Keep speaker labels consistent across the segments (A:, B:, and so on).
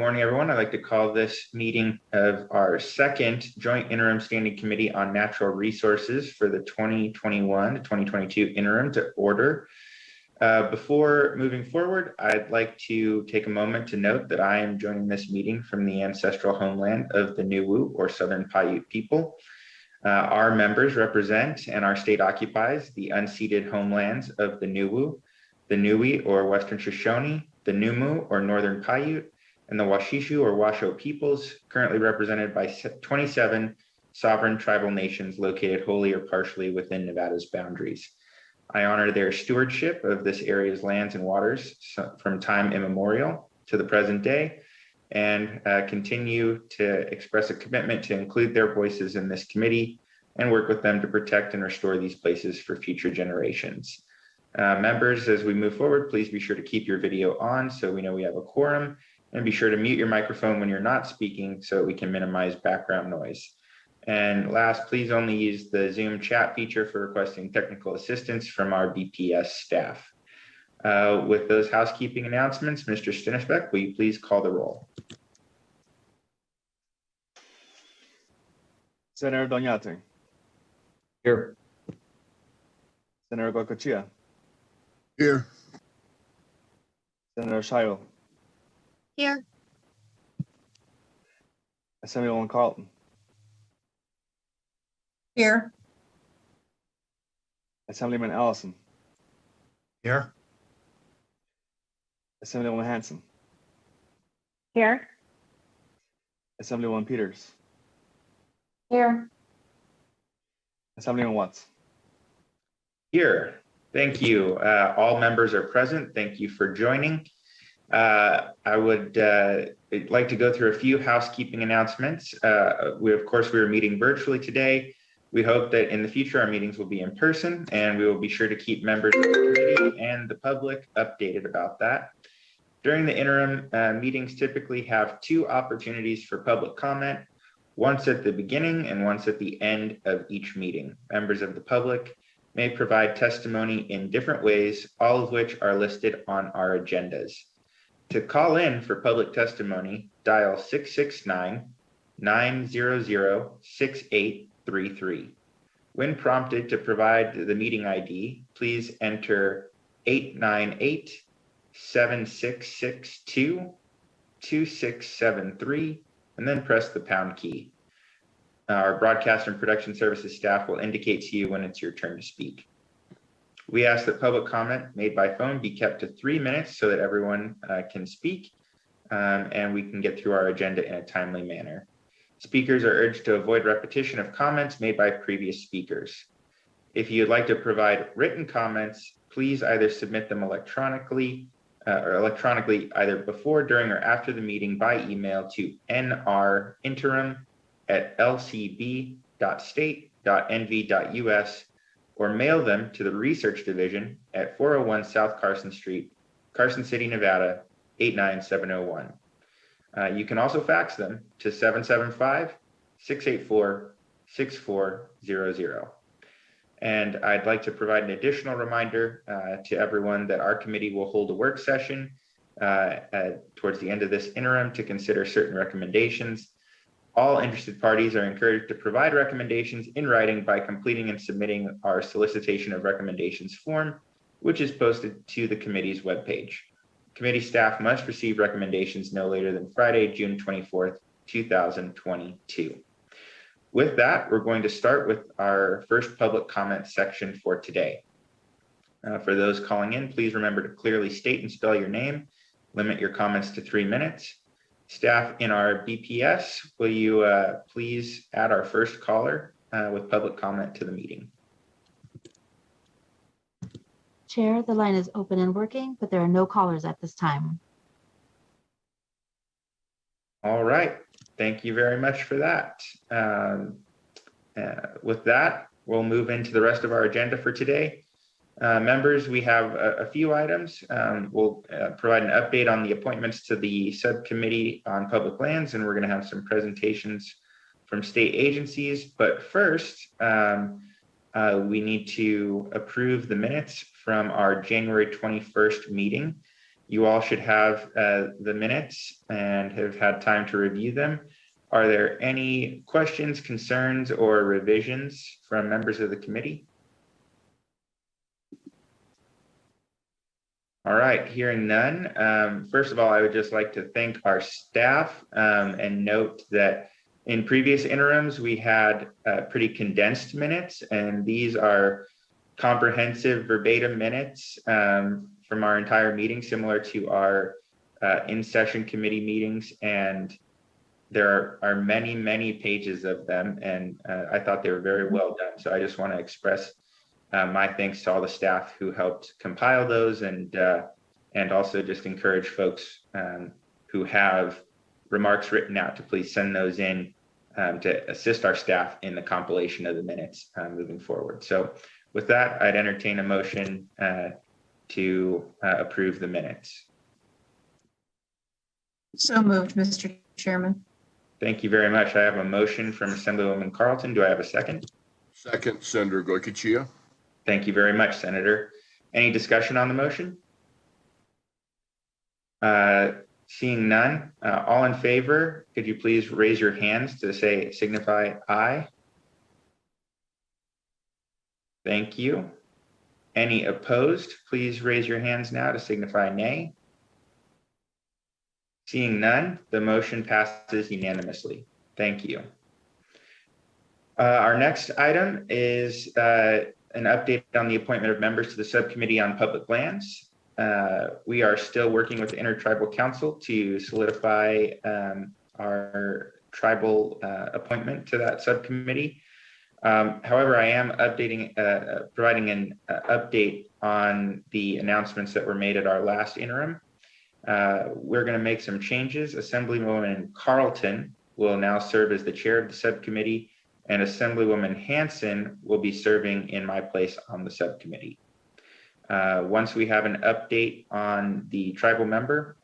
A: Morning, everyone. I'd like to call this meeting of our second Joint Interim Standing Committee on Natural Resources for the 2021 to 2022 interim to order. Before moving forward, I'd like to take a moment to note that I am joining this meeting from the ancestral homeland of the Nuwu or Southern Paiute people. Our members represent and our state occupies the unceded homelands of the Nuwu, the Niue or Western Shoshone, the Numu or Northern Paiute, and the Washishu or Washoe peoples, currently represented by 27 sovereign tribal nations located wholly or partially within Nevada's boundaries. I honor their stewardship of this area's lands and waters from time immemorial to the present day, and continue to express a commitment to include their voices in this committee and work with them to protect and restore these places for future generations. Members, as we move forward, please be sure to keep your video on so we know we have a quorum, and be sure to mute your microphone when you're not speaking so we can minimize background noise. And last, please only use the Zoom chat feature for requesting technical assistance from our BPS staff. With those housekeeping announcements, Mr. Stinisbeck, will you please call the roll?
B: Senator Doñate.
C: Here.
B: Senator Goicoechea.
C: Here.
B: Senator Shio.
D: Here.
B: Assemblywoman Carlton.
D: Here.
B: Assemblyman Allison.
C: Here.
B: Assemblywoman Hanson.
D: Here.
B: Assemblywoman Peters.
D: Here.
B: Assemblyman Watts.
A: Here. Thank you. All members are present. Thank you for joining. I would like to go through a few housekeeping announcements. We are meeting virtually today. We hope that in the future our meetings will be in person, and we will be sure to keep members of the committee and the public updated about that. During the interim, meetings typically have two opportunities for public comment, once at the beginning and once at the end of each meeting. Members of the public may provide testimony in different ways, all of which are listed on our agendas. To call in for public testimony, dial 669-900-6833. When prompted to provide the meeting ID, please enter 898-7662-2673 and then press the pound key. Our broadcast and production services staff will indicate to you when it's your turn to speak. We ask that public comment made by phone be kept to 3 minutes so that everyone can speak and we can get through our agenda in a timely manner. Speakers are urged to avoid repetition of comments made by previous speakers. If you'd like to provide written comments, please either submit them electronically either before, during, or after the meeting by email to nrinterim@lcb.state.nv.us or mail them to the Research Division at 401 South Carson Street, Carson City, Nevada, 89701. You can also fax them to 775-684-6400. And I'd like to provide an additional reminder to everyone that our committee will hold a work session towards the end of this interim to consider certain recommendations. All interested parties are encouraged to provide recommendations in writing by completing and submitting our solicitation of recommendations form, which is posted to the committee's webpage. Committee staff must receive recommendations no later than Friday, June 24th, 2022. With that, we're going to start with our first public comment section for today. For those calling in, please remember to clearly state and spell your name. Limit your comments to 3 minutes. Staff in our BPS, will you please add our first caller with public comment to the meeting?
D: Chair, the line is open and working, but there are no callers at this time.
A: All right, thank you very much for that. With that, we'll move into the rest of our agenda for today. Members, we have a few items. We'll provide an update on the appointments to the Subcommittee on Public Lands, and we're going to have some presentations from state agencies. But first, we need to approve the minutes from our January 21st meeting. You all should have the minutes and have had time to review them. Are there any questions, concerns, or revisions from members of the committee? All right, hearing none. First of all, I would just like to thank our staff and note that in previous interims, we had pretty condensed minutes, and these are comprehensive verbatim minutes from our entire meeting, similar to our in-session committee meetings. And there are many, many pages of them, and I thought they were very well done. So I just want to express my thanks to all the staff who helped compile those, and also just encourage folks who have remarks written out to please send those in to assist our staff in the compilation of the minutes moving forward. So with that, I'd entertain a motion to approve the minutes.
E: So moved, Mr. Chairman.
A: Thank you very much. I have a motion from Assemblywoman Carlton. Do I have a second?
C: Second, Senator Goycochea.
A: Thank you very much, Senator. Any discussion on the motion? Seeing none, all in favor, could you please raise your hands to signify aye? Thank you. Any opposed, please raise your hands now to signify nay. Seeing none, the motion passes unanimously. Thank you. Our next item is an update on the appointment of members to the Subcommittee on Public Lands. We are still working with the Intertribal Council to solidify our tribal appointment to that subcommittee. However, I am providing an update on the announcements that were made at our last interim. We're going to make some changes. Assemblywoman Carlton will now serve as the chair of the subcommittee, and Assemblywoman Hanson will be serving in my place on the subcommittee. Once we have an update on the tribal member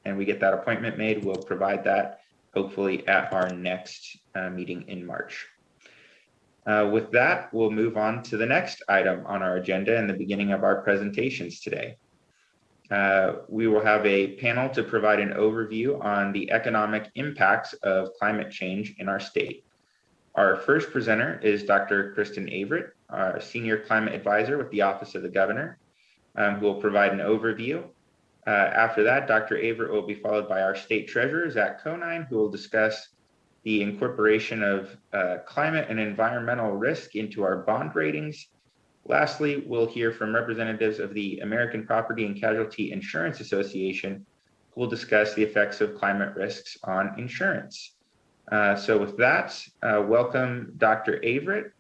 A: and we get that appointment made, we'll provide that hopefully at our next meeting in March. With that, we'll move on to the next item on our agenda and the beginning of our presentations today. We will have a panel to provide an overview on the economic impacts of climate change in our state. Our first presenter is Dr. Kristen Averett, our Senior Climate Advisor with the Office of the Governor, who will provide an overview. After that, Dr. Averett will be followed by our State Treasurer, Zach Conine, who will discuss the incorporation of climate and environmental risk into our bond ratings. Lastly, we'll hear from representatives of the American Property and Casualty Insurance Association, who will discuss the effects of climate risks on insurance. So with that, welcome, Dr. Averett.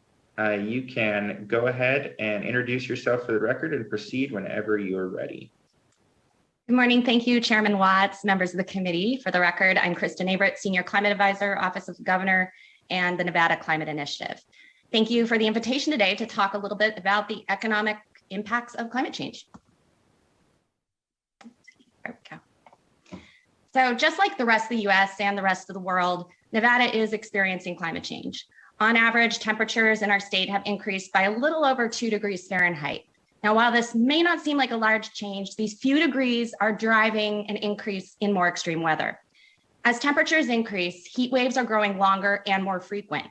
A: You can go ahead and introduce yourself for the record and proceed whenever you're ready.
F: Good morning. Thank you, Chairman Watts, members of the committee. For the record, I'm Kristen Averett, Senior Climate Advisor, Office of the Governor, and the Nevada Climate Initiative. Thank you for the invitation today to talk a little bit about the economic impacts of climate change. There we go. So just like the rest of the US and the rest of the world, Nevada is experiencing climate change. On average, temperatures in our state have increased by a little over 2 degrees Fahrenheit. Now, while this may not seem like a large change, these few degrees are driving an increase in more extreme weather. As temperatures increase, heat waves are growing longer and more frequent.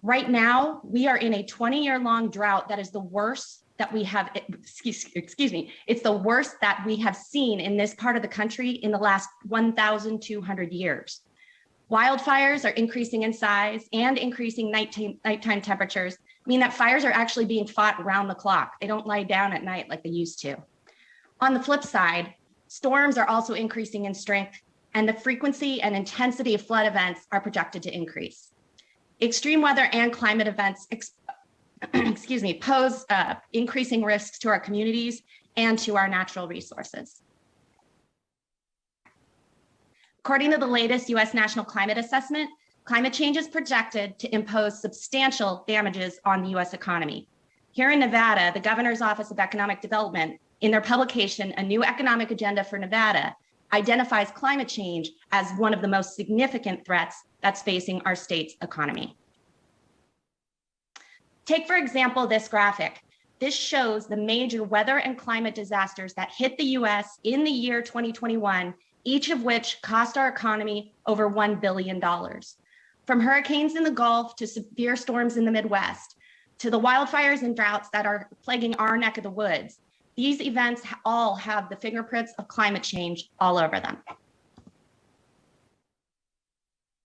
F: Right now, we are in a 20-year-long drought that is the worst that we have, it's the worst that we have seen in this part of the country in the last 1,200 years. Wildfires are increasing in size, and increasing nighttime temperatures mean that fires are actually being fought around the clock. They don't lie down at night like they used to. On the flip side, storms are also increasing in strength, and the frequency and intensity of flood events are projected to increase. Extreme weather and climate events pose increasing risks to our communities and to our natural resources. According to the latest US National Climate Assessment, climate change is projected to impose substantial damages on the US economy. Here in Nevada, the Governor's Office of Economic Development, in their publication, A New Economic Agenda for Nevada, identifies climate change as one of the most significant threats that's facing our state's economy. Take, for example, this graphic. this shows the major weather and climate disasters that hit the US in the year 2021, each of which cost our economy over $1 billion. From hurricanes in the Gulf to severe storms in the Midwest, to the wildfires and droughts that are plaguing our neck of the woods, these events all have the fingerprints of climate change all over them.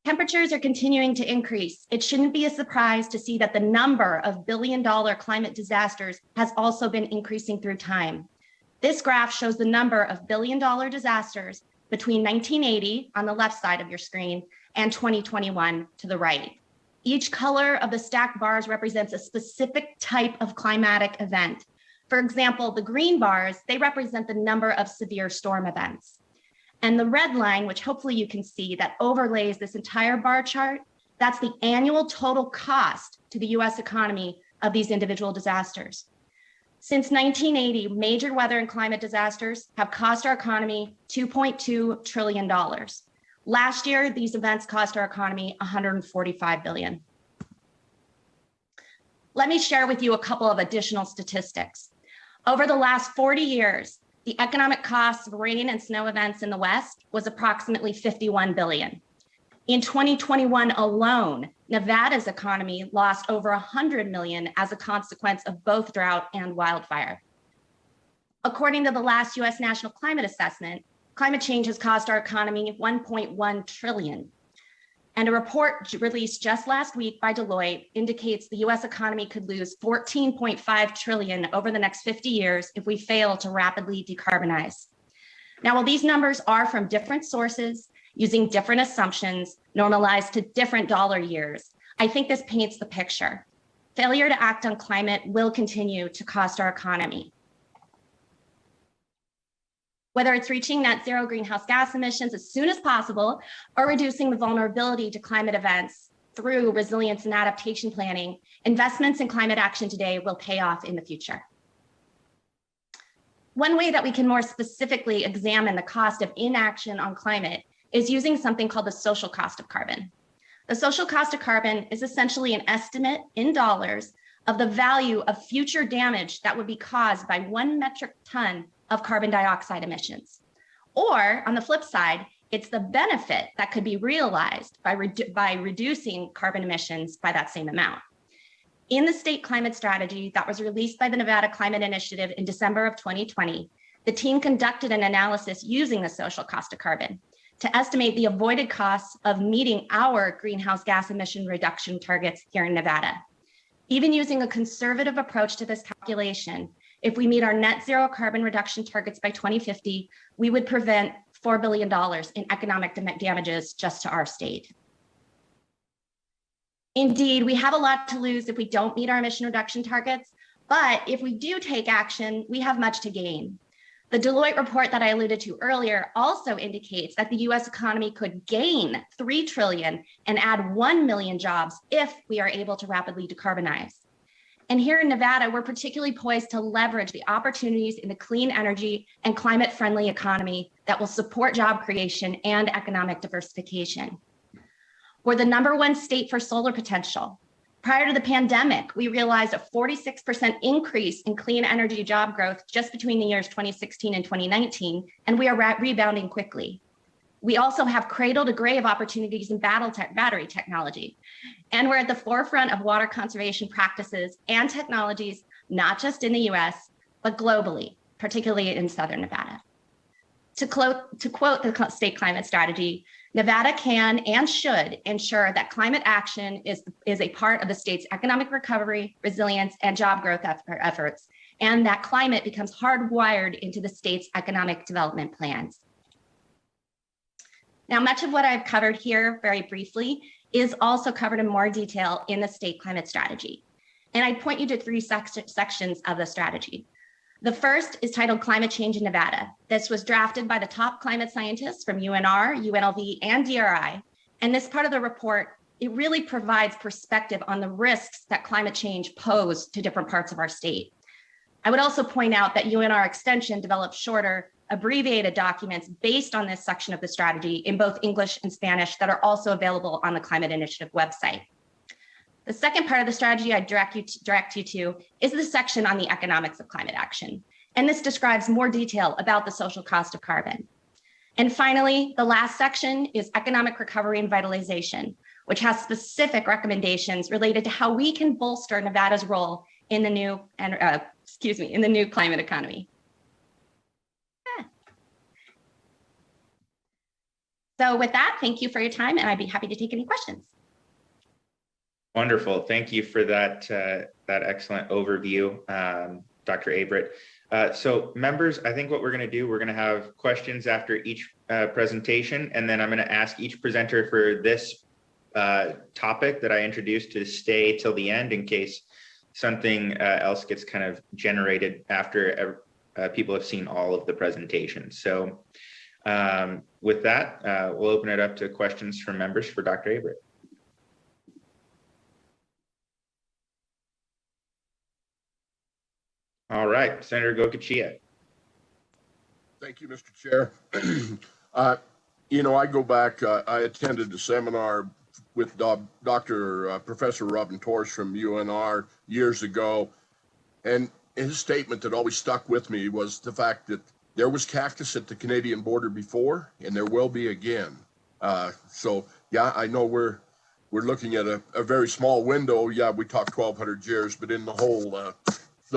F: Temperatures are continuing to increase. It shouldn't be a surprise to see that the number of billion-dollar climate disasters has also been increasing through time. This graph shows the number of billion-dollar disasters between 1980 on the left side of your screen and 2021 to the right. Each color of the stacked bars represents a specific type of climatic event. For example, the green bars, they represent the number of severe storm events. And the red line, which hopefully you can see, that overlays this entire bar chart, that's the annual total cost to the US economy of these individual disasters. Since 1980, major weather and climate disasters have cost our economy $2.2 trillion. Last year, these events cost our economy $145 billion. Let me share with you a couple of additional statistics. Over the last 40 years, the economic cost of rain and snow events in the West was approximately $51 billion. In 2021 alone, Nevada's economy lost over $100 million as a consequence of both drought and wildfire. According to the last US National Climate Assessment, climate change has cost our economy $1.1 trillion. And a report released just last week by Deloitte indicates the US economy could lose $14.5 trillion over the next 50 years if we fail to rapidly decarbonize. Now, while these numbers are from different sources, using different assumptions, normalized to different dollar years, I think this paints the picture. Failure to act on climate will continue to cost our economy. Whether it's reaching net zero greenhouse gas emissions as soon as possible or reducing the vulnerability to climate events through resilience and adaptation planning, investments in climate action today will pay off in the future. One way that we can more specifically examine the cost of inaction on climate is using something called the social cost of carbon. The social cost of carbon is essentially an estimate in dollars of the value of future damage that would be caused by 1 metric ton of carbon dioxide emissions. Or on the flip side, it's the benefit that could be realized by reducing carbon emissions by that same amount. In the state climate strategy that was released by the Nevada Climate Initiative in December of 2020, the team conducted an analysis using the social cost of carbon to estimate the avoided costs of meeting our greenhouse gas emission reduction targets here in Nevada. Even using a conservative approach to this calculation, if we meet our net zero carbon reduction targets by 2050, we would prevent $4 billion in economic damages just to our state. Indeed, we have a lot to lose if we don't meet our emission reduction targets, but if we do take action, we have much to gain. The Deloitte report that I alluded to earlier also indicates that the US economy could gain $3 trillion and add 1 million jobs if we are able to rapidly decarbonize. And here in Nevada, we're particularly poised to leverage the opportunities in the clean energy and climate-friendly economy that will support job creation and economic diversification. We're the #1 state for solar potential. Prior to the pandemic, we realized a 46% increase in clean energy job growth just between the years 2016 and 2019, and we are rebounding quickly. We also have cradle to grave opportunities in battery technology. And we're at the forefront of water conservation practices and technologies, not just in the US, but globally, particularly in Southern Nevada. To quote the state climate strategy, Nevada can and should ensure that climate action is a part of the state's economic recovery, resilience, and job growth efforts, and that climate becomes hardwired into the state's economic development plans. Now, much of what I've covered here very briefly is also covered in more detail in the state climate strategy. And I'd point you to 3 sections of the strategy. The first is titled Climate Change in Nevada. This was drafted by the top climate scientists from UNR, UNLV, and DRI. And this part of the report, it really provides perspective on the risks that climate change pose to different parts of our state. I would also point out that UNR Extension developed shorter, abbreviated documents based on this section of the strategy in both English and Spanish that are also available on the Climate Initiative website. The second part of the strategy I direct you to is the section on the economics of climate action. And this describes more detail about the social cost of carbon. And finally, the last section is economic recovery and vitalization, which has specific recommendations related to how we can bolster Nevada's role in the new, in the new climate economy. So with that, thank you for your time, and I'd be happy to take any questions.
A: Wonderful. Thank you for that excellent overview, Dr. Averett. So members, I think what we're going to do, we're going to have questions after each presentation, and then I'm going to ask each presenter for this topic that I introduced to stay till the end in case something else gets kind of generated after people have seen all of the presentations. So with that, we'll open it up to questions from members for Dr. Averett. All right, Senator Goicoechea.
C: Thank you, Mr. Chair. You know, I go back, I attended a seminar with Professor Robin Torres from UNR years ago. And his statement that always stuck with me was the fact that there was cactus at the Canadian border before, and there will be again. So yeah, I know we're looking at a very small window. Yeah, we talk 1,200 years, but in the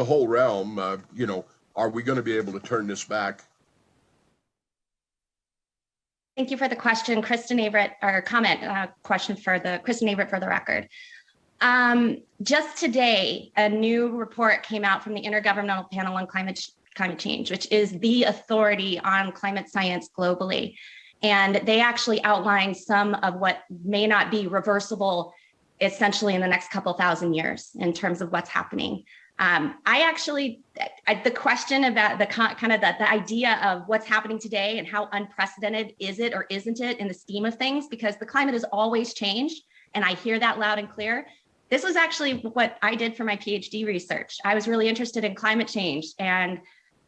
C: whole realm, you know, are we going to be able to turn this back?
F: Thank you for the question, Kristen Averett, or comment, question for Kristen Averett for the record. Just today, a new report came out from the Intergovernmental Panel on Climate Change, which is the authority on climate science globally. And they actually outlined some of what may not be reversible essentially in the next couple thousand years in terms of what's happening. The question about the idea of what's happening today and how unprecedented is it or isn't it in the scheme of things, because the climate has always changed, and I hear that loud and clear. This was actually what I did for my PhD research. I was really interested in climate change, and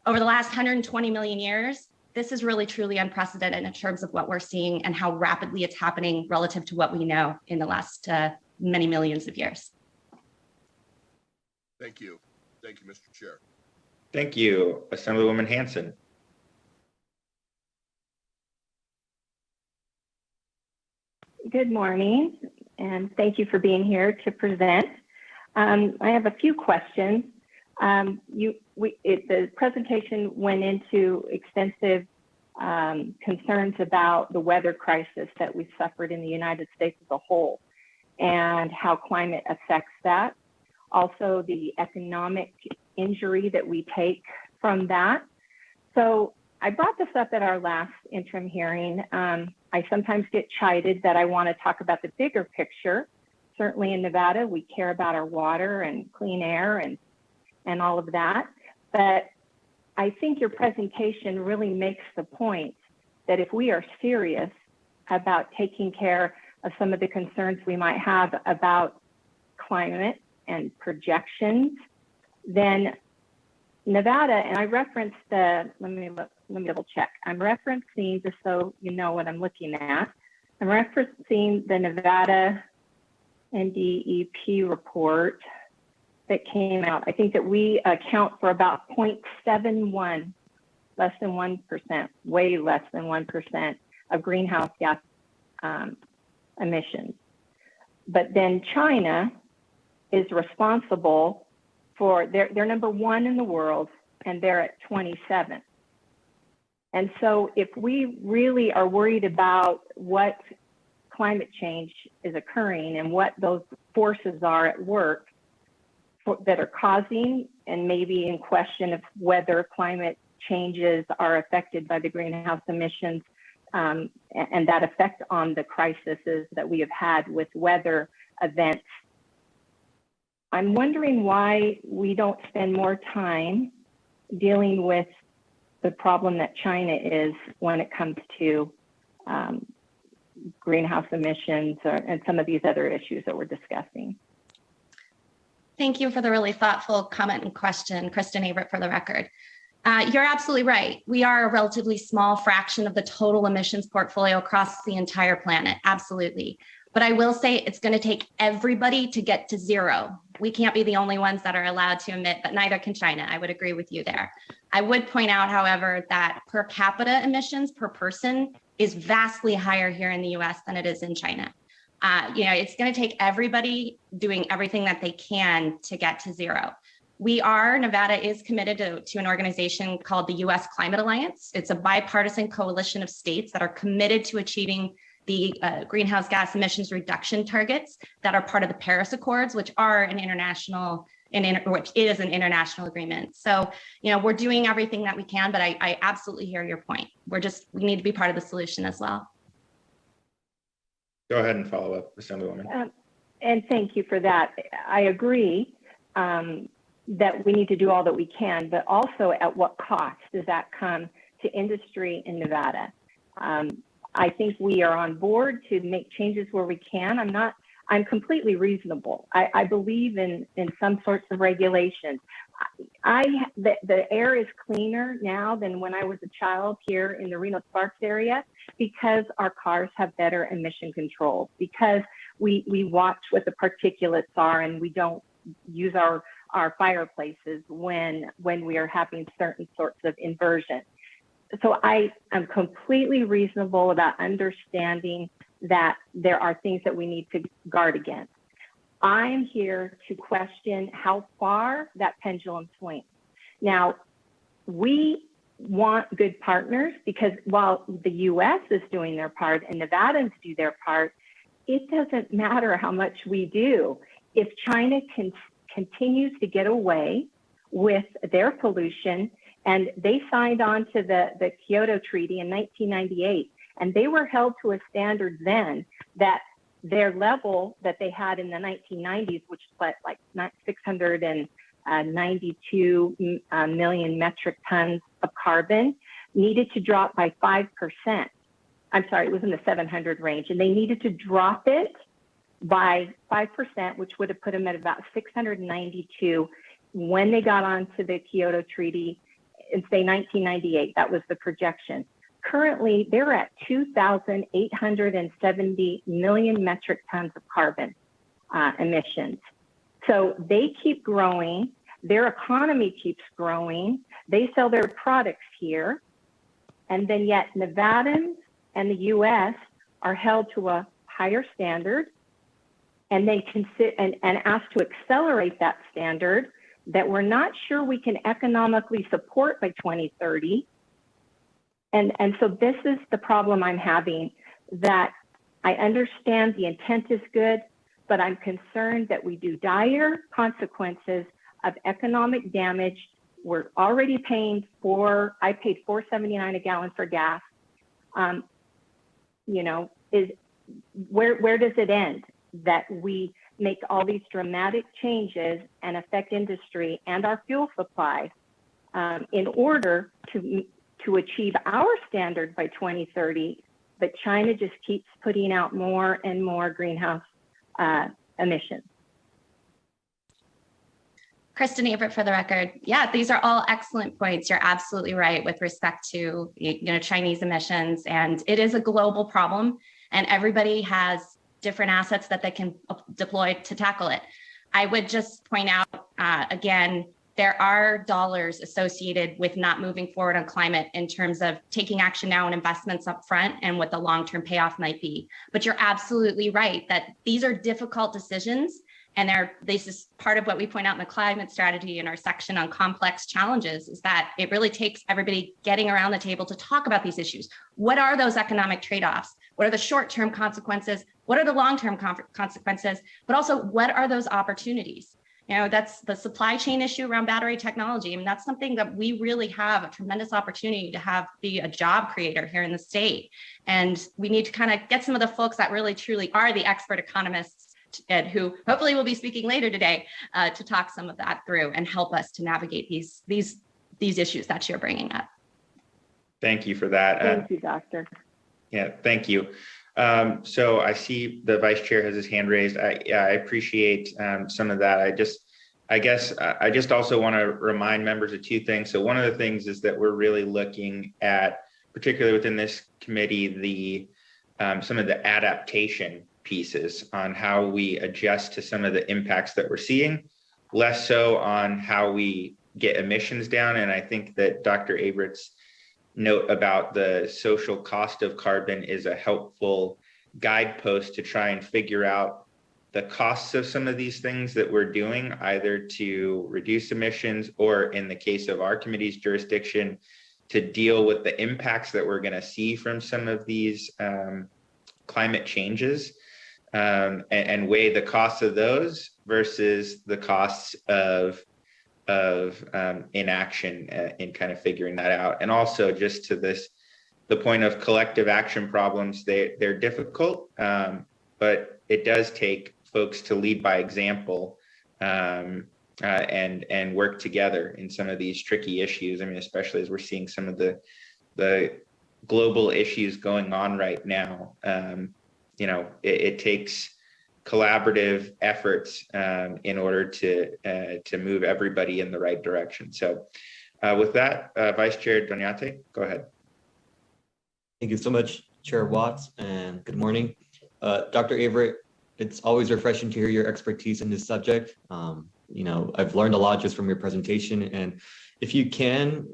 F: over the last 120 million years, this is really truly unprecedented in terms of what we're seeing and how rapidly it's happening relative to what we know in the last many millions of years.
C: Thank you. Thank you, Mr. Chair.
A: Thank you, Assemblywoman Hanson.
G: Good morning, and thank you for being here to present. I have a few questions. The presentation went into extensive concerns about the weather crisis that we suffered in the United States as a whole and how climate affects that. Also, the economic injury that we take from that. So I brought this up at our last interim hearing. I sometimes get chided that I want to talk about the bigger picture. Certainly in Nevada, we care about our water and clean air and all of that. But I think your presentation really makes the point that if we are serious about taking care of some of the concerns we might have about climate and projections, then Nevada, and I referenced let me double check. I'm referencing, just so you know what I'm looking at, I'm referencing the Nevada NDEP report that came out. I think that we account for about 0.71, less than 1%, way less than 1% of greenhouse gas emissions. But then China is responsible for, they're number 1 in the world, and they're at 27. And so if we really are worried about what climate change is occurring and what those forces are at work that are causing and maybe in question of whether climate changes are affected by the greenhouse emissions and that effect on the crises that we have had with weather events, I'm wondering why we don't spend more time dealing with the problem that China is when it comes to greenhouse emissions and some of these other issues that we're discussing.
F: Thank you for the really thoughtful comment and question, Kristen Averett, for the record. You're absolutely right. We are a relatively small fraction of the total emissions portfolio across the entire planet. Absolutely. But I will say it's going to take everybody to get to zero. We can't be the only ones that are allowed to emit, but neither can China. I would agree with you there. I would point out, however, that per capita emissions per person is vastly higher here in the US than it is in China. It's going to take everybody doing everything that they can to get to zero. Nevada is committed to an organization called the US Climate Alliance. It's a bipartisan coalition of states that are committed to achieving the greenhouse gas emissions reduction targets that are part of the Paris Accords, which are which is an international agreement. So, we're doing everything that we can, but I absolutely hear your point. We need to be part of the solution as well.
A: Go ahead and follow up, Assemblywoman.
G: And thank you for that. I agree that we need to do all that we can, but also at what cost does that come to industry in Nevada? I think we are on board to make changes where we can. I'm completely reasonable. I believe in some sorts of regulations. The air is cleaner now than when I was a child here in the Reno-Sparks area because our cars have better emission controls, because we watch what the particulates are and we don't use our fireplaces when we are having certain sorts of inversion. So I am completely reasonable about understanding that there are things that we need to guard against. I'm here to question how far that pendulum swings. Now, we want good partners because while the US is doing their part and Nevadans do their part, it doesn't matter how much we do. If China continues to get away with their pollution, and they signed on to the Kyoto Treaty in 1998, and they were held to a standard then that their level that they had in the 1990s, which was like 692 million metric tons of carbon, needed to drop by 5%. I'm sorry, it was in the 700 range, and they needed to drop it by 5%, which would have put them at about 692 when they got onto the Kyoto Treaty in, say, 1998. That was the projection. Currently, they're at 2,870 million metric tons of carbon emissions. So they keep growing. Their economy keeps growing. They sell their products here. And then yet Nevadans and the US are held to a higher standard, and they and asked to accelerate that standard that we're not sure we can economically support by 2030. And so this is the problem I'm having, that I understand the intent is good, but I'm concerned that we do dire consequences of economic damage. We're already paying I paid $4.79 a gallon for gas. Where does it end? That we make all these dramatic changes and affect industry and our fuel supply in order to achieve our standard by 2030, but China just keeps putting out more and more greenhouse emissions.
F: Kristen Everett for the record. Yeah, these are all excellent points. You're absolutely right with respect to Chinese emissions, and it is a global problem, and everybody has different assets that they can deploy to tackle it. I would just point out again, there are dollars associated with not moving forward on climate in terms of taking action now and investments up front and what the long-term payoff might be. But you're absolutely right that these are difficult decisions, and this is part of what we point out in the climate strategy in our section on complex challenges, is that it really takes everybody getting around the table to talk about these issues. What are those economic trade-offs? What are the short-term consequences? What are the long-term consequences? But also, what are those opportunities? That's the supply chain issue around battery technology. I mean, that's something that we really have a tremendous opportunity to be a job creator here in the state. And we need to kind of get some of the folks that really truly are the expert economists, and who hopefully will be speaking later today to talk some of that through and help us to navigate these issues that you're bringing up.
A: Thank you for that.
G: Thank you, Doctor.
A: Yeah, thank you. So I see the vice chair has his hand raised. I appreciate some of that. I guess I just also want to remind members of two things. So one of the things is that we're really looking at, particularly within this committee, the some of the adaptation pieces on how we adjust to some of the impacts that we're seeing, less so on how we get emissions down. And I think that Dr. Abrett's note about the social cost of carbon is a helpful guidepost to try and figure out the costs of some of these things that we're doing, either to reduce emissions or, in the case of our committee's jurisdiction, to deal with the impacts that we're going to see from some of these climate changes, and weigh the costs of those versus the costs of inaction in kind of figuring that out. And also just to the point of collective action problems, they're difficult, but it does take folks to lead by example, and work together in some of these tricky issues. I mean, especially as we're seeing some of the global issues going on right now. It takes collaborative efforts in order to move everybody in the right direction. So with that, Vice Chair Doniate, go ahead.
H: Thank you so much, Chair Watts, and good morning. Dr. Averett, it's always refreshing to hear your expertise in this subject. I've learned a lot just from your presentation. And if you can,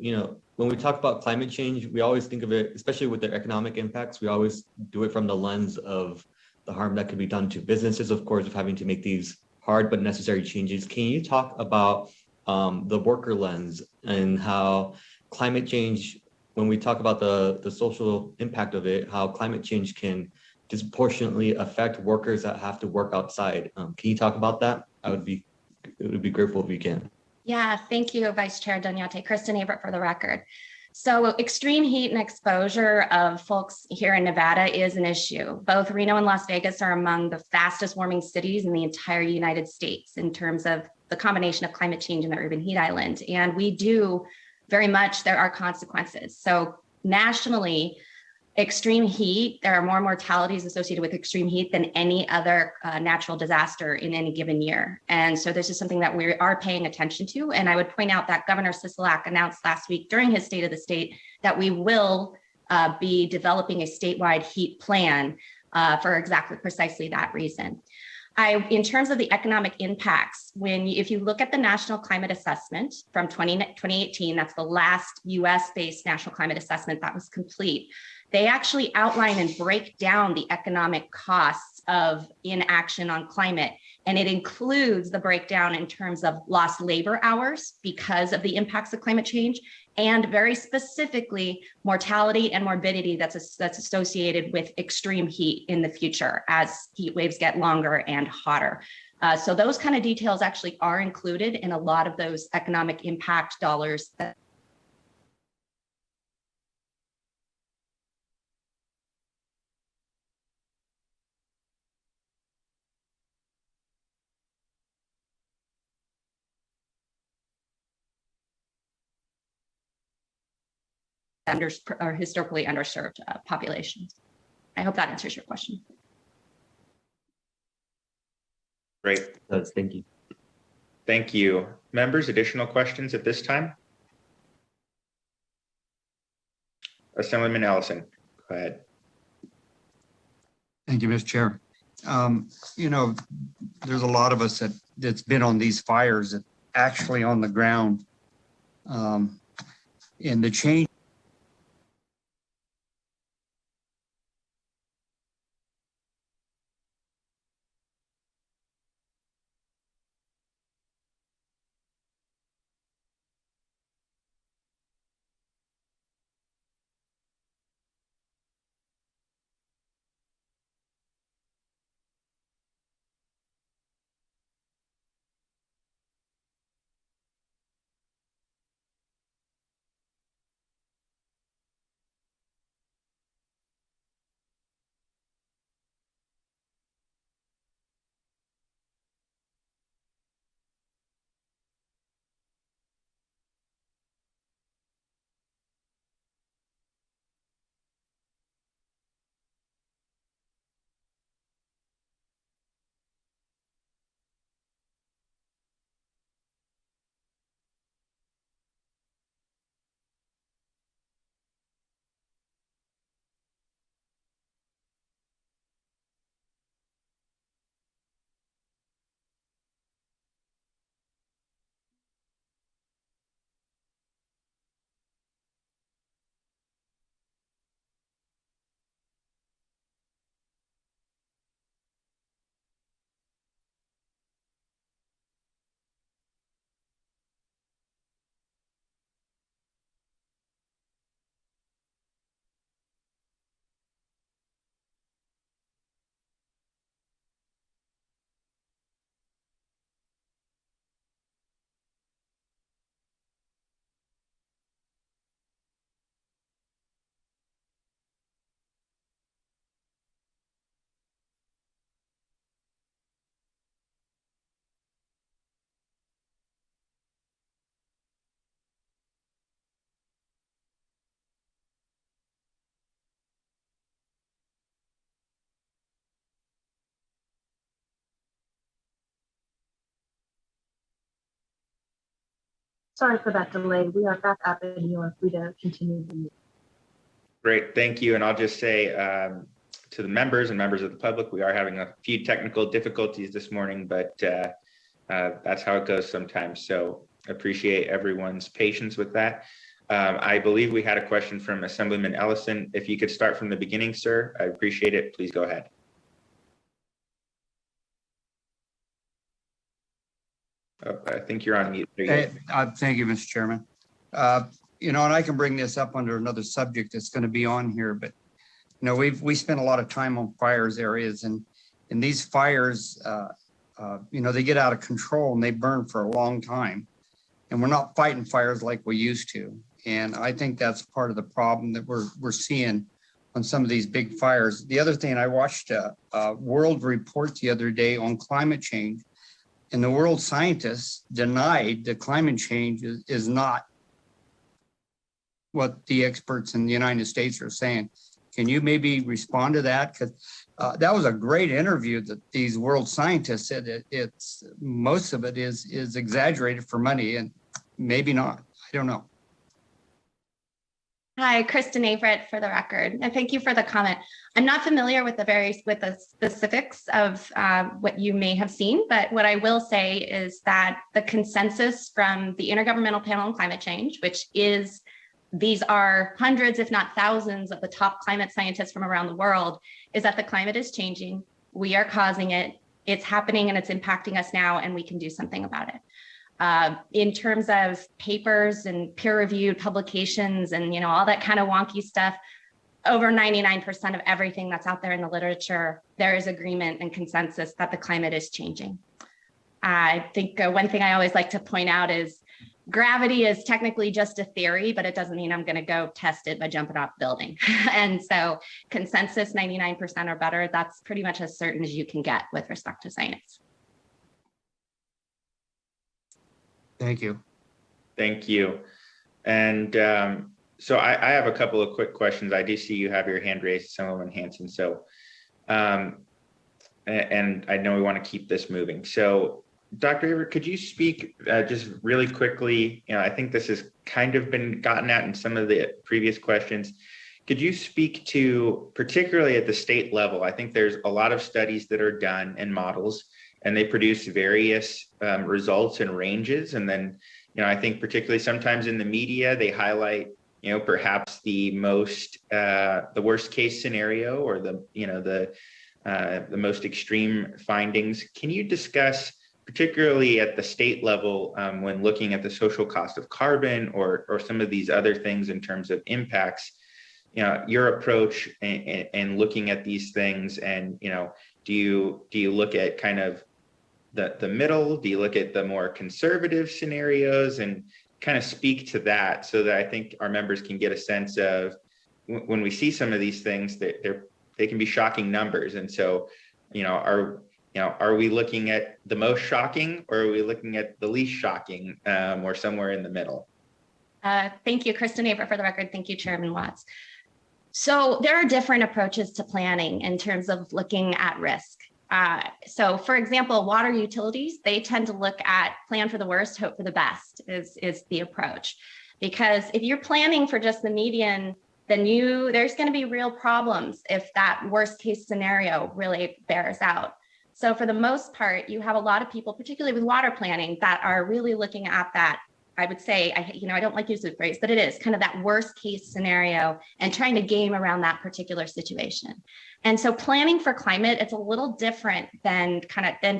H: when we talk about climate change, we always think of it, especially with the economic impacts, we always do it from the lens of the harm that could be done to businesses, of course, of having to make these hard but necessary changes. Can you talk about the worker lens and how climate change, when we talk about the social impact of it, how climate change can disproportionately affect workers that have to work outside? Can you talk about that? It would be grateful if you can.
F: Yeah, thank you, Vice Chair Doniate. Kristen Averett for the record. So extreme heat and exposure of folks here in Nevada is an issue. Both Reno and Las Vegas are among the fastest warming cities in the entire United States in terms of the combination of climate change and the urban heat island. And we do very much, there are consequences. So nationally, extreme heat, there are more mortalities associated with extreme heat than any other natural disaster in any given year. And so this is something that we are paying attention to. And I would point out that Governor Sisolak announced last week during his State of the State that we will be developing a statewide heat plan for precisely that reason. In terms of the economic impacts, if you look at the National Climate Assessment from 2018, that's the last US-based National Climate Assessment that was complete, they actually outline and break down the economic costs of inaction on climate. And it includes the breakdown in terms of lost labor hours because of the impacts of climate change, and very specifically mortality and morbidity that's associated with extreme heat in the future as heat waves get longer and hotter. So those kind of details actually are included in a lot of those economic impact dollars that are historically underserved populations. I hope that answers your question.
A: Great.
H: It does. Thank you.
A: Thank you. Members, additional questions at this time? Assemblyman Ellison, go ahead.
I: Thank you, Mr. Chair. There's a lot of us that's been on these fires that actually on the ground. And the change
D: Sorry for that delay. We are back up and you are free to continue the meeting.
A: Great, thank you. And I'll just say to the members and members of the public, we are having a few technical difficulties this morning, but that's how it goes sometimes. So appreciate everyone's patience with that. I believe we had a question from Assemblyman Ellison. If you could start from the beginning, sir, I appreciate it. Please go ahead. Oh, I think you're on mute. There you go.
I: Thank you, Mr. Chairman. And I can bring this up under another subject that's going to be on here, but we spent a lot of time on fires areas, and these fires, they get out of control and they burn for a long time, and we're not fighting fires like we used to. And I think that's part of the problem that we're seeing on some of these big fires. The other thing, I watched a world report the other day on climate change, and the world scientists denied that climate change is not what the experts in the United States are saying. Can you maybe respond to that? Because that was a great interview that these world scientists said it's most of it is exaggerated for money, and maybe not. I don't know.
F: Hi, Kristen Averett for the record, and thank you for the comment. I'm not familiar with the specifics of what you may have seen, but what I will say is that the consensus from the Intergovernmental Panel on Climate Change, which is these are hundreds, if not thousands, of the top climate scientists from around the world, is that the climate is changing. We are causing it. It's happening and it's impacting us now, and we can do something about it. In terms of papers and peer-reviewed publications and all that kind of wonky stuff, over 99% of everything that's out there in the literature, there is agreement and consensus that the climate is changing. I think one thing I always like to point out is gravity is technically just a theory, but it doesn't mean I'm going to go test it by jumping off a building. And so consensus 99% or better, that's pretty much as certain as you can get with respect to science.
I: Thank you.
A: Thank you. And so I have a couple of quick questions. I do see you have your hand raised, Assemblyman Hansen. So, and I know we want to keep this moving. So, Dr. Averett, could you speak just really quickly? I think this has kind of been gotten at in some of the previous questions. Could you speak to, particularly at the state level, I think there's a lot of studies that are done and models, and they produce various results and ranges. And then, I think particularly sometimes in the media, they highlight, perhaps the worst case scenario or the most extreme findings. Can you discuss, particularly at the state level, when looking at the social cost of carbon or some of these other things in terms of impacts, your approach and looking at these things, and do you look at kind of the middle? Do you look at the more conservative scenarios and kind of speak to that, so that I think our members can get a sense of when we see some of these things that they can be shocking numbers. And so, are we looking at the most shocking, or are we looking at the least shocking, or somewhere in the middle?
F: Thank you, Kristen Averett, for the record. Thank you, Chairman Watts. So there are different approaches to planning in terms of looking at risk. So for example, water utilities, they tend to look at plan for the worst, hope for the best is the approach. Because if you're planning for just the median, then there's going to be real problems if that worst case scenario really bears out. So for the most part, you have a lot of people, particularly with water planning, that are really looking at that. I would say, I don't like to use the phrase, but it is kind of that worst case scenario and trying to game around that particular situation. And so planning for climate, it's a little different than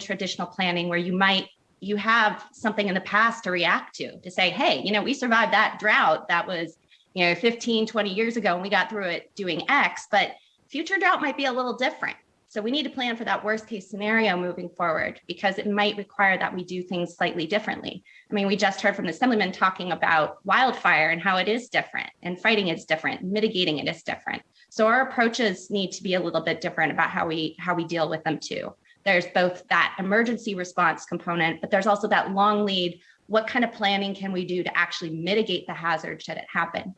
F: traditional planning, where you have something in the past to react to say, hey, we survived that drought that was 15, 20 years ago, and we got through it doing X, but future drought might be a little different. So we need to plan for that worst case scenario moving forward, because it might require that we do things slightly differently. I mean, we just heard from the Assemblyman talking about wildfire and how it is different, and fighting is different, mitigating it is different. So our approaches need to be a little bit different about how we deal with them too. There's both that emergency response component, but there's also that long lead. What kind of planning can we do to actually mitigate the hazard should it happen?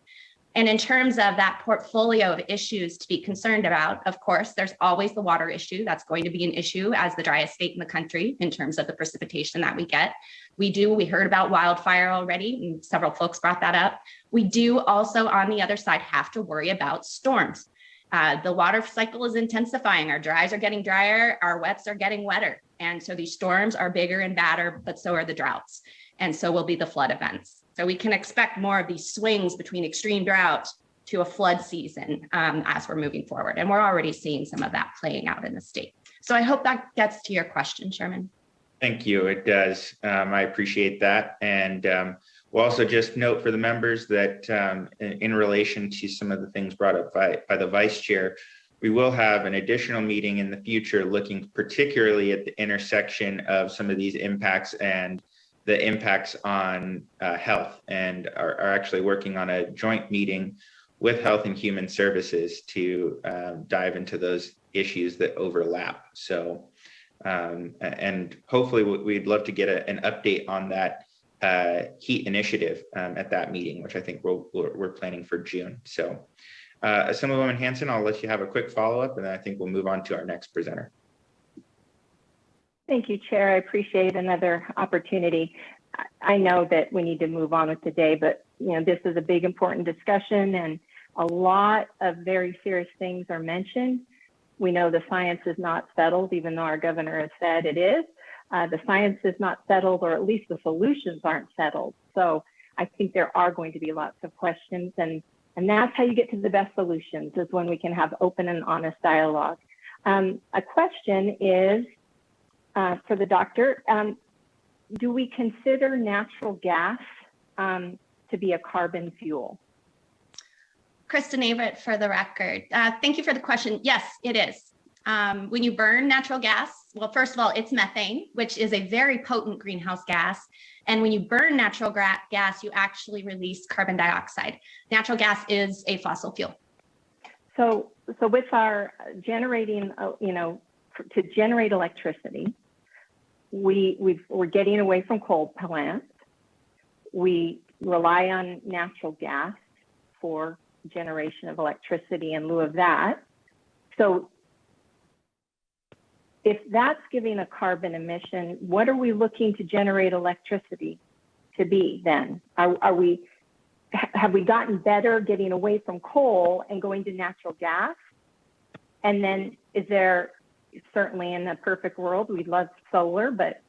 F: And in terms of that portfolio of issues to be concerned about, of course, there's always the water issue. That's going to be an issue as the driest state in the country in terms of the precipitation that we get. We heard about wildfire already, and several folks brought that up. We do also, on the other side, have to worry about storms. The water cycle is intensifying. Our dries are getting drier, our wets are getting wetter. And so these storms are bigger and badder, but so are the droughts. And so will be the flood events. So we can expect more of these swings between extreme drought to a flood season as we're moving forward. And we're already seeing some of that playing out in the state. So I hope that gets to your question, Chairman.
A: Thank you. It does. I appreciate that. And we'll also just note for the members that in relation to some of the things brought up by the vice chair, we will have an additional meeting in the future looking particularly at the intersection of some of these impacts and the impacts on health, and are actually working on a joint meeting with Health and Human Services to dive into those issues that overlap. So, and hopefully we'd love to get an update on that heat initiative at that meeting, which I think we're planning for June. So Assemblywoman Hanson, I'll let you have a quick follow-up, and then I think we'll move on to our next presenter.
G: Thank you, Chair. I appreciate another opportunity. I know that we need to move on with the day, but this is a big, important discussion, and a lot of very serious things are mentioned. We know the science is not settled, even though our governor has said it is. The science is not settled, or at least the solutions aren't settled. So I think there are going to be lots of questions, and that's how you get to the best solutions, is when we can have open and honest dialogue. A question is, for the doctor, do we consider natural gas to be a carbon fuel?
F: Kristen Averett for the record. Thank you for the question. Yes, it is. When you burn natural gas, well, first of all, it's methane, which is a very potent greenhouse gas. And when you burn natural gas, you actually release carbon dioxide. Natural gas is a fossil fuel.
G: So with our generating, to generate electricity, we're getting away from coal plants. We rely on natural gas for generation of electricity in lieu of that. So if that's giving a carbon emission, what are we looking to generate electricity to be then? Have we gotten better getting away from coal and going to natural gas? And then is there, certainly in a perfect world, we'd love solar, but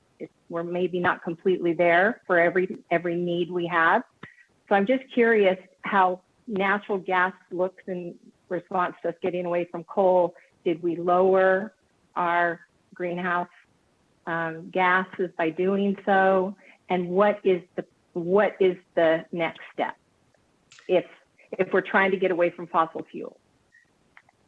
G: we're maybe not completely there for every need we have. So I'm just curious how natural gas looks in response to us getting away from coal. Did we lower our greenhouse gases by doing so? And what is the next step if we're trying to get away from fossil fuels?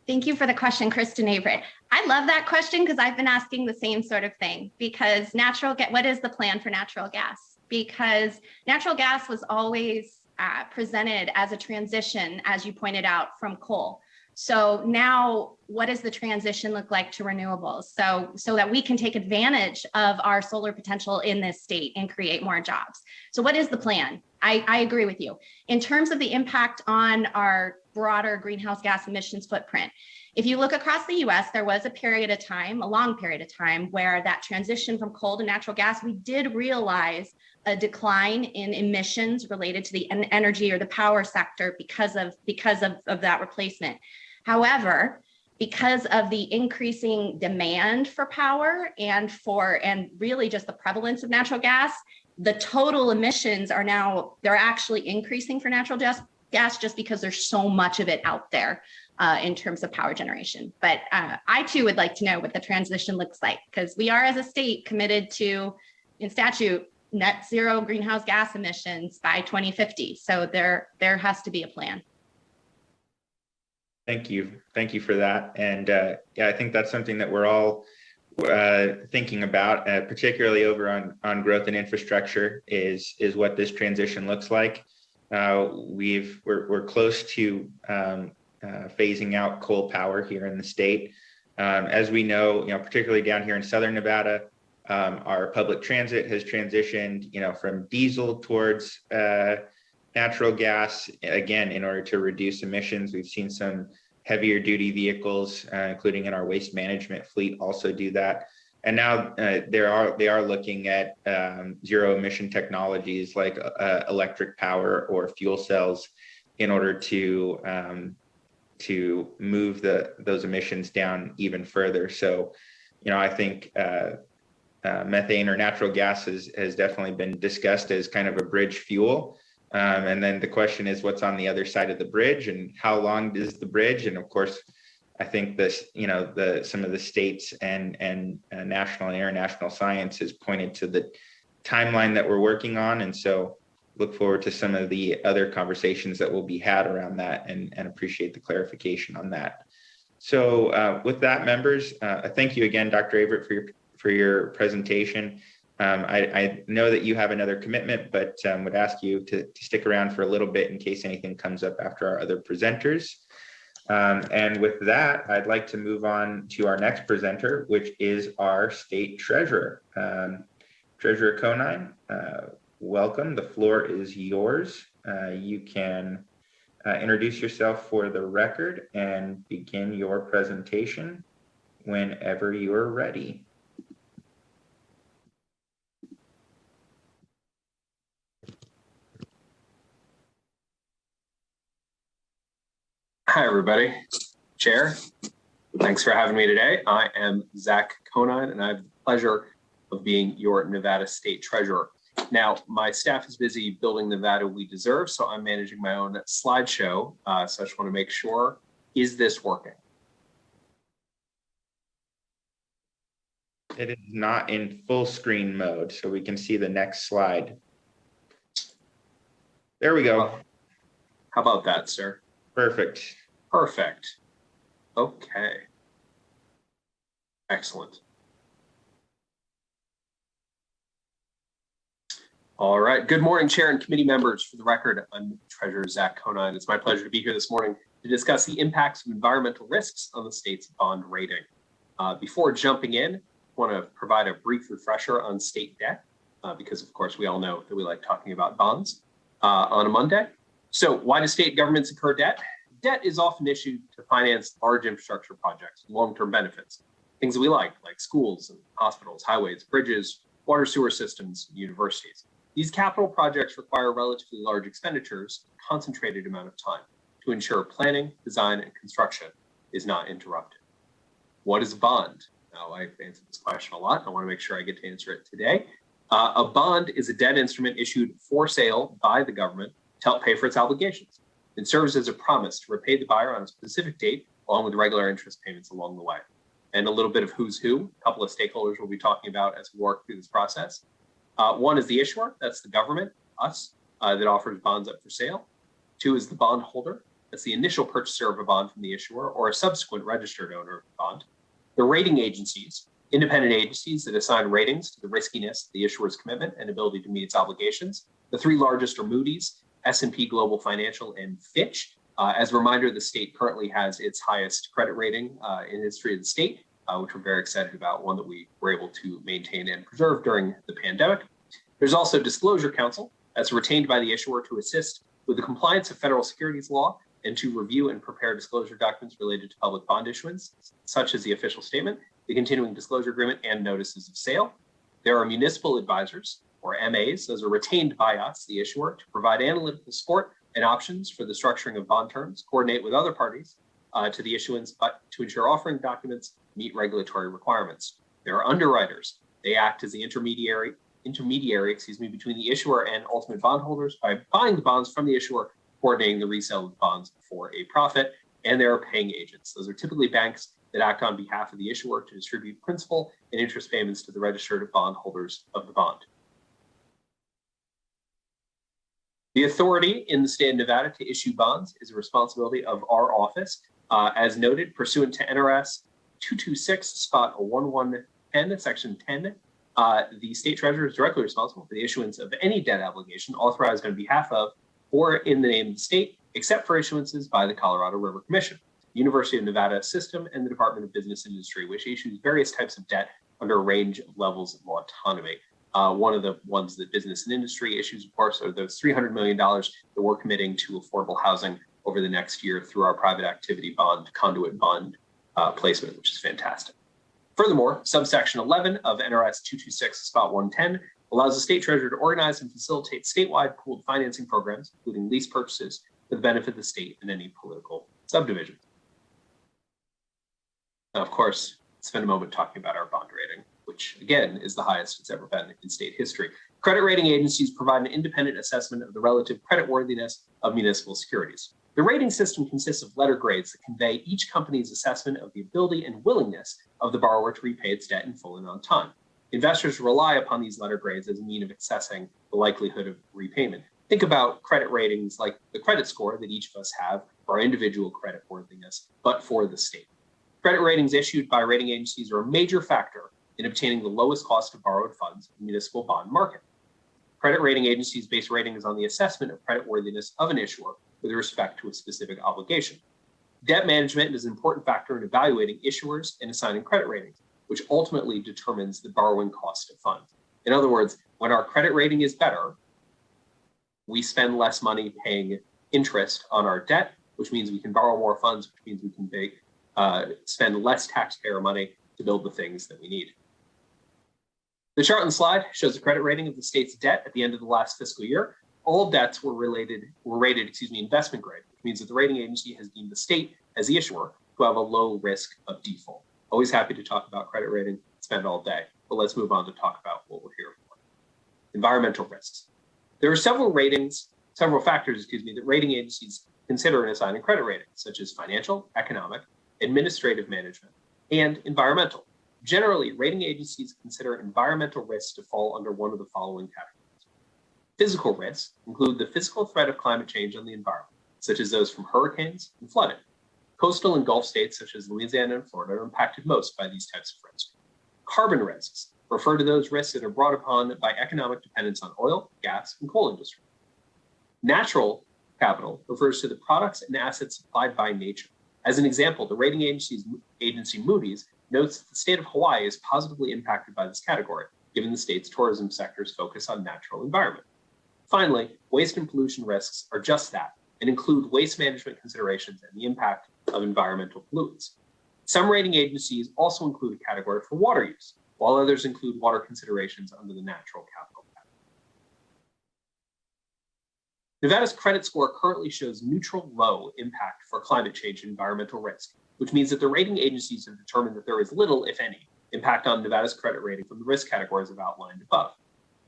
F: Thank you for the question, Kristen Averett. I love that question because I've been asking the same sort of thing, because what is the plan for natural gas? Because natural gas was always presented as a transition, as you pointed out, from coal. So now what does the transition look like to renewables? So that we can take advantage of our solar potential in this state and create more jobs. So what is the plan? I agree with you. In terms of the impact on our broader greenhouse gas emissions footprint, if you look across the US, there was a long period of time, where that transition from coal to natural gas, we did realize a decline in emissions related to the energy or the power sector because of that replacement. However, because of the increasing demand for power and really just the prevalence of natural gas, the total emissions they're actually increasing for natural gas just because there's so much of it out there in terms of power generation. But I too would like to know what the transition looks like, because we are, as a state, committed to, in statute, net zero greenhouse gas emissions by 2050. So there has to be a plan.
A: Thank you for that. And yeah, I think that's something that we're all thinking about, particularly over on growth and infrastructure, is what this transition looks like. We're close to phasing out coal power here in the state. As we know, particularly down here in Southern Nevada, our public transit has transitioned, from diesel towards natural gas, again, in order to reduce emissions. We've seen some heavier duty vehicles, including in our waste management fleet, also do that. And now they are looking at zero emission technologies like electric power or fuel cells in order to move those emissions down even further. So, I think methane or natural gas has definitely been discussed as kind of a bridge fuel. And then the question is, what's on the other side of the bridge, and how long is the bridge? And of course, I think this, some of the states and national and international science has pointed to the timeline that we're working on. And so look forward to some of the other conversations that will be had around that, and appreciate the clarification on that. So with that, members, thank you again, Dr. Averett, for your presentation. I know that you have another commitment, but would ask you to stick around for a little bit in case anything comes up after our other presenters. And with that, I'd like to move on to our next presenter, which is our state treasurer. Treasurer Conine, welcome. The floor is yours. You can introduce yourself for the record and begin your presentation whenever you're ready.
J: Hi, everybody. Chair, thanks for having me today. I am Zach Conine, and I have the pleasure of being your Nevada State Treasurer. Now, my staff is busy building Nevada we deserve, so I'm managing my own slideshow. So I just want to make sure, is this working?
A: It is not in full screen mode, so we can see the next slide. There we go.
J: How about that, sir?
A: Perfect.
J: Perfect. Okay. Excellent. All right. Good morning, Chair and committee members. For the record, I'm Treasurer Zach Conine. It's my pleasure to be here this morning to discuss the impacts of environmental risks on the state's bond rating. Before jumping in, I want to provide a brief refresher on state debt, because of course we all know that we like talking about bonds on a Monday. So why do state governments incur debt? Debt is often issued to finance large infrastructure projects, long-term benefits, things that we like schools and hospitals, highways, bridges, water sewer systems, and universities. These capital projects require relatively large expenditures, a concentrated amount of time to ensure planning, design, and construction is not interrupted. What is a bond? Now, I've answered this question a lot. I want to make sure I get to answer it today. A bond is a debt instrument issued for sale by the government to help pay for its obligations. It serves as a promise to repay the buyer on a specific date, along with regular interest payments along the way. And a little bit of who's who, a couple of stakeholders we'll be talking about as we work through this process. One is the issuer, that's the government, us, that offers bonds up for sale. Two is the bondholder, that's the initial purchaser of a bond from the issuer or a subsequent registered owner of the bond. The rating agencies, independent agencies that assign ratings to the riskiness of the issuer's commitment and ability to meet its obligations. The three largest are Moody's, S&P Global Financial, and Fitch. As a reminder, the state currently has its highest credit rating in the history of the state, which we're very excited about, one that we were able to maintain and preserve during the pandemic. There's also Disclosure Council, that's retained by the issuer to assist with the compliance of federal securities law and to review and prepare disclosure documents related to public bond issuance, such as the official statement, the continuing disclosure agreement, and notices of sale. There are municipal advisors, or MAs. Those are retained by us, the issuer, to provide analytical support and options for the structuring of bond terms, coordinate with other parties to the issuance, but to ensure offering documents meet regulatory requirements. There are underwriters. They act as the intermediary between the issuer and ultimate bondholders by buying the bonds from the issuer, coordinating the resale of the bonds for a profit. And there are paying agents. Those are typically banks that act on behalf of the issuer to distribute principal and interest payments to the registered bondholders of the bond. The authority in the state of Nevada to issue bonds is a responsibility of our office. As noted, pursuant to NRS 226.1110, section 10, the state treasurer is directly responsible for the issuance of any debt obligation authorized on behalf of or in the name of the state, except for issuances by the Colorado River Commission, University of Nevada System, and the Department of Business Industry, which issues various types of debt under a range of levels of autonomy. One of the ones that business and industry issues, of course, are those $300 million that we're committing to affordable housing over the next year through our private activity bond, conduit bond placement, which is fantastic. Furthermore, subsection 11 of NRS 226-110 allows the state treasurer to organize and facilitate statewide pooled financing programs, including lease purchases, for the benefit of the state and any political subdivision. Now, of course, spend a moment talking about our bond rating, which again is the highest it's ever been in state history. Credit rating agencies provide an independent assessment of the relative creditworthiness of municipal securities. The rating system consists of letter grades that convey each company's assessment of the ability and willingness of the borrower to repay its debt in full and on time. Investors rely upon these letter grades as a means of assessing the likelihood of repayment. Think about credit ratings like the credit score that each of us have for our individual creditworthiness, but for the state. Credit ratings issued by rating agencies are a major factor in obtaining the lowest cost of borrowed funds in the municipal bond market. Credit rating agencies base ratings on the assessment of creditworthiness of an issuer with respect to a specific obligation. Debt management is an important factor in evaluating issuers and assigning credit ratings, which ultimately determines the borrowing cost of funds. In other words, when our credit rating is better, we spend less money paying interest on our debt, which means we can borrow more funds, which means we can spend less taxpayer money to build the things that we need. The chart on the slide shows the credit rating of the state's debt at the end of the last fiscal year. All debts were rated investment grade, which means that the rating agency has deemed the state as the issuer to have a low risk of default. Always happy to talk about credit rating, spend all day, but let's move on to talk about what we're here for. Environmental risks. There are several factors, that rating agencies consider in assigning credit ratings, such as financial, economic, administrative management, and environmental. Generally, rating agencies consider environmental risks to fall under one of the following categories. Physical risks include the physical threat of climate change on the environment, such as those from hurricanes and flooding. Coastal and Gulf states such as Louisiana and Florida are impacted most by these types of risks. Carbon risks refer to those risks that are brought upon by economic dependence on oil, gas, and coal industry. Natural capital refers to the products and assets supplied by nature. As an example, the rating agency Moody's notes that the state of Hawaii is positively impacted by this category, given the state's tourism sector's focus on natural environment. Finally, waste and pollution risks are just that, and include waste management considerations and the impact of environmental pollutants. Some rating agencies also include a category for water use, while others include water considerations under the natural capital category. Nevada's credit score currently shows neutral low impact for climate change and environmental risk, which means that the rating agencies have determined that there is little, if any, impact on Nevada's credit rating from the risk categories I've outlined above.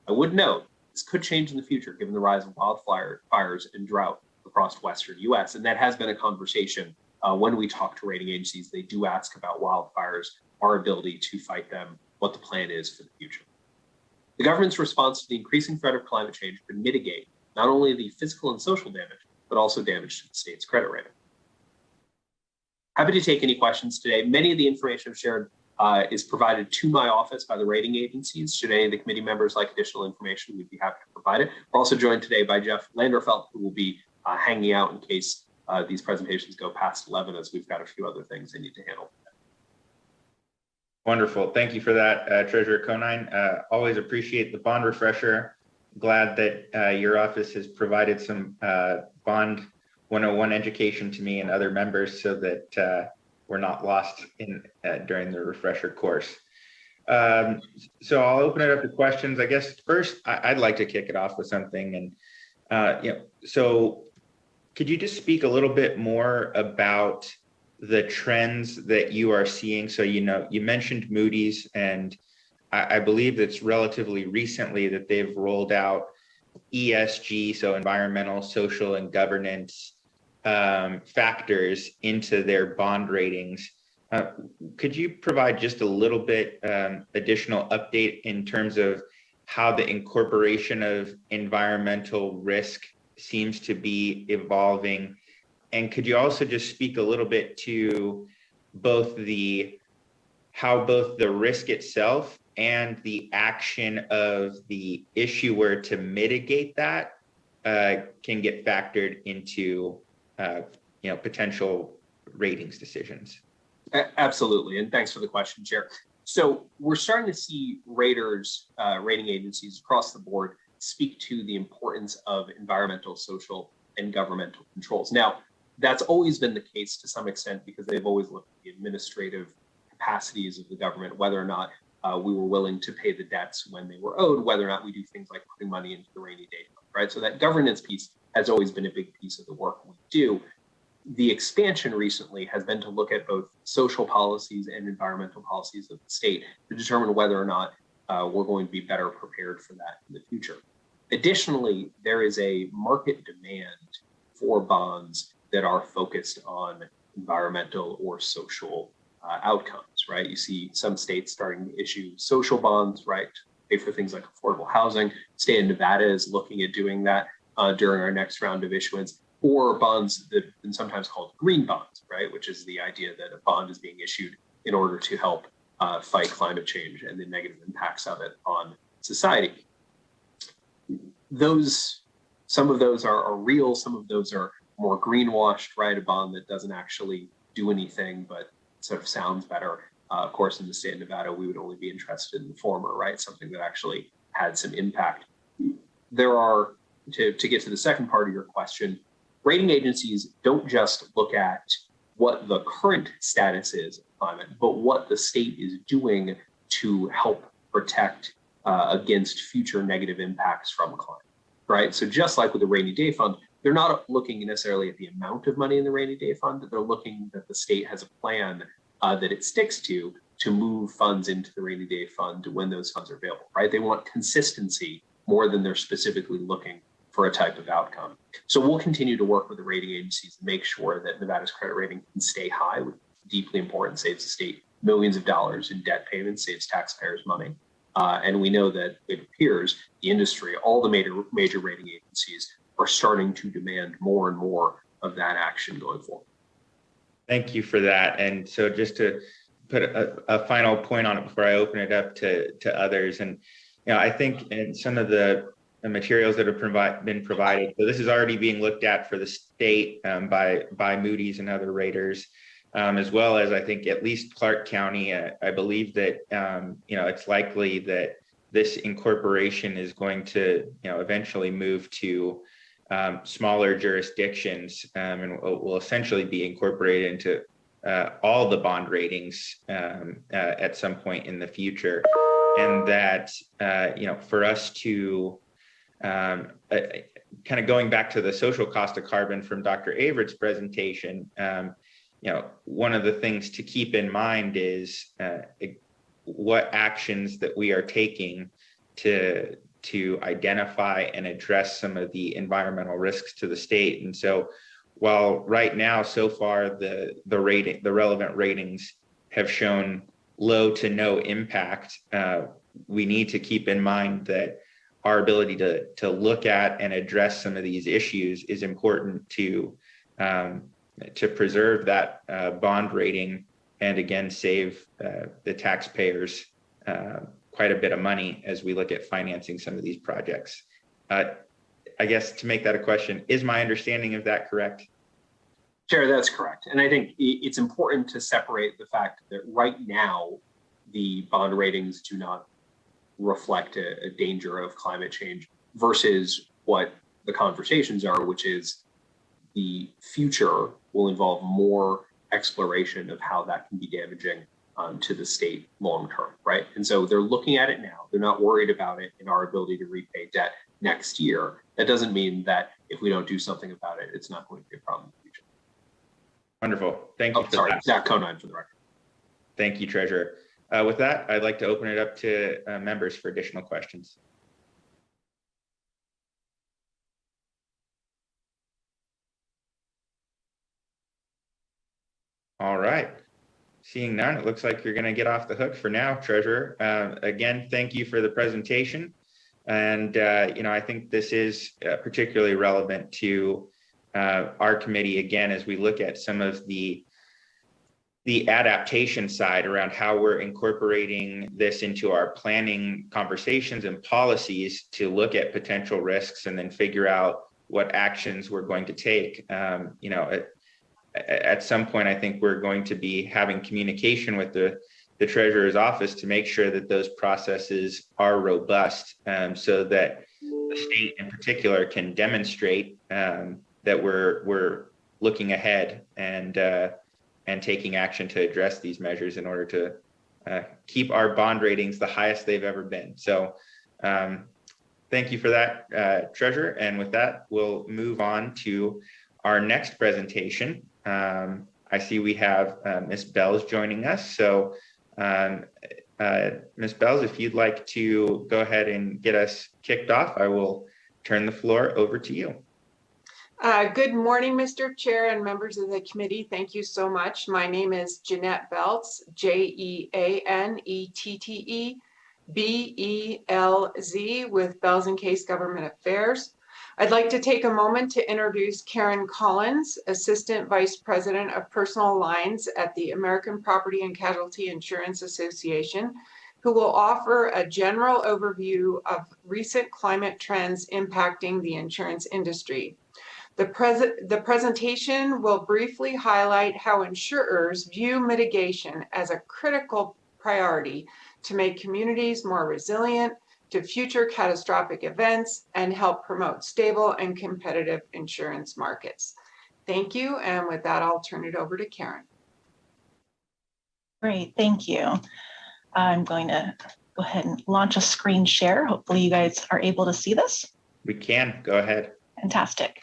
J: I would note this could change in the future given the rise of wildfires and drought across Western US, and that has been a conversation when we talk to rating agencies. They do ask about wildfires, our ability to fight them, what the plan is for the future. The government's response to the increasing threat of climate change could mitigate not only the physical and social damage, but also damage to the state's credit rating. Happy to take any questions today. Many of the information I've shared is provided to my office by the rating agencies. Should any of the committee members like additional information, we'd be happy to provide it. We're also joined today by Jeff Landerfelt, who will be hanging out in case these presentations go past 11, as we've got a few other things they need to handle.
A: Wonderful. Thank you for that, Treasurer Conine. Always appreciate the bond refresher. Glad that your office has provided some bond 101 education to me and other members so that we're not lost during the refresher course. So I'll open it up to questions. I guess first, I'd like to kick it off with something. And so could you just speak a little bit more about the trends that you are seeing? So, you mentioned Moody's, and I believe it's relatively recently that they've rolled out ESG, so environmental, social, and governance factors into their bond ratings. Could you provide just a little bit additional update in terms of how the incorporation of environmental risk seems to be evolving? And could you also just speak a little bit to how both the risk itself and the action of the issuer to mitigate that can get factored into potential ratings decisions?
J: Absolutely, and thanks for the question, Chair. So we're starting to see raters, rating agencies across the board speak to the importance of environmental, social, and governmental controls. Now, that's always been the case to some extent because they've always looked at the administrative capacities of the government, whether or not we were willing to pay the debts when they were owed, whether or not we do things like putting money into the rainy day fund, right? So that governance piece has always been a big piece of the work we do. The expansion recently has been to look at both social policies and environmental policies of the state to determine whether or not we're going to be better prepared for that in the future. Additionally, there is a market demand for bonds that are focused on environmental or social outcomes, right? You see some states starting to issue social bonds, right, to pay for things like affordable housing. State of Nevada is looking at doing that during our next round of issuance, or bonds that have been sometimes called green bonds, right, which is the idea that a bond is being issued in order to help fight climate change and the negative impacts of it on society. Some of those are real, some of those are more greenwashed, right? A bond that doesn't actually do anything, but sort of sounds better. Of course, in the state of Nevada, we would only be interested in the former, right? Something that actually had some impact. There are, to get to the second part of your question, rating agencies don't just look at what the current status is of climate, but what the state is doing to help protect against future negative impacts from climate, right? So just like with the rainy day fund, they're not looking necessarily at the amount of money in the rainy day fund, they're looking that the state has a plan that it sticks to move funds into the rainy day fund when those funds are available, right? They want consistency more than they're specifically looking for a type of outcome. So we'll continue to work with the rating agencies to make sure that Nevada's credit rating can stay high, which is deeply important, saves the state millions of dollars in debt payments, saves taxpayers money. And we know that it appears the industry, all the major rating agencies are starting to demand more and more of that action going forward.
A: Thank you for that. And so just to put a final point on it before I open it up to others. And, I think in some of the materials that have been provided, so this is already being looked at for the state by Moody's and other raters, as well as I think at least Clark County. I believe that, it's likely that this incorporation is going to, eventually move to smaller jurisdictions and will essentially be incorporated into all the bond ratings at some point in the future. And that, for us to kind of going back to the social cost of carbon from Dr. Averett's presentation, one of the things to keep in mind is what actions that we are taking to identify and address some of the environmental risks to the state. And so while right now, so far, the relevant ratings have shown low to no impact, we need to keep in mind that our ability to look at and address some of these issues is important to preserve that bond rating and again save the taxpayers quite a bit of money as we look at financing some of these projects. I guess to make that a question, is my understanding of that correct?
J: Chair, that's correct. And I think it's important to separate the fact that right now, the bond ratings do not reflect a danger of climate change versus what the conversations are, which is the future will involve more exploration of how that can be damaging to the state long term, right? And so they're looking at it now. They're not worried about it in our ability to repay debt next year. That doesn't mean that if we don't do something about it, it's not going to be a problem in the future.
A: Wonderful. Thank you for that.
J: Zach Conine for the record.
A: Thank you, Treasurer. With that, I'd like to open it up to members for additional questions. All right. Seeing none, it looks like you're going to get off the hook for now, Treasurer. Again, thank you for the presentation. And, I think this is particularly relevant to our committee, again, as we look at some of the adaptation side around how we're incorporating this into our planning conversations and policies to look at potential risks and then figure out what actions we're going to take. At some point, I think we're going to be having communication with the the treasurer's office to make sure that those processes are robust, so that the state in particular can demonstrate that we're looking ahead and taking action to address these measures in order to keep our bond ratings the highest they've ever been. So thank you for that, Treasurer. And with that, we'll move on to our next presentation. I see we have Ms. Bells joining us. So Ms. Bells, if you'd like to go ahead and get us kicked off, I will turn the floor over to you.
K: Good morning, Mr. Chair and members of the committee. Thank you so much. My name is Jeanette Belz, JeanetteBelz with Belz and Case Government Affairs. I'd like to take a moment to introduce Karen Collins, Assistant Vice President of Personal Lines at the American Property and Casualty Insurance Association, who will offer a general overview of recent climate trends impacting the insurance industry. The presentation will briefly highlight how insurers view mitigation as a critical priority to make communities more resilient to future catastrophic events and help promote stable and competitive insurance markets. Thank you. And with that, I'll turn it over to Karen.
L: Great, thank you. I'm going to go ahead and launch a screen share. Hopefully you guys are able to see this.
A: We can, go ahead.
L: Fantastic.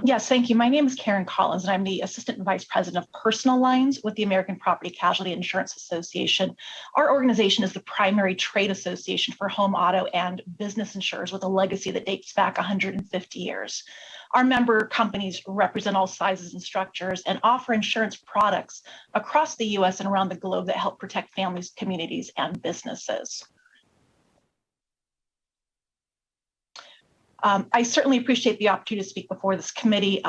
L: Yes, thank you. My name is Karen Collins, and I'm the Assistant Vice President of Personal Lines with the American Property Casualty Insurance Association. Our organization is the primary trade association for home, auto, and business insurers with a legacy that dates back 150 years. Our member companies represent all sizes and structures and offer insurance products across the U.S. and around the globe that help protect families, communities, and businesses. I certainly appreciate the opportunity to speak before this committee.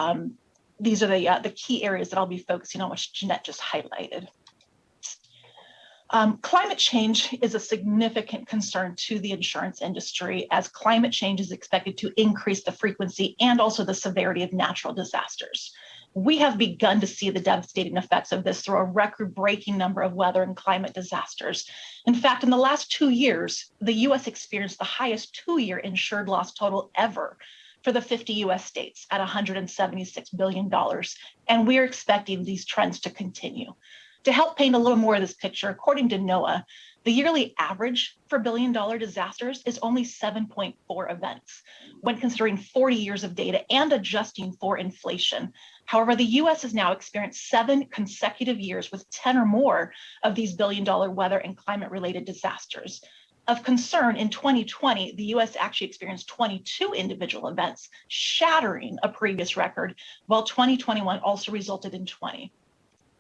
L: These are the key areas that I'll be focusing on, which Jeanette just highlighted. Climate change is a significant concern to the insurance industry, as climate change is expected to increase the frequency and also the severity of natural disasters. We have begun to see the devastating effects of this through a record-breaking number of weather and climate disasters. In fact, in the last 2 years, the U.S. experienced the highest two-year insured loss total ever for the 50 U.S. states at $176 billion. And we are expecting these trends to continue. To help paint a little more of this picture, according to NOAA, the yearly average for billion-dollar disasters is only 7.4 events when considering 40 years of data and adjusting for inflation. However, the U.S. has now experienced 7 consecutive years with 10 or more of these billion-dollar weather and climate-related disasters. Of concern, in 2020, the U.S. actually experienced 22 individual events, shattering a previous record, while 2021 also resulted in 20.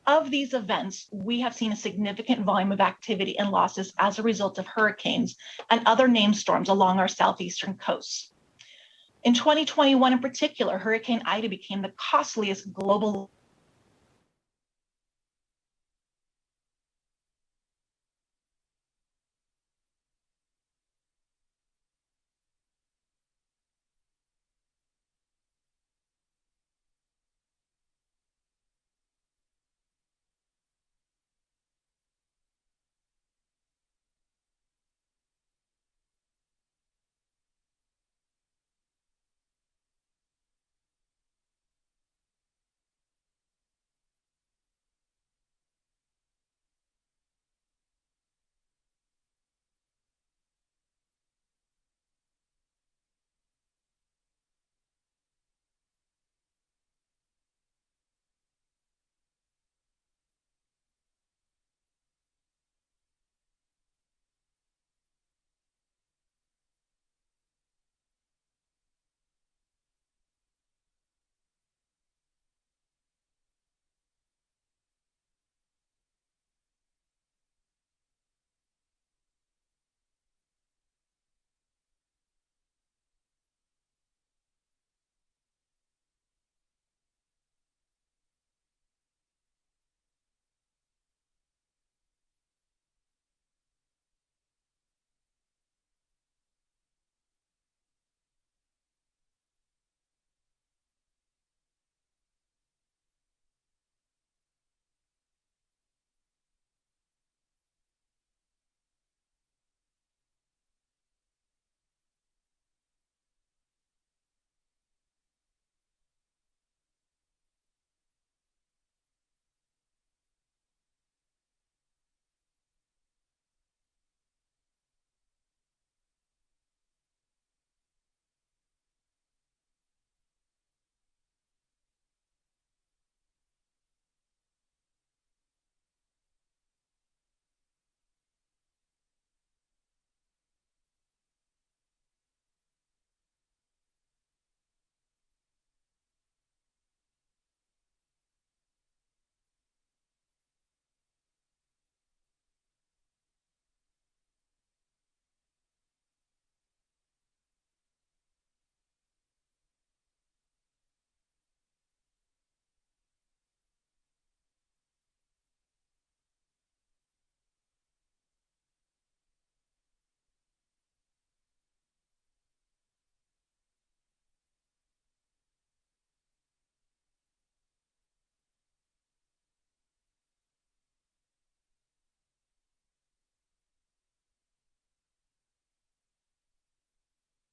L: Of these events, we have seen a significant volume of activity and losses as a result of hurricanes and other named storms along our southeastern coasts. In 2021 in particular, Hurricane Ida became the costliest global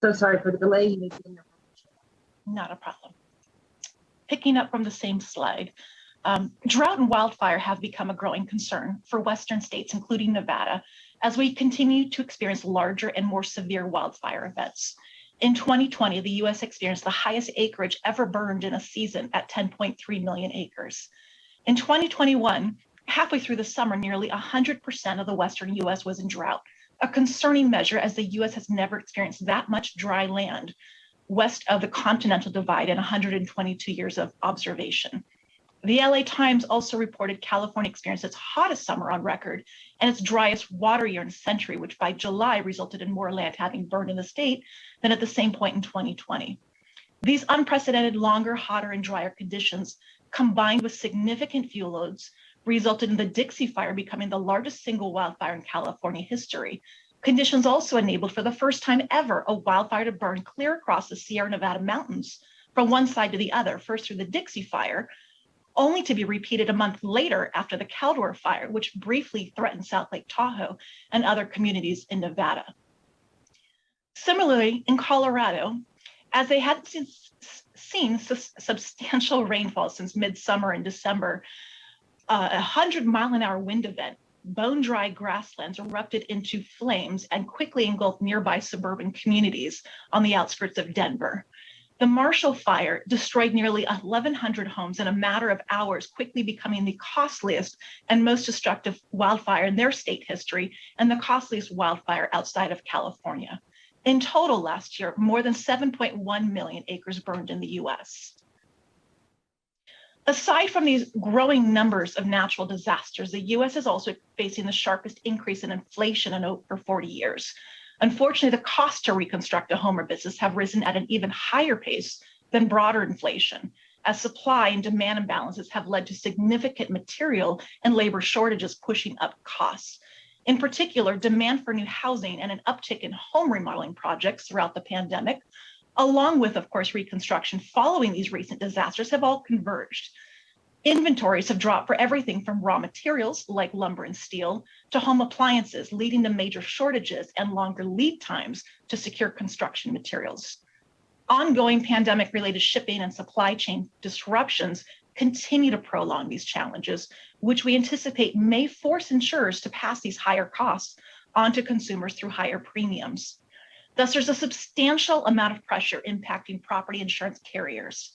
M: So sorry for the delay. You need to begin your presentation.
L: Not a problem. Picking up from the same slide, drought and wildfire have become a growing concern for Western states, including Nevada, as we continue to experience larger and more severe wildfire events. In 2020, the U.S. experienced the highest acreage ever burned in a season at 10.3 million acres. In 2021, halfway through the summer, nearly 100% of the Western U.S. was in drought, a concerning measure as the U.S. has never experienced that much dry land west of the Continental Divide in 122 years of observation. The LA Times also reported California experienced its hottest summer on record and its driest water year in a century, which by July resulted in more land having burned in the state than at the same point in 2020. These unprecedented longer, hotter, and drier conditions, combined with significant fuel loads, resulted in the Dixie Fire becoming the largest single wildfire in California history. Conditions also enabled for the first time ever a wildfire to burn clear across the Sierra Nevada mountains from one side to the other, first through the Dixie Fire, only to be repeated a month later after the Caldor Fire, which briefly threatened South Lake Tahoe and other communities in Nevada. Similarly, in Colorado, as they had seen substantial rainfall since midsummer in December, a 100-mile-an-hour wind event, bone-dry grasslands erupted into flames and quickly engulfed nearby suburban communities on the outskirts of Denver. The Marshall Fire destroyed nearly 1,100 homes in a matter of hours, quickly becoming the costliest and most destructive wildfire in their state history and the costliest wildfire outside of California. In total last year, more than 7.1 million acres burned in the US. Aside from these growing numbers of natural disasters, the US is also facing the sharpest increase in inflation in over 40 years. Unfortunately, the cost to reconstruct a home or business have risen at an even higher pace than broader inflation, as supply and demand imbalances have led to significant material and labor shortages pushing up costs. In particular, demand for new housing and an uptick in home remodeling projects throughout the pandemic, along with, of course, reconstruction following these recent disasters, have all converged. Inventories have dropped for everything from raw materials like lumber and steel to home appliances, leading to major shortages and longer lead times to secure construction materials. Ongoing pandemic-related shipping and supply chain disruptions continue to prolong these challenges, which we anticipate may force insurers to pass these higher costs onto consumers through higher premiums. Thus, there's a substantial amount of pressure impacting property insurance carriers.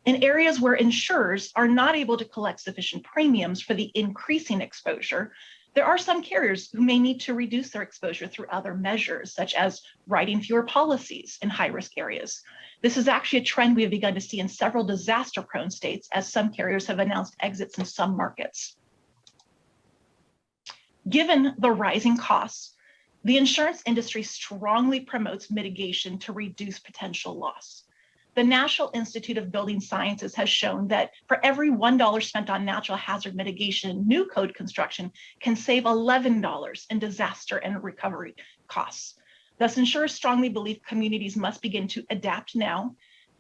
L: In areas where insurers are not able to collect sufficient premiums for the increasing exposure, there are some carriers who may need to reduce their exposure through other measures, such as writing fewer policies in high-risk areas. This is actually a trend we have begun to see in several disaster-prone states, as some carriers have announced exits in some markets. Given the rising costs, the insurance industry strongly promotes mitigation to reduce potential loss. The National Institute of Building Sciences has shown that for every $1 spent on natural hazard mitigation, new code construction can save $11 in disaster and recovery costs. Thus, insurers strongly believe communities must begin to adapt now,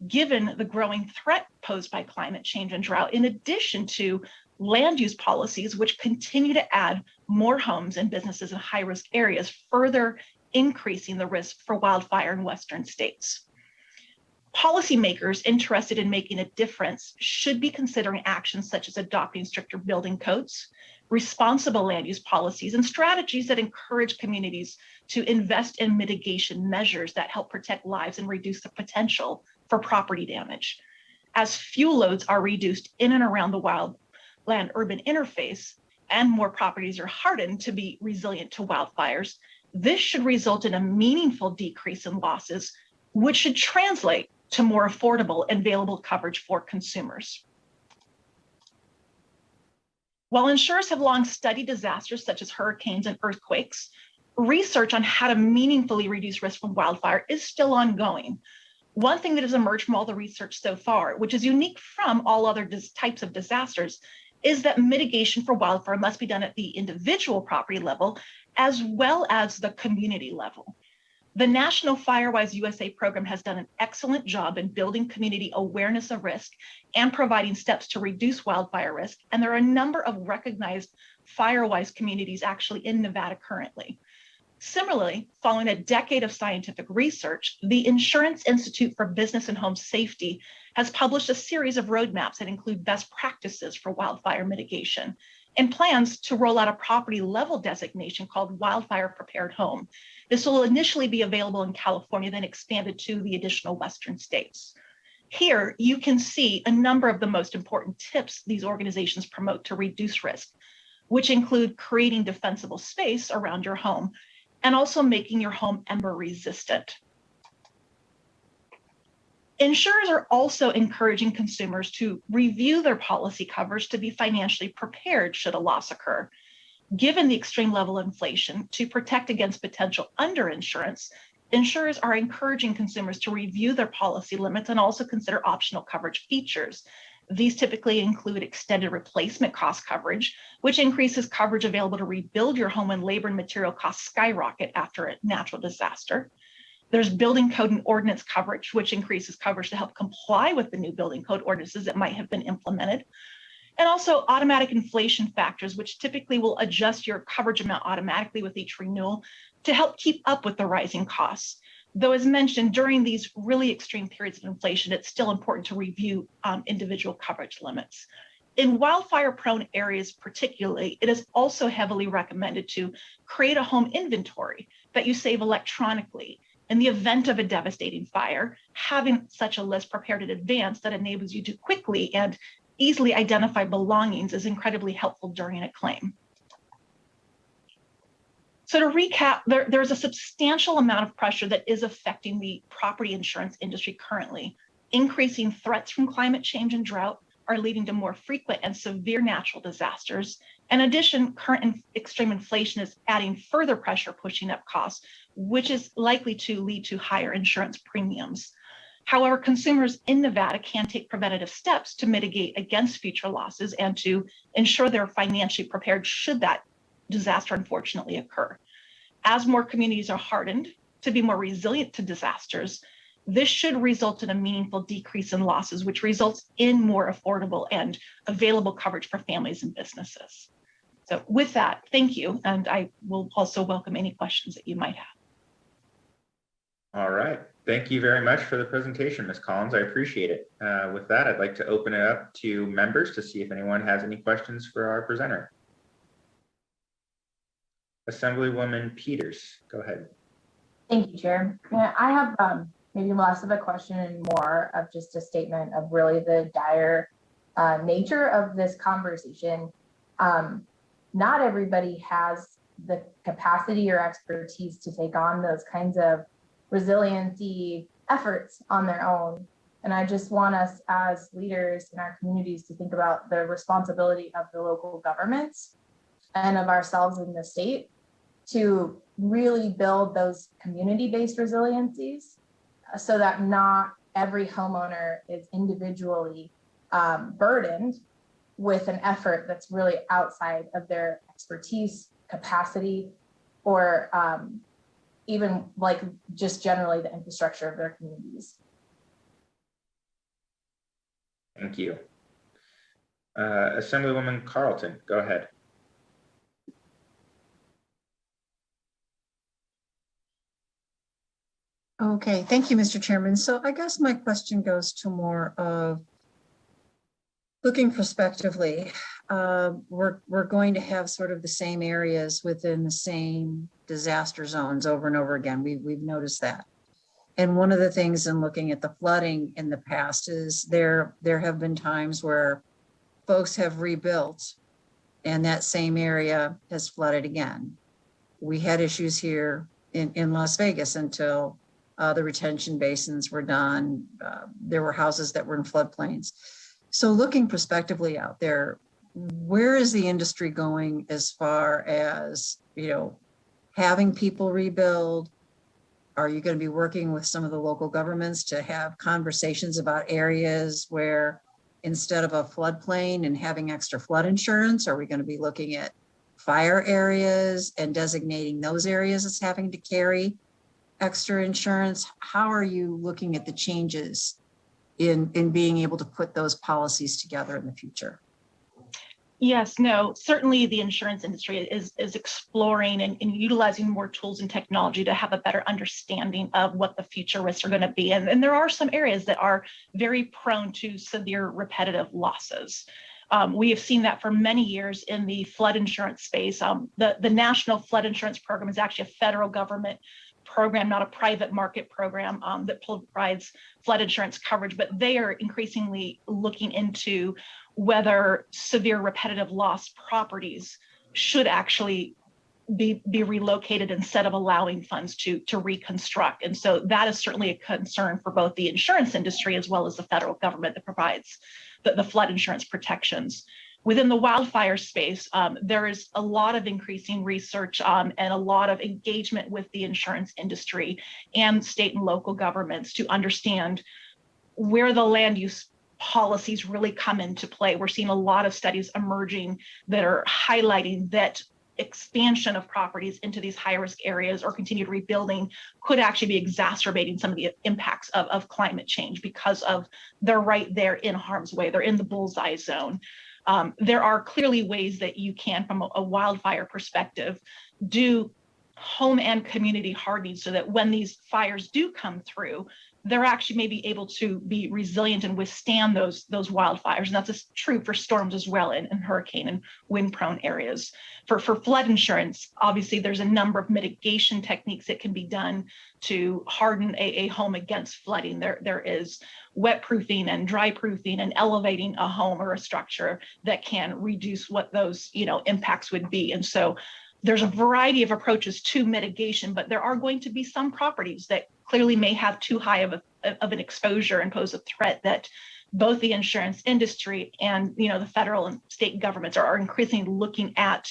L: given the growing threat posed by climate change and drought, in addition to land use policies, which continue to add more homes and businesses in high-risk areas, further increasing the risk for wildfire in Western states. Policymakers interested in making a difference should be considering actions such as adopting stricter building codes, responsible land use policies, and strategies that encourage communities to invest in mitigation measures that help protect lives and reduce the potential for property damage. As fuel loads are reduced in and around the wildland-urban interface, and more properties are hardened to be resilient to wildfires, this should result in a meaningful decrease in losses, which should translate to more affordable and available coverage for consumers. While insurers have long studied disasters such as hurricanes and earthquakes, research on how to meaningfully reduce risk from wildfire is still ongoing. One thing that has emerged from all the research so far, which is unique from all other types of disasters, is that mitigation for wildfire must be done at the individual property level as well as the community level. The National FireWise USA program has done an excellent job in building community awareness of risk and providing steps to reduce wildfire risk, and there are a number of recognized FireWise communities actually in Nevada currently. Similarly, following a decade of scientific research, the Insurance Institute for Business and Home Safety has published a series of roadmaps that include best practices for wildfire mitigation and plans to roll out a property level designation called Wildfire Prepared Home. This will initially be available in California, then expanded to the additional Western states. Here, you can see a number of the most important tips these organizations promote to reduce risk, which include creating defensible space around your home and also making your home ember resistant. Insurers are also encouraging consumers to review their policy coverage to be financially prepared should a loss occur. Given the extreme level of inflation, to protect against potential underinsurance, insurers are encouraging consumers to review their policy limits and also consider optional coverage features. These typically include extended replacement cost coverage, which increases coverage available to rebuild your home when labor and material costs skyrocket after a natural disaster. There's building code and ordinance coverage, which increases coverage to help comply with the new building code ordinances that might have been implemented. And also automatic inflation factors, which typically will adjust your coverage amount automatically with each renewal to help keep up with the rising costs. Though, as mentioned, during these really extreme periods of inflation, it's still important to review individual coverage limits. In wildfire-prone areas particularly, it is also heavily recommended to create a home inventory that you save electronically. In the event of a devastating fire, having such a list prepared in advance that enables you to quickly and easily identify belongings is incredibly helpful during a claim. So to recap, there's a substantial amount of pressure that is affecting the property insurance industry currently. Increasing threats from climate change and drought are leading to more frequent and severe natural disasters. In addition, current extreme inflation is adding further pressure, pushing up costs, which is likely to lead to higher insurance premiums. However, consumers in Nevada can take preventative steps to mitigate against future losses and to ensure they're financially prepared should that disaster unfortunately occur. As more communities are hardened to be more resilient to disasters, this should result in a meaningful decrease in losses, which results in more affordable and available coverage for families and businesses. So with that, thank you. And I will also welcome any questions that you might have.
A: All right. Thank you very much for the presentation, Ms. Collins. I appreciate it. With that, I'd like to open it up to members to see if anyone has any questions for our presenter. Assemblywoman Peters, go ahead.
M: Thank you, Chair. Yeah, I have maybe less of a question and more of just a statement of really the dire nature of this conversation. Not everybody has the capacity or expertise to take on those kinds of resiliency efforts on their own. And I just want us as leaders in our communities to think about the responsibility of the local governments and of ourselves in the state to really build those community-based resiliencies so that not every homeowner is individually burdened with an effort that's really outside of their expertise, capacity, or even like just generally the infrastructure of their communities.
A: Thank you. Assemblywoman Carlton, go ahead.
E: Okay, thank you, Mr. Chairman. So I guess my question goes to more of looking prospectively. We're going to have sort of the same areas within the same disaster zones over and over again. We've noticed that. And one of the things in looking at the flooding in the past is there have been times where folks have rebuilt and that same area has flooded again. We had issues here in Las Vegas until the retention basins were done. There were houses that were in floodplains. So looking prospectively out there, where is the industry going as far as, having people rebuild? Are you going to be working with some of the local governments to have conversations about areas where instead of a floodplain and having extra flood insurance, are we going to be looking at fire areas and designating those areas as having to carry extra insurance? How are you looking at the changes in being able to put those policies together in the future?
L: Yes, no, certainly the insurance industry is exploring and utilizing more tools and technology to have a better understanding of what the future risks are going to be. And there are some areas that are very prone to severe repetitive losses. We have seen that for many years in the flood insurance space. The National Flood Insurance Program is actually a federal government program, not a private market program that provides flood insurance coverage, but they are increasingly looking into whether severe repetitive loss properties should actually be relocated instead of allowing funds to reconstruct. And so that is certainly a concern for both the insurance industry as well as the federal government that provides the flood insurance protections. Within the wildfire space, there is a lot of increasing research and a lot of engagement with the insurance industry and state and local governments to understand where the land use policies really come into play. We're seeing a lot of studies emerging that are highlighting that expansion of properties into these high-risk areas or continued rebuilding could actually be exacerbating some of the impacts of climate change because of they're right there in harm's way. They're in the bullseye zone. There are clearly ways that you can, from a wildfire perspective, do home and community hardening so that when these fires do come through, they're actually maybe able to be resilient and withstand those wildfires. And that's true for storms as well in hurricane and wind prone areas. For flood insurance, obviously there's a number of mitigation techniques that can be done to harden a home against flooding. There is wet proofing and dry proofing and elevating a home or a structure that can reduce what those impacts would be. And so there's a variety of approaches to mitigation, but there are going to be some properties that clearly may have too high of an exposure and pose a threat that both the insurance industry and the federal and state governments are increasingly looking at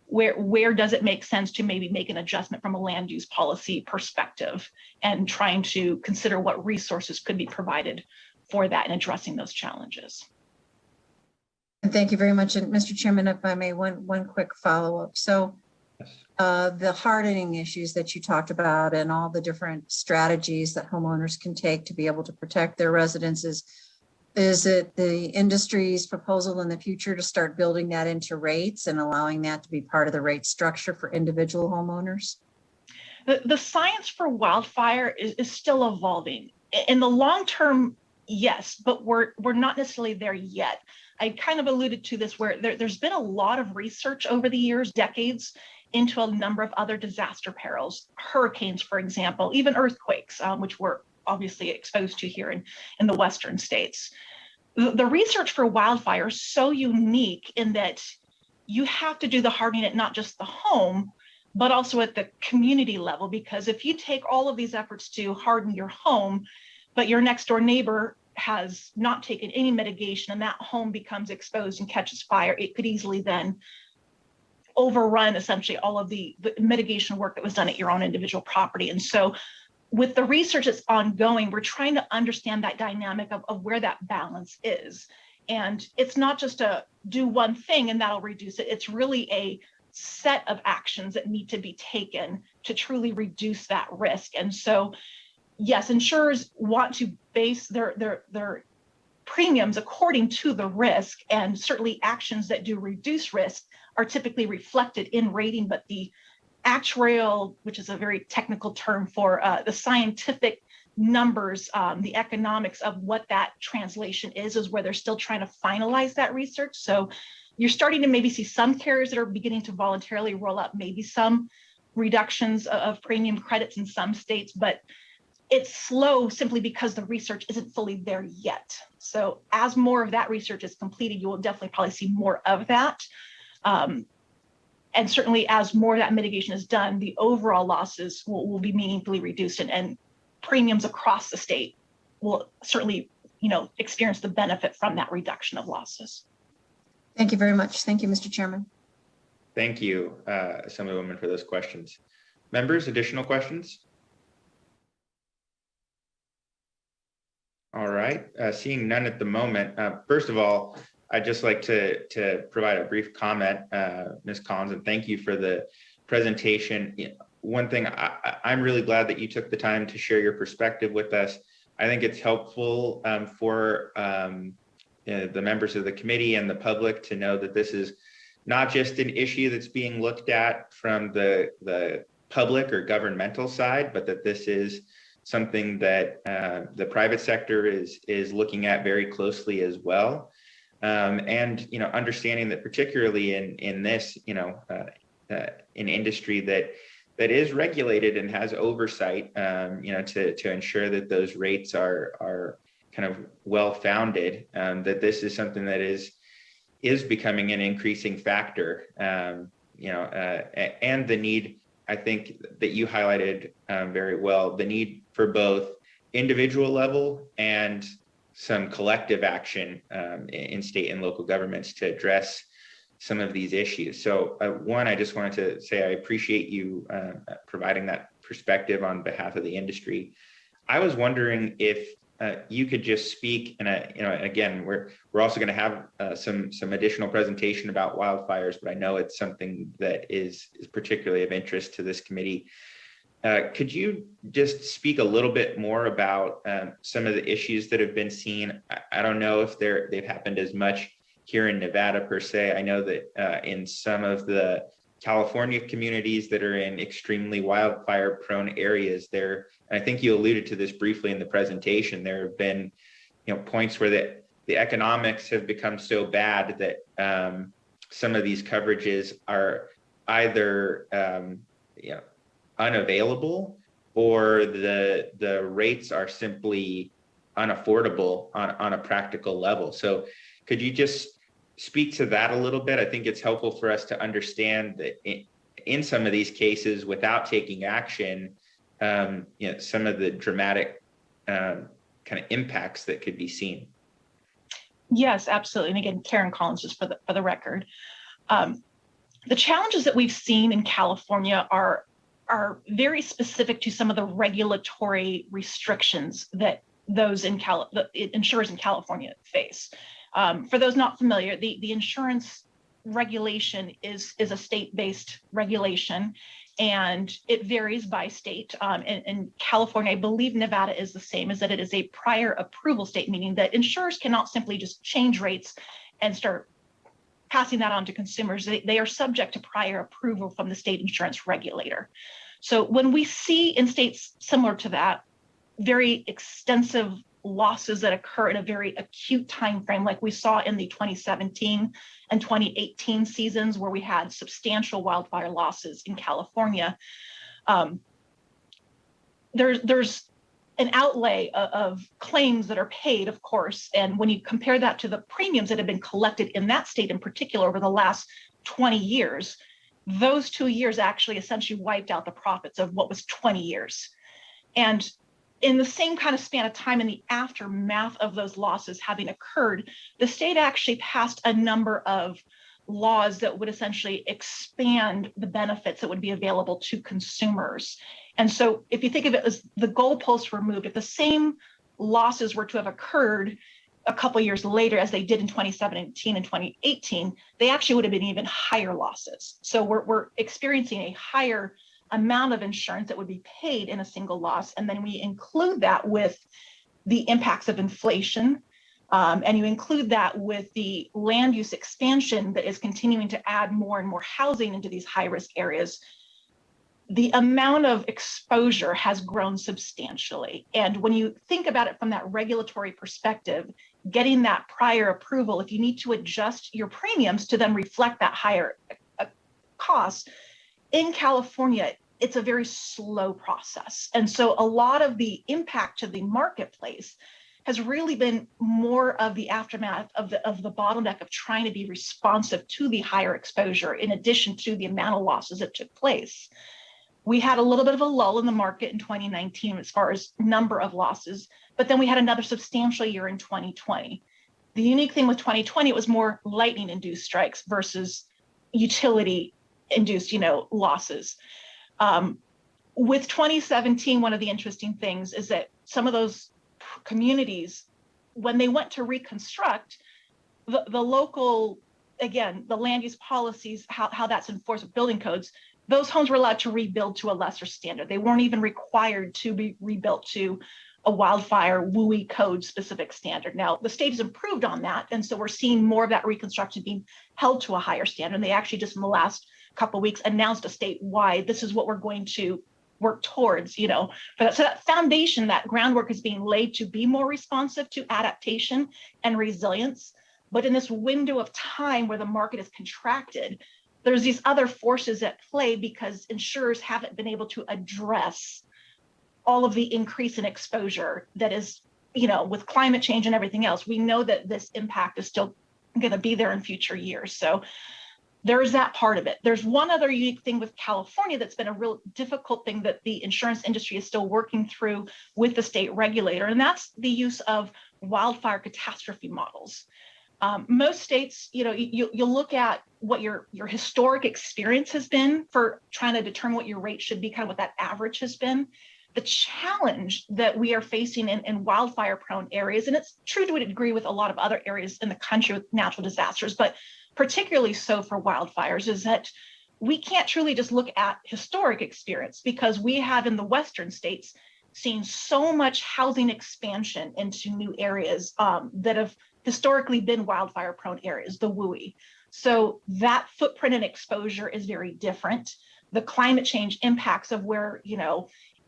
L: where does it make sense to maybe make an adjustment from a land use policy perspective and trying to consider what resources could be provided for that and addressing those challenges.
E: And thank you very much. And Mr. Chairman, if I may, one quick follow-up. So the hardening issues that you talked about and all the different strategies that homeowners can take to be able to protect their residences, is it the industry's proposal in the future to start building that into rates and allowing that to be part of the rate structure for individual homeowners?
L: The science for wildfire is still evolving. In the long term, yes, but we're not necessarily there yet. I kind of alluded to this where there's been a lot of research over the years, decades, into a number of other disaster perils, hurricanes, for example, even earthquakes, which we're obviously exposed to here in the Western states. The research for wildfire is so unique in that you have to do the hardening at not just the home, but also at the community level, because if you take all of these efforts to harden your home, but your next door neighbor has not taken any mitigation and that home becomes exposed and catches fire, it could easily then overrun essentially all of the mitigation work that was done at your own individual property. And so with the research that's ongoing, we're trying to understand that dynamic of where that balance is. And it's not just a do one thing and that'll reduce it. It's really a set of actions that need to be taken to truly reduce that risk. And so, yes, insurers want to base their premiums according to the risk, and certainly actions that do reduce risk are typically reflected in rating, but the actuarial, which is a very technical term for the scientific numbers, the economics of what that translation is where they're still trying to finalize that research. So you're starting to maybe see some carriers that are beginning to voluntarily roll out maybe some reductions of premium credits in some states, but it's slow simply because the research isn't fully there yet. So as more of that research is completed, you will definitely probably see more of that. And certainly as more of that mitigation is done, the overall losses will be meaningfully reduced, and premiums across the state will certainly, experience the benefit from that reduction of losses.
E: Thank you very much. Thank you, Mr. Chairman.
A: Thank you, Assemblywoman, for those questions. Members, additional questions? All right, seeing none at the moment. First of all, I'd just like to provide a brief comment, Ms. Collins, and thank you for the presentation. One thing, I'm really glad that you took the time to share your perspective with us. I think it's helpful for the members of the committee and the public to know that this is not just an issue that's being looked at from the public or governmental side, but that this is something that the private sector is looking at very closely as well. And understanding that particularly in this an industry that is regulated and has oversight, to ensure that those rates are kind of well-founded, that this is something that is becoming an increasing factor, and the need, I think, that you highlighted very well, the need for both individual level and some collective action in state and local governments to address some of these issues. So one, I just wanted to say I appreciate you providing that perspective on behalf of the industry. I was wondering if you could just speak, and again, we're also going to have some additional presentation about wildfires, but I know it's something that is particularly of interest to this committee. Could you just speak a little bit more about some of the issues that have been seen? I don't know if they've happened as much here in Nevada per se. I know that in some of the California communities that are in extremely wildfire prone areas there, and I think you alluded to this briefly in the presentation, there have been points where the economics have become so bad that some of these coverages are either unavailable, or the rates are simply unaffordable on a practical level. So could you just speak to that a little bit? I think it's helpful for us to understand that in some of these cases, without taking action, some of the dramatic kind of impacts that could be seen.
L: Yes, absolutely. And again, Karen Collins, just for the record. The challenges that we've seen in California are very specific to some of the regulatory restrictions that those insurers in California face. For those not familiar, the insurance regulation is a state-based regulation, and it varies by state. In California, I believe Nevada is the same, is that it is a prior approval state, meaning that insurers cannot simply just change rates and start passing that on to consumers. They are subject to prior approval from the state insurance regulator. So when we see in states similar to that, very extensive losses that occur in a very acute time frame, like we saw in the 2017 and 2018 seasons, where we had substantial wildfire losses in California, there's an outlay of claims that are paid, of course. And when you compare that to the premiums that have been collected in that state in particular over the last 20 years, those 2 years actually essentially wiped out the profits of what was 20 years. And in the same kind of span of time, in the aftermath of those losses having occurred, the state actually passed a number of laws that would essentially expand the benefits that would be available to consumers. And so if you think of it as the goalposts were moved, if the same losses were to have occurred a couple of years later as they did in 2017 and 2018, they actually would have been even higher losses. So we're experiencing a higher amount of insurance that would be paid in a single loss. And then we include that with the impacts of inflation. And you include that with the land use expansion that is continuing to add more and more housing into these high-risk areas. The amount of exposure has grown substantially. And when you think about it from that regulatory perspective, getting that prior approval, if you need to adjust your premiums to then reflect that higher cost, in California, it's a very slow process. And so a lot of the impact to the marketplace has really been more of the aftermath of the bottleneck of trying to be responsive to the higher exposure, in addition to the amount of losses that took place. We had a little bit of a lull in the market in 2019 as far as number of losses, but then we had another substantial year in 2020. The unique thing with 2020, it was more lightning-induced strikes versus utility-induced, losses. With 2017, one of the interesting things is that some of those communities, when they went to reconstruct, the local, again, the land use policies, how that's enforced with building codes, those homes were allowed to rebuild to a lesser standard. They weren't even required to be rebuilt to a wildfire WUI code specific standard. Now, the state has improved on that. And so we're seeing more of that reconstruction being held to a higher standard. And they actually just in the last couple of weeks announced a statewide, this is what we're going to work towards, for that. So that foundation, that groundwork is being laid to be more responsive to adaptation and resilience. But in this window of time where the market is contracted, there's these other forces at play because insurers haven't been able to address all of the increase in exposure that is, with climate change and everything else. We know that this impact is still going to be there in future years. So there's that part of it. There's one other unique thing with California that's been a real difficult thing that the insurance industry is still working through with the state regulator, and that's the use of wildfire catastrophe models. Most states, you'll look at what your historic experience has been for trying to determine what your rate should be, kind of what that average has been. The challenge that we are facing in wildfire prone areas, and it's true to a degree with a lot of other areas in the country with natural disasters, but particularly so for wildfires, is that we can't truly just look at historic experience because we have in the Western states seen so much housing expansion into new areas that have historically been wildfire prone areas, the WUI. So that footprint and exposure is very different. The climate change impacts of where,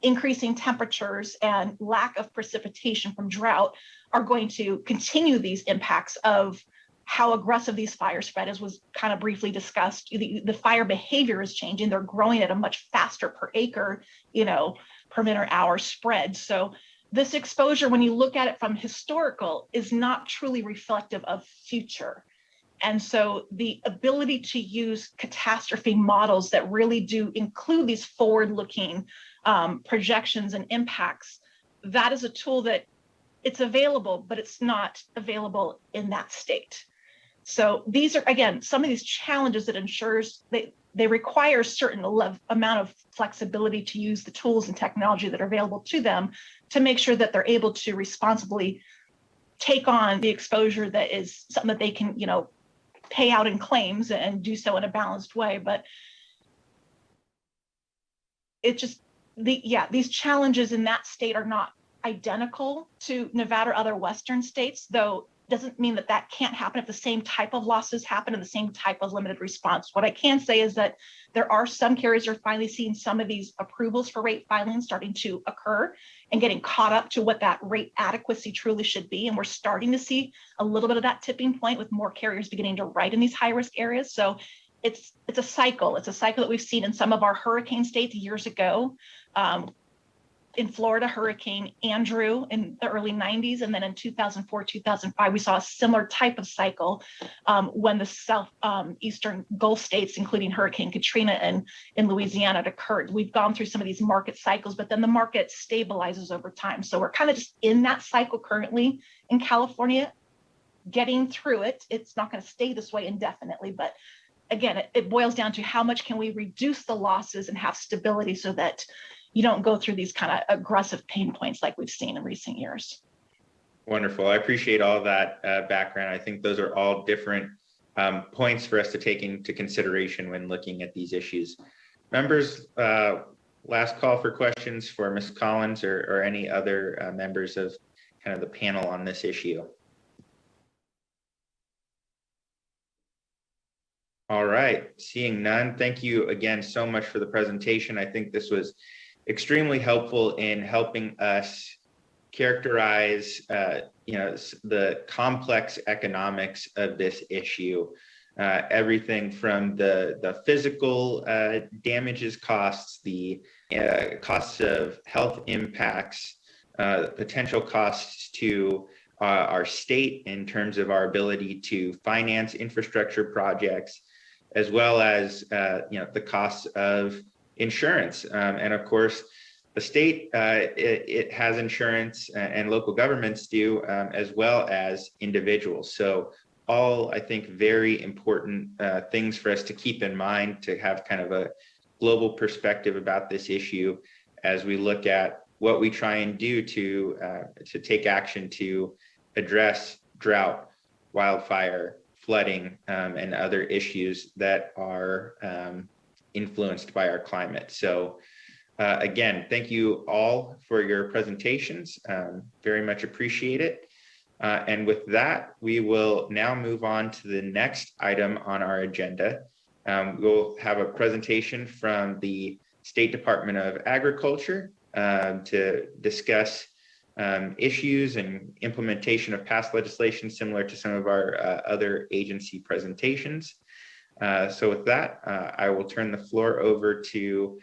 L: increasing temperatures and lack of precipitation from drought are going to continue these impacts of how aggressive these fires spread, as was kind of briefly discussed. The fire behavior is changing. They're growing at a much faster per acre, per minute or hour spread. So this exposure, when you look at it from historical, is not truly reflective of future. And so the ability to use catastrophe models that really do include these forward-looking projections and impacts, that is a tool that it's available, but it's not available in that state. So these are, again, some of these challenges that insurers, they require a certain amount of flexibility to use the tools and technology that are available to them to make sure that they're able to responsibly take on the exposure that is something that they can, pay out in claims and do so in a balanced way. But it just, these challenges in that state are not identical to Nevada or other Western states, though doesn't mean that that can't happen if the same type of losses happen and the same type of limited response. What I can say is that there are some carriers are finally seeing some of these approvals for rate filings starting to occur and getting caught up to what that rate adequacy truly should be. And we're starting to see a little bit of that tipping point with more carriers beginning to write in these high risk areas. So it's a cycle. It's a cycle that we've seen in some of our hurricane states years ago. In Florida, Hurricane Andrew in the early 90s. And then in 2004, 2005, we saw a similar type of cycle when the southeastern Gulf states, including Hurricane Katrina and in Louisiana, had occurred. We've gone through some of these market cycles, but then the market stabilizes over time. So we're kind of just in that cycle currently in California, getting through it. It's not going to stay this way indefinitely, but again, it boils down to how much can we reduce the losses and have stability so that you don't go through these kind of aggressive pain points like we've seen in recent years.
A: Wonderful. I appreciate all that background. I think those are all different points for us to take into consideration when looking at these issues. Members, last call for questions for Ms. Collins or any other members of kind of the panel on this issue. All right, seeing none, thank you again so much for the presentation. I think this was extremely helpful in helping us characterize the complex economics of this issue. Everything from the physical damages costs, the costs of health impacts, potential costs to our state in terms of our ability to finance infrastructure projects, as well as the costs of insurance. And of course, the state, it has insurance and local governments do, as well as individuals. So all, I think, very important things for us to keep in mind to have kind of a global perspective about this issue as we look at what we try and do to take action to address drought, wildfire, flooding, and other issues that are influenced by our climate. So Again, thank you all for your presentations. Very much appreciate it. And with that, we will now move on to the next item on our agenda. We'll have a presentation from the State Department of Agriculture to discuss issues and implementation of past legislation similar to some of our other agency presentations. So with that, I will turn the floor over to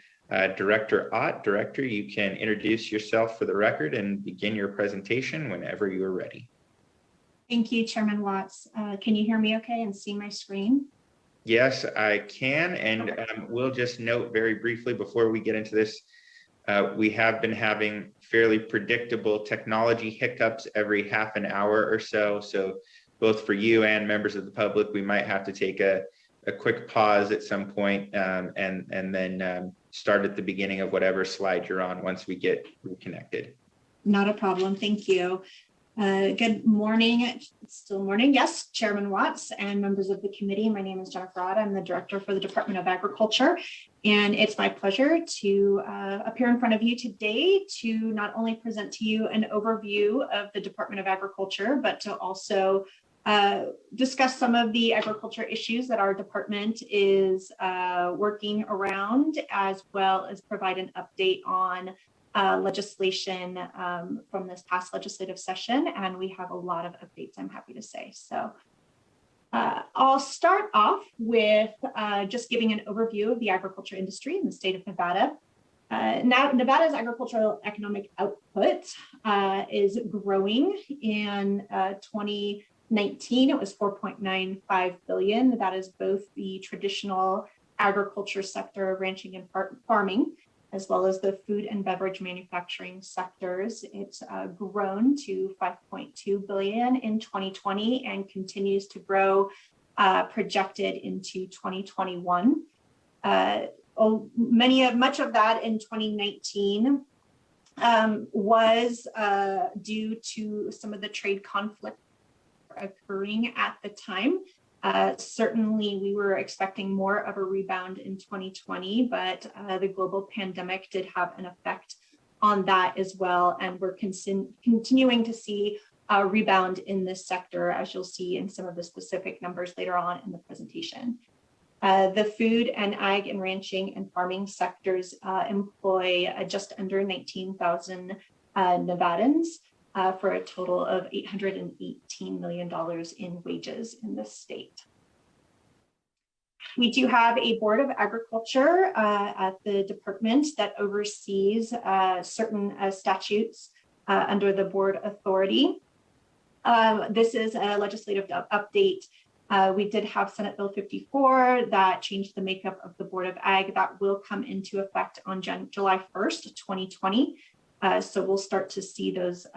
A: Director Ott. Director, you can introduce yourself for the record and begin your presentation whenever you're ready.
N: Thank you, Chairman Watts. Can you hear me okay and see my screen?
A: Yes, I can. And we'll just note very briefly before we get into this, we have been having fairly predictable technology hiccups every half an hour or so. So both for you and members of the public, we might have to take a quick pause at some point and then start at the beginning of whatever slide you're on once we get reconnected.
N: Not a problem. Thank you. Good morning. It's still morning. Yes, Chairman Watts and members of the committee. My name is Jennifer Ott. I'm the director for the Department of Agriculture. And it's my pleasure to appear in front of you today to not only present to you an overview of the Department of Agriculture, but to also discuss some of the agriculture issues that our department is working around, as well as provide an update on legislation from this past legislative session. And we have a lot of updates, I'm happy to say. So I'll start off with just giving an overview of the agriculture industry in the state of Nevada. Now, Nevada's agricultural economic output is growing. In 2019, it was 4.95 billion. That is both the traditional agriculture sector, ranching and farming, as well as the food and beverage manufacturing sectors. It's grown to 5.2 billion in 2020 and continues to grow, projected into 2021. Much of that in 2019 was due to some of the trade conflict occurring at the time. Certainly, we were expecting more of a rebound in 2020, but the global pandemic did have an effect on that as well. And we're continuing to see a rebound in this sector, as you'll see in some of the specific numbers later on in the presentation. The food and ag and ranching and farming sectors employ just under 19,000 Nevadans. For a total of $818 million in wages in the state. We do have a Board of Agriculture at the department that oversees certain statutes under the board authority. This is a legislative update. We did have Senate Bill 54 that changed the makeup of the Board of Ag. That will come into effect on July 1st, 2020. So we'll start to see those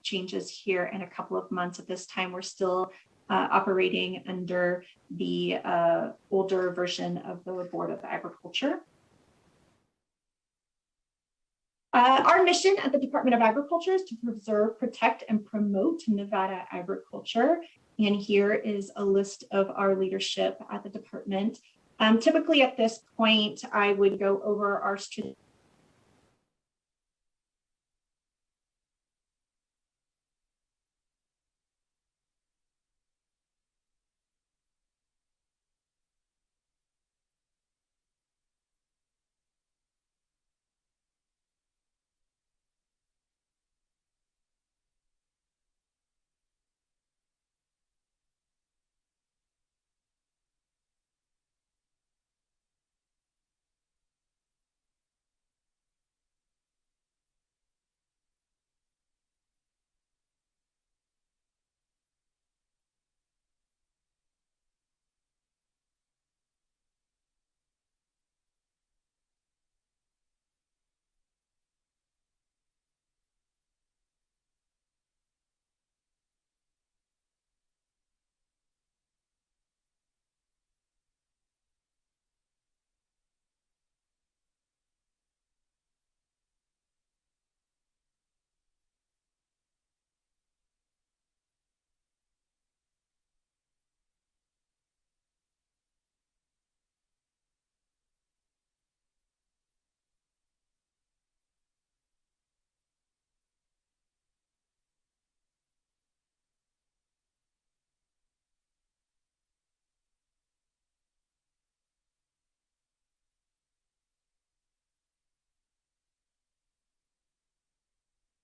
N: changes here in a couple of months. At this time, we're still operating under the older version of the Board of Agriculture. Our mission at the Department of Agriculture is to preserve, protect, and promote Nevada agriculture. And here is a list of our leadership at the department. Typically at this point, I would go over our strategic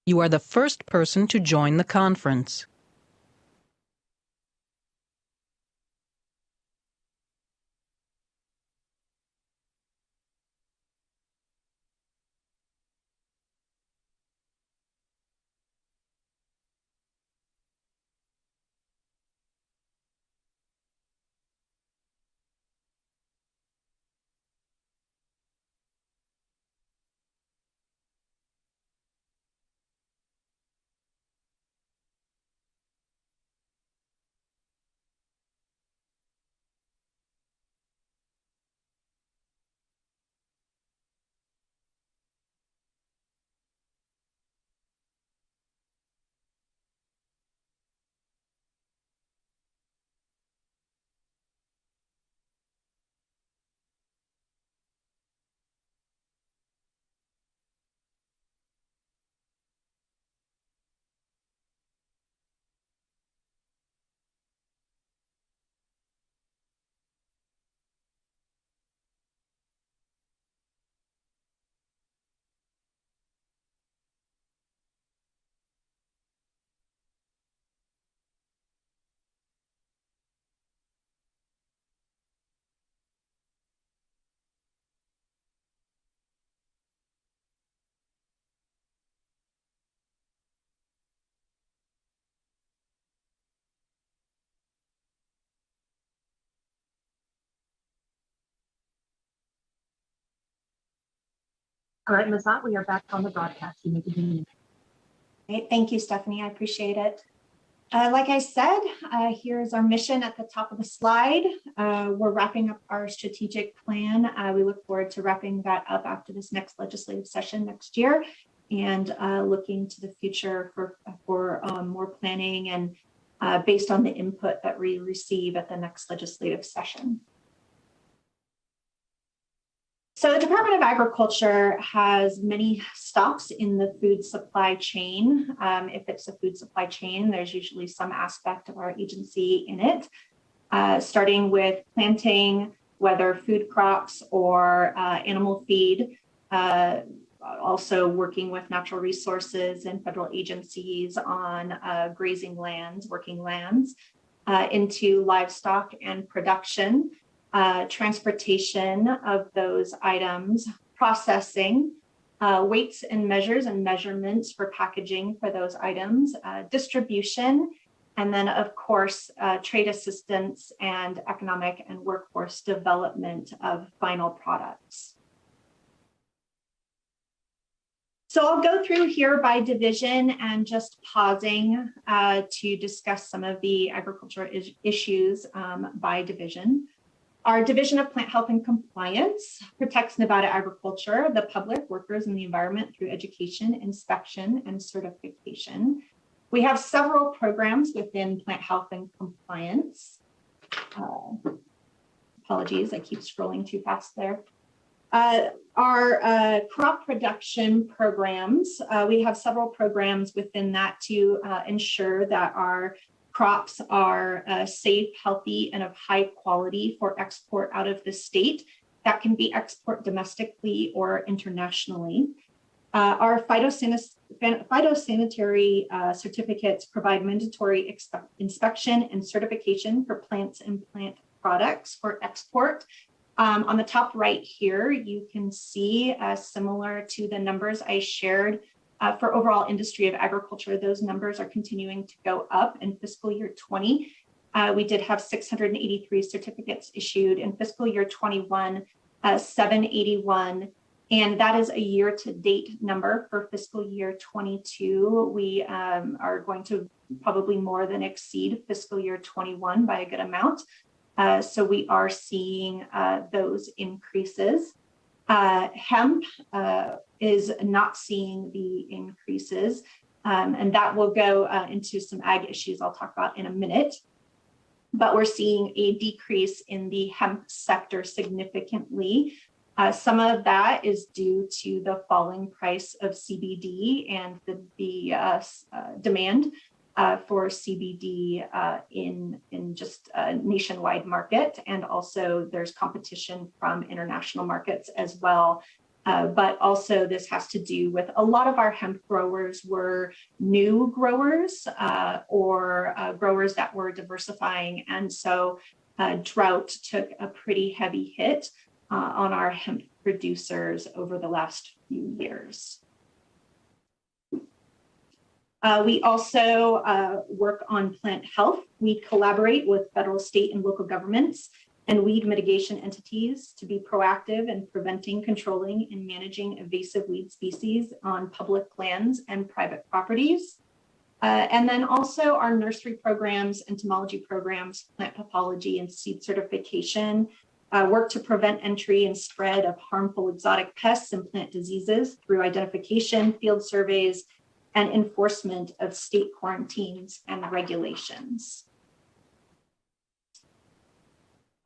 O: You are the first person to join the conference.
N: All right, Ms. Ott, we are back on the broadcast. You may continue. Great. Thank you, Stephanie. I appreciate it. Like I said, here's our mission at the top of the slide. We're wrapping up our strategic plan. We look forward to wrapping that up after this next legislative session next year, and looking to the future for more planning and based on the input that we receive at the next legislative session. So the Department of Agriculture has many stops in the food supply chain. If it's a food supply chain, there's usually some aspect of our agency in it, starting with planting, whether food crops or animal feed, also working with natural resources and federal agencies on grazing lands, working lands, into livestock and production. Transportation of those items, processing, weights and measures and measurements for packaging for those items, distribution, and then of course, trade assistance and economic and workforce development of final products. So I'll go through here by division and just pausing to discuss some of the agriculture issues by division. Our Division of Plant Health and Compliance protects Nevada agriculture, the public, workers, and the environment through education, inspection, and certification. We have several programs within Plant Health and Compliance. Apologies, I keep scrolling too fast there. Our crop production programs, we have several programs within that to ensure that our crops are safe, healthy, and of high quality for export out of the state. That can be export domestically or internationally. Our phytosanitary certificates provide mandatory inspection and certification for plants and plant products for export. On the top right here, you can see similar to the numbers I shared for overall industry of agriculture, those numbers are continuing to go up. In fiscal year 20, we did have 683 certificates issued. In fiscal year 21, 781, and that is a year-to-date number. For fiscal year 22, we are going to probably more than exceed fiscal year 21 by a good amount. So we are seeing those increases. Hemp is not seeing the increases, and that will go into some ag issues I'll talk about in a minute. But we're seeing a decrease in the hemp sector significantly. Some of that is due to the falling price of CBD and the demand for CBD in just a nationwide market. And also there's competition from international markets as well
M: But also this has to do with a lot of our hemp growers were new growers or growers that were diversifying. And so drought took a pretty heavy hit on our hemp producers over the last few years. We also work on plant health. We collaborate with federal, state, and local governments and weed mitigation entities to be proactive in preventing, controlling, and managing invasive weed species on public lands and private properties. And then also our nursery programs, entomology programs, plant pathology, and seed certification work to prevent entry and spread of harmful exotic pests and plant diseases through identification, field surveys, and enforcement of state quarantines and regulations.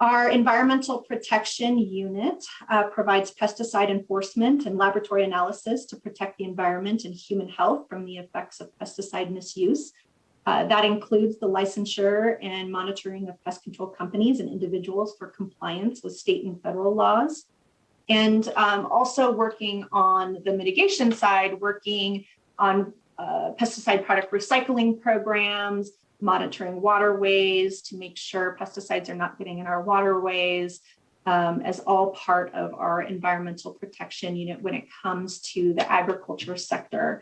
M: Our Environmental Protection Unit provides pesticide enforcement and laboratory analysis to protect the environment and human health from the effects of pesticide misuse. That includes the licensure and monitoring of pest control companies and individuals for compliance with state and federal laws. And also working on the mitigation side, working on pesticide product recycling programs, monitoring waterways to make sure pesticides are not getting in our waterways, as all part of our environmental protection unit when it comes to the agriculture sector.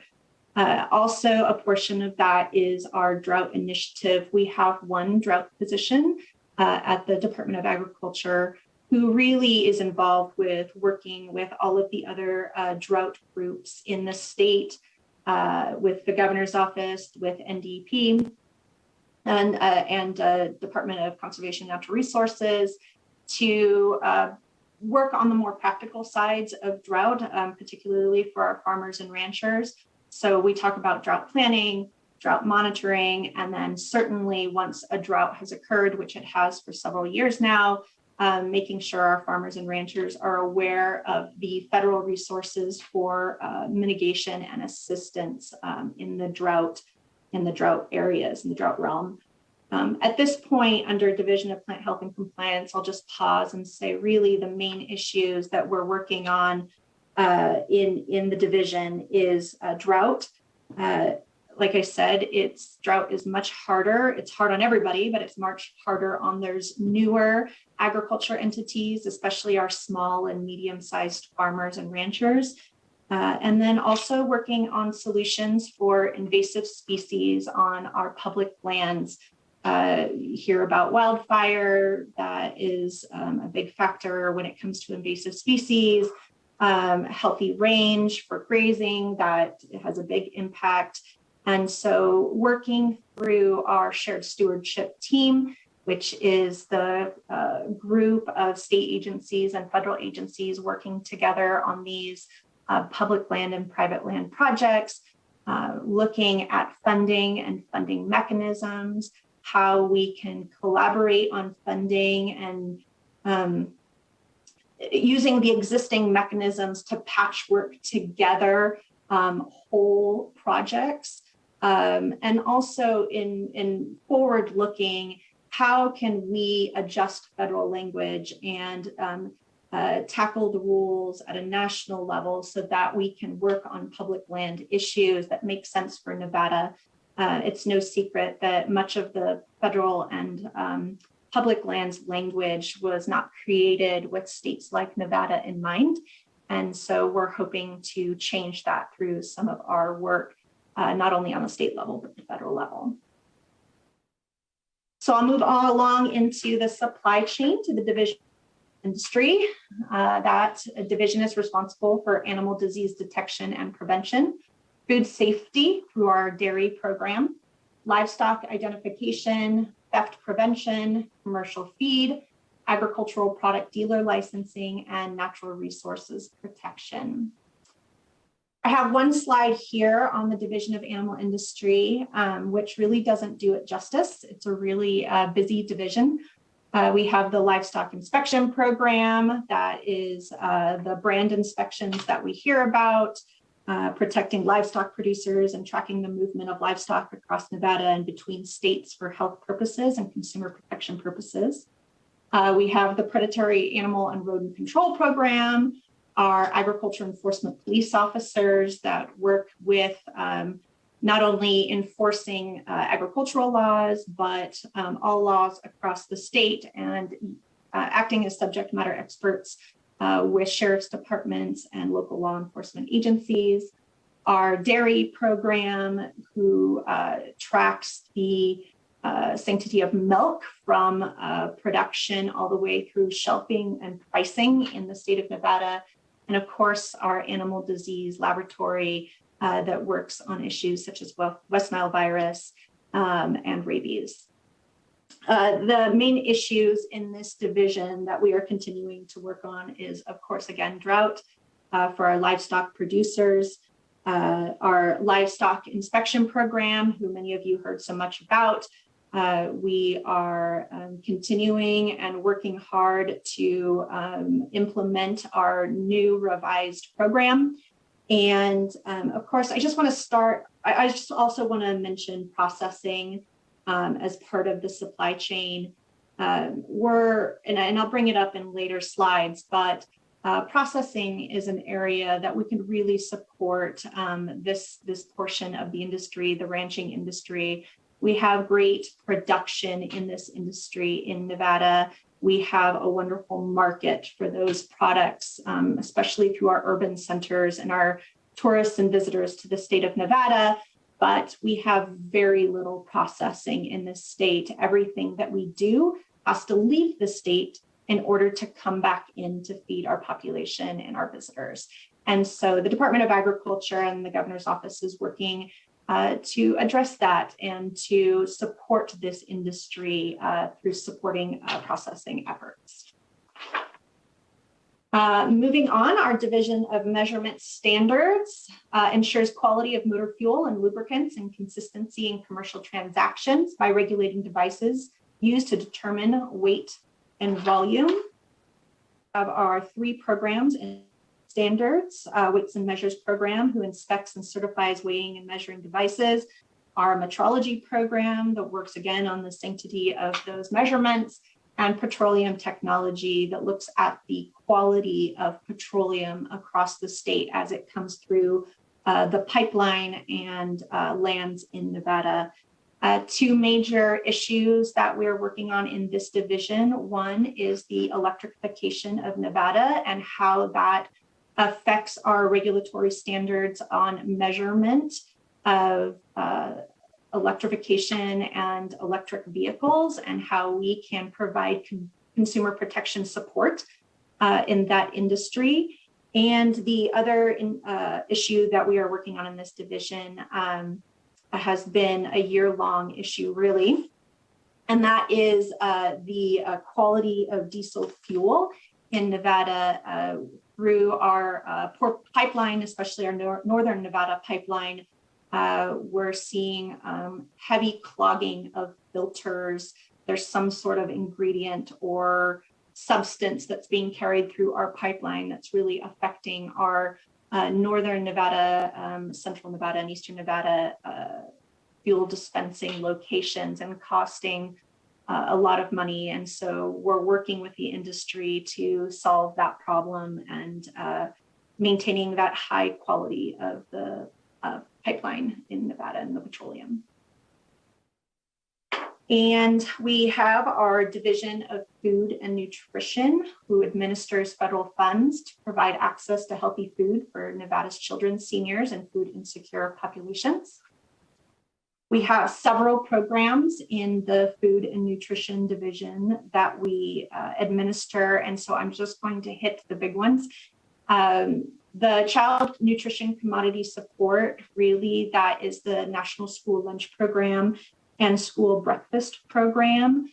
M: Also, a portion of that is our Drought Initiative. We have one drought position at the Department of Agriculture who really is involved with working with all of the other drought groups in the state, with the governor's office, with NDP, and Department of Conservation and Natural Resources to work on the more practical sides of drought, particularly for our farmers and ranchers. So we talk about drought planning, drought monitoring, and then certainly once a drought has occurred, which it has for several years now, making sure our farmers and ranchers are aware of the federal resources for mitigation and assistance in the drought areas, in the drought realm. At this point, under Division of Plant Health and Compliance, I'll just pause and say really the main issues that we're working on in the division is drought. Like I said, drought is much harder. It's hard on everybody, but it's much harder on those newer agriculture entities, especially our small and medium-sized farmers and ranchers. And then also working on solutions for invasive species on our public lands. You hear about wildfire, that is a big factor when it comes to invasive species. Healthy range for grazing, that has a big impact. And so working through our shared stewardship team, which is the group of state agencies and federal agencies working together on these public land and private land projects, looking at funding and funding mechanisms, how we can collaborate on funding and using the existing mechanisms to patchwork together whole projects. And also in forward looking, how can we adjust federal language and tackle the rules at a national level so that we can work on public land issues that make sense for Nevada. It's no secret that much of the federal and public lands language was not created with states like Nevada in mind. And so we're hoping to change that through some of our work, not only on the state level, but the federal level. So I'll move all along into the supply chain to the division industry. That division is responsible for animal disease detection and prevention, food safety through our dairy program, livestock identification, theft prevention, commercial feed, agricultural product dealer licensing, and natural resources protection. I have one slide here on the Division of Animal Industry, which really doesn't do it justice. It's a really busy division. We have the livestock inspection program, that is the brand inspections that we hear about, protecting livestock producers and tracking the movement of livestock across Nevada and between states for health purposes and consumer protection purposes. We have the predatory animal and rodent control program,
N: our agriculture enforcement police officers that work with not only enforcing agricultural laws, but all laws across the state, and acting as subject matter experts with sheriff's departments and local law enforcement agencies. Our dairy program, who tracks the sanctity of milk from production all the way through shelving and pricing in the state of Nevada. And of course, our animal disease laboratory that works on issues such as West Nile virus and rabies. The main issues in this division that we are continuing to work on is, of course, again, drought for our livestock producers, our livestock inspection program, who many of you heard so much about. We are continuing and working hard to implement our new revised program. And of course, I just want to start, I just also want to mention processing as part of the supply chain. And I'll bring it up in later slides, but processing is an area that we can really support this portion of the industry, the ranching industry. We have great production in this industry in Nevada. We have a wonderful market for those products, especially through our urban centers and our tourists and visitors to the state of Nevada. But we have very little processing in this state. Everything that we do has to leave the state in order to come back in to feed our population and our visitors. And so the Department of Agriculture and the governor's office is working to address that and to support this industry through supporting processing efforts. Moving on, our Division of Measurement Standards ensures quality of motor fuel and lubricants and consistency in commercial transactions by regulating devices used to determine weight and volume. Of our 3 programs and standards, Weights and Measures program, who inspects and certifies weighing and measuring devices, our metrology program that works again on the sanctity of those measurements, and petroleum technology that looks at the quality of petroleum across the state as it comes through the pipeline and lands in Nevada. 2 major issues that we're working on in this division. One is the electrification of Nevada and how that affects our regulatory standards on measurement of electrification and electric vehicles, and how we can provide consumer protection support in that industry. And the other issue that we are working on in this division has been a year-long issue, really, and that is the quality of diesel fuel in Nevada through our port pipeline, especially our Northern Nevada pipeline. We're seeing heavy clogging of filters. There's some sort of ingredient or substance that's being carried through our pipeline that's really affecting our Northern Nevada, Central Nevada, and Eastern Nevada fuel dispensing locations and costing a lot of money. And so we're working with the industry to solve that problem and maintaining that high quality of the pipeline in Nevada and the petroleum. And we have our Division of Food and Nutrition, who administers federal funds to provide access to healthy food for Nevada's children, seniors, and food insecure populations. We have several programs in the Food and Nutrition Division that we administer, and so I'm just going to hit the big ones. The Child Nutrition Commodity Support, really, that is the National School Lunch Program and School Breakfast Program.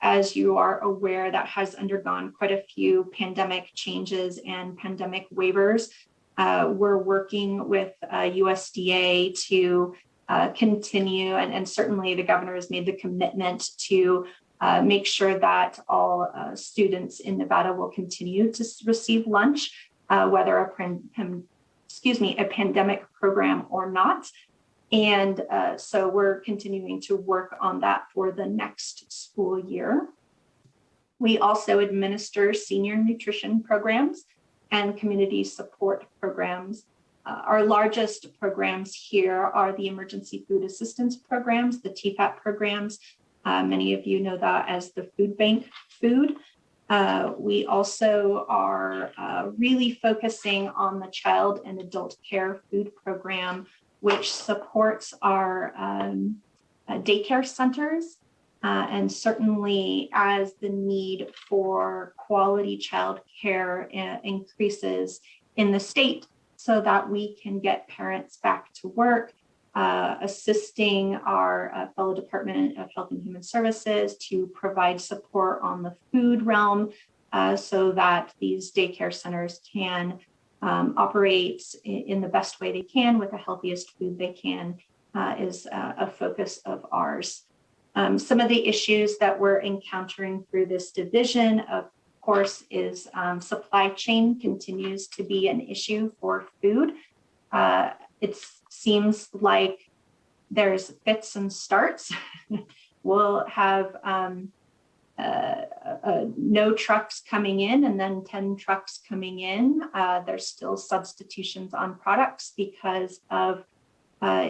N: As you are aware, that has undergone quite a few pandemic changes and pandemic waivers. We're working with USDA to continue, and certainly the governor has made the commitment to make sure that all students in Nevada will continue to receive lunch, whether a pandemic program or not. And so we're continuing to work on that for the next school year. We also administer senior nutrition programs and community support programs. Our largest programs here are the Emergency Food Assistance Programs, the TFAP programs. Many of you know that as the food bank food. We also are really focusing on the Child and Adult Care Food Program, which supports our daycare centers. And certainly as the need for quality child care increases in the state so that we can get parents back to work, assisting our fellow Department of Health and Human Services to provide support on the food realm so that these daycare centers can operate in the best way they can with the healthiest food they can is a focus of ours. Some of the issues that we're encountering through this division, of course, is supply chain continues to be an issue for food. It seems like there's fits and starts. We'll have no trucks coming in and then 10 trucks coming in. There's still substitutions on products because of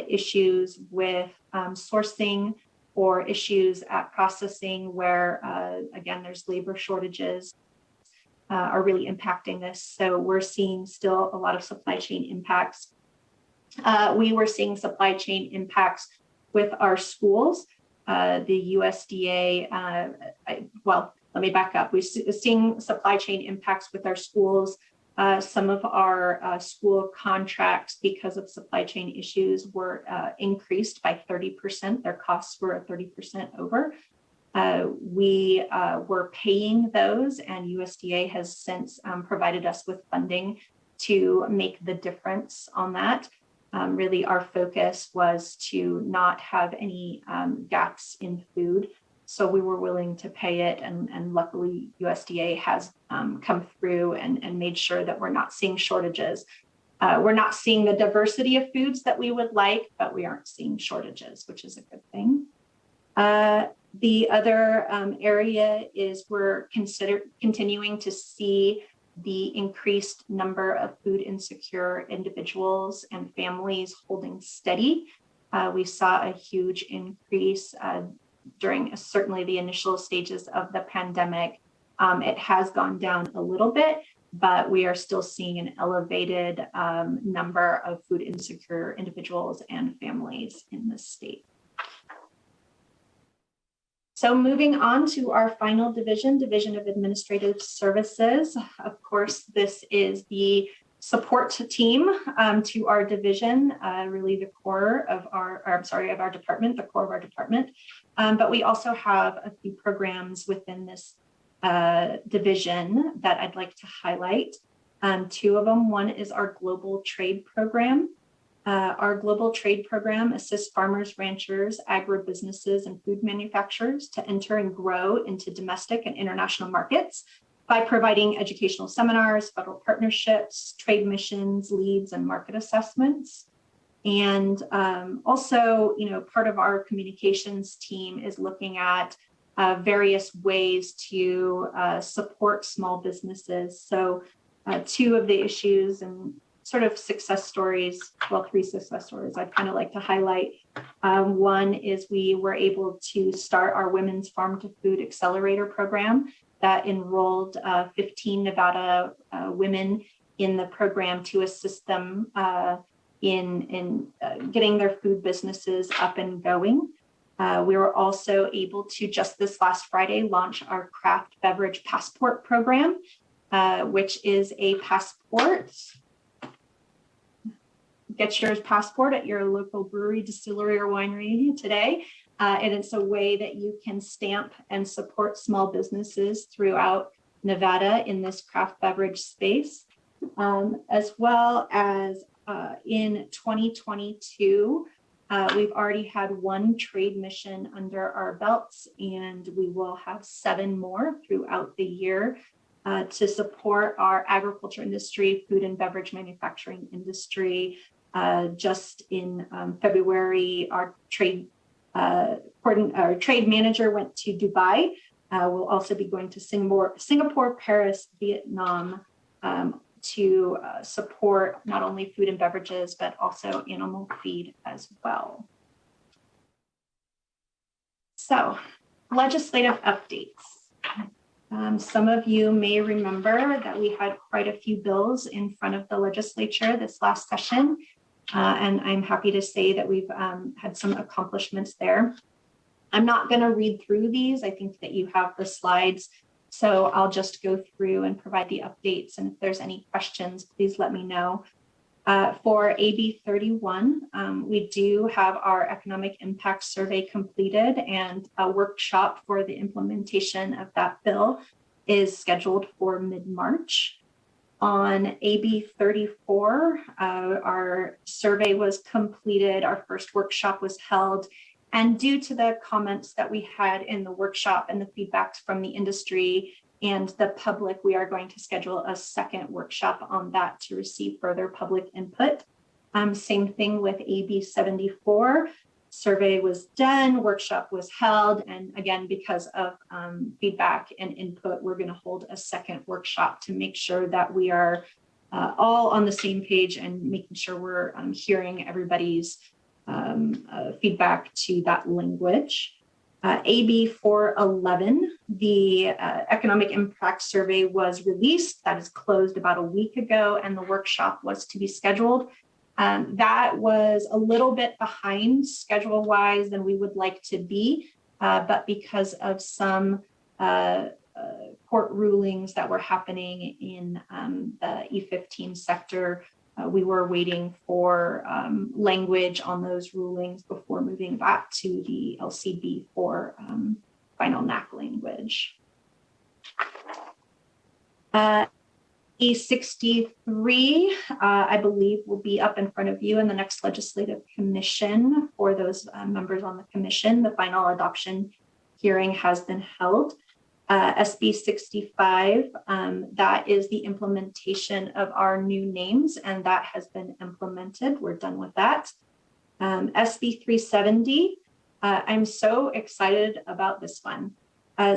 N: issues with sourcing or issues at processing where, again, there's labor shortages are really impacting this. So we're seeing still a lot of supply chain impacts. We were seeing supply chain impacts with our schools. The USDA, well, let me back up. We're seeing supply chain impacts with our schools. Some of our school contracts, because of supply chain issues, were increased by 30%. Their costs were 30% over. We were paying those, and USDA has since provided us with funding to make the difference on that. Really, our focus was to not have any gaps in food. So we were willing to pay it, and luckily USDA has come through and made sure that we're not seeing shortages. We're not seeing the diversity of foods that we would like, but we aren't seeing shortages, which is a good thing. The other area is we're continuing to see the increased number of food insecure individuals and families holding steady. We saw a huge increase during certainly the initial stages of the pandemic. It has gone down a little bit, but we are still seeing an elevated number of food insecure individuals and families in the state. So moving on to our final division, Division of Administrative Services. Of course, this is the support team to our division, really the core of our department, the core of our department. But we also have a few programs within this division that I'd like to highlight. Two of them, one is our Global Trade Program. Our Global Trade Program assists farmers, ranchers, agribusinesses, and food manufacturers to enter and grow into domestic and international markets by providing educational seminars, federal partnerships, trade missions, leads, and market assessments. And also, part of our communications team is looking at various ways to support small businesses. So two of the issues and sort of success stories, well, three success stories I'd kind of like to highlight. One is we were able to start our Women's Farm to Food Accelerator program that enrolled 15 Nevada women in the program to assist them in getting their food businesses up and going. We were also able to, just this last Friday, launch our Craft Beverage Passport program, which is a passport. Get your passport at your local brewery, distillery, or winery today. And it's a way that you can stamp and support small businesses throughout Nevada in this craft beverage space. As well as in 2022, we've already had one trade mission under our belts, and we will have 7 more throughout the year to support our agriculture industry, food and beverage manufacturing industry. Just in February, our trade manager went to Dubai. We'll also be going to Singapore, Paris, Vietnam,
M: to support not only food and beverages, but also animal feed as well. So, legislative updates. Some of you may remember that we had quite a few bills in front of the legislature this last session, and I'm happy to say that we've had some accomplishments there. I'm not going to read through these. I think that you have the slides, so I'll just go through and provide the updates, and if there's any questions, please let me know. For AB 31, we do have our economic impact survey completed, and a workshop for the implementation of that bill is scheduled for mid-March. On AB 34, our survey was completed, our first workshop was held, and due to the comments that we had in the workshop and the feedback from the industry and the public, we are going to schedule a second workshop on that to receive further public input. Same thing with AB 74. Survey was done, workshop was held, and again, because of feedback and input, we're going to hold a second workshop to make sure that we are all on the same page and making sure we're hearing everybody's feedback to that language. AB 411, the economic impact survey was released. That is closed about a week ago, and the workshop was to be scheduled. That was a little bit behind schedule-wise than we would like to be, but because of some court rulings that were happening in the E15 sector, we were waiting for language on those rulings before moving back to the LCB for final NAC language. E63, I believe, will be up in front of you in the next legislative commission for those members on the commission. The final adoption hearing has been held. SB 65, that is the implementation of our new names, and that has been implemented. We're done with that. SB 370, I'm so excited about this one.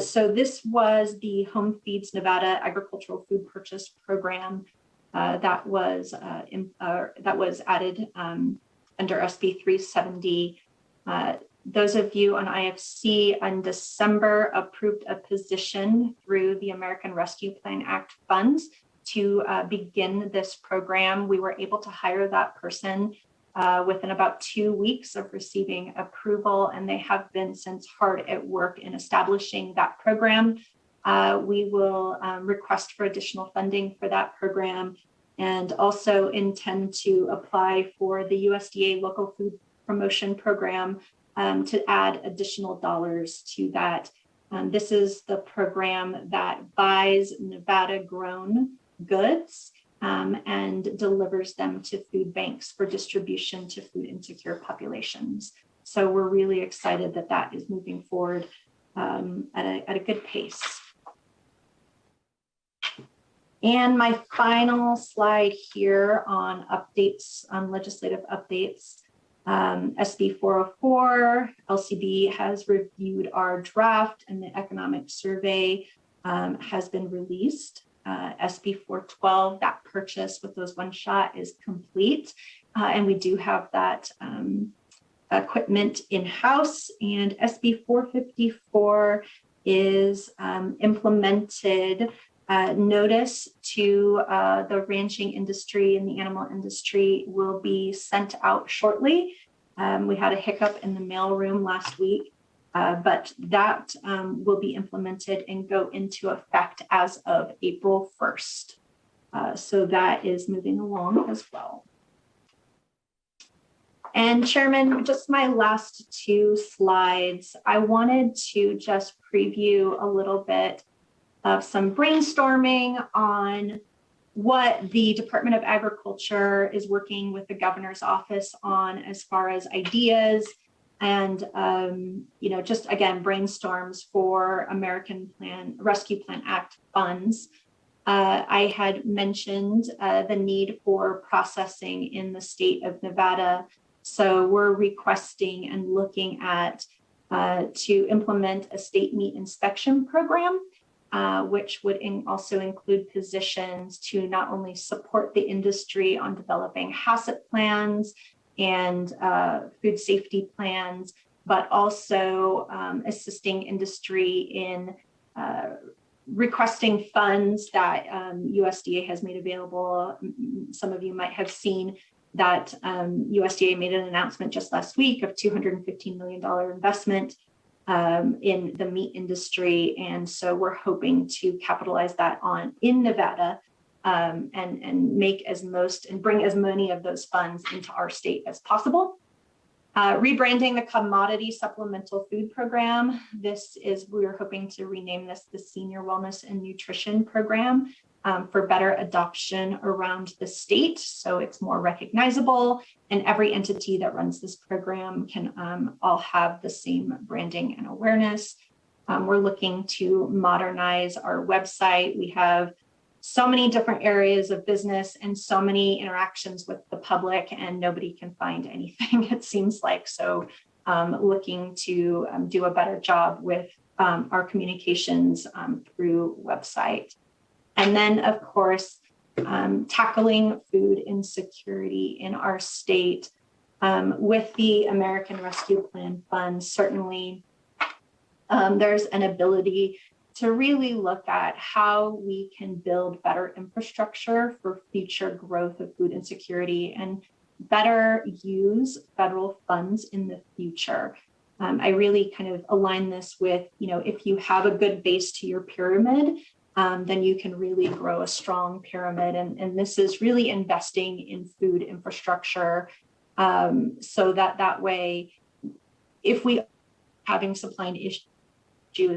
M: So this was the Home Feeds Nevada Agricultural Food Purchase Program that was added under SB 370. Those of you on IFC in December approved a position through the American Rescue Plan Act funds to begin this program. We were able to hire that person within about 2 weeks of receiving approval, and they have been since hard at work in establishing that program. We will request for additional funding for that program and also intend to apply for the USDA Local Food Promotion Program to add additional dollars to that. This is the program that buys Nevada-grown goods and delivers them to food banks for distribution to food insecure populations. So we're really excited that that is moving forward at a good pace. And my final slide here on updates, on legislative updates. SB 404, LCB has reviewed our draft and the economic survey has been released. SB 412, that purchase with those one shot is complete. And we do have that equipment in-house. And SB 454 is implemented. Notice to the ranching industry and the animal industry will be sent out shortly. We had a hiccup in the mailroom last week, but that will be implemented and go into effect as of April 1st. So that is moving along as well. And Chairman, just my last 2 slides, I wanted to just preview a little bit of some brainstorming on what the Department of Agriculture is working with the governor's office on as far as ideas and, just again, brainstorms for American Rescue Plan Act funds. I had mentioned the need for processing in the state of Nevada. So we're requesting and looking at to implement a state meat inspection program. which would also include positions to not only support the industry on developing HACCP plans and food safety plans, but also assisting industry in requesting funds that USDA has made available. Some of you might have seen that USDA made an announcement just last week of $215 million investment in the meat industry. And so we're hoping to capitalize that on in Nevada and make as most and bring as many of those funds into our state as possible. Rebranding the commodity supplemental food program. We're hoping to rename this the Senior Wellness and Nutrition Program for better adoption around the state. So it's more recognizable and every entity that runs this program can all have the same branding and awareness. We're looking to modernize our website. We have so many different areas of business and so many interactions with the public and nobody can find anything, it seems like. So looking to do a better job with our communications through website. And then of course, tackling food insecurity in our state with the American Rescue Plan Fund. Certainly there's an ability to really look at how we can build better infrastructure for future growth of food insecurity and better use federal funds in the future. I really kind of align this with, if you have a good base to your pyramid, then you can really grow a strong pyramid. And this is really investing in food infrastructure so that way, if we are having supply issues,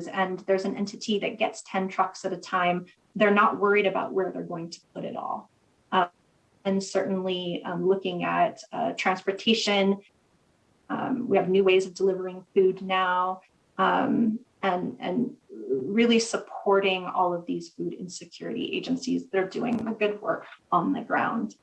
M: and there's an entity that gets 10 trucks at a time, they're not worried about where they're going to put it all. And certainly looking at transportation, we have new ways of delivering food now, and really supporting all of these food insecurity agencies that are doing the good work on the ground.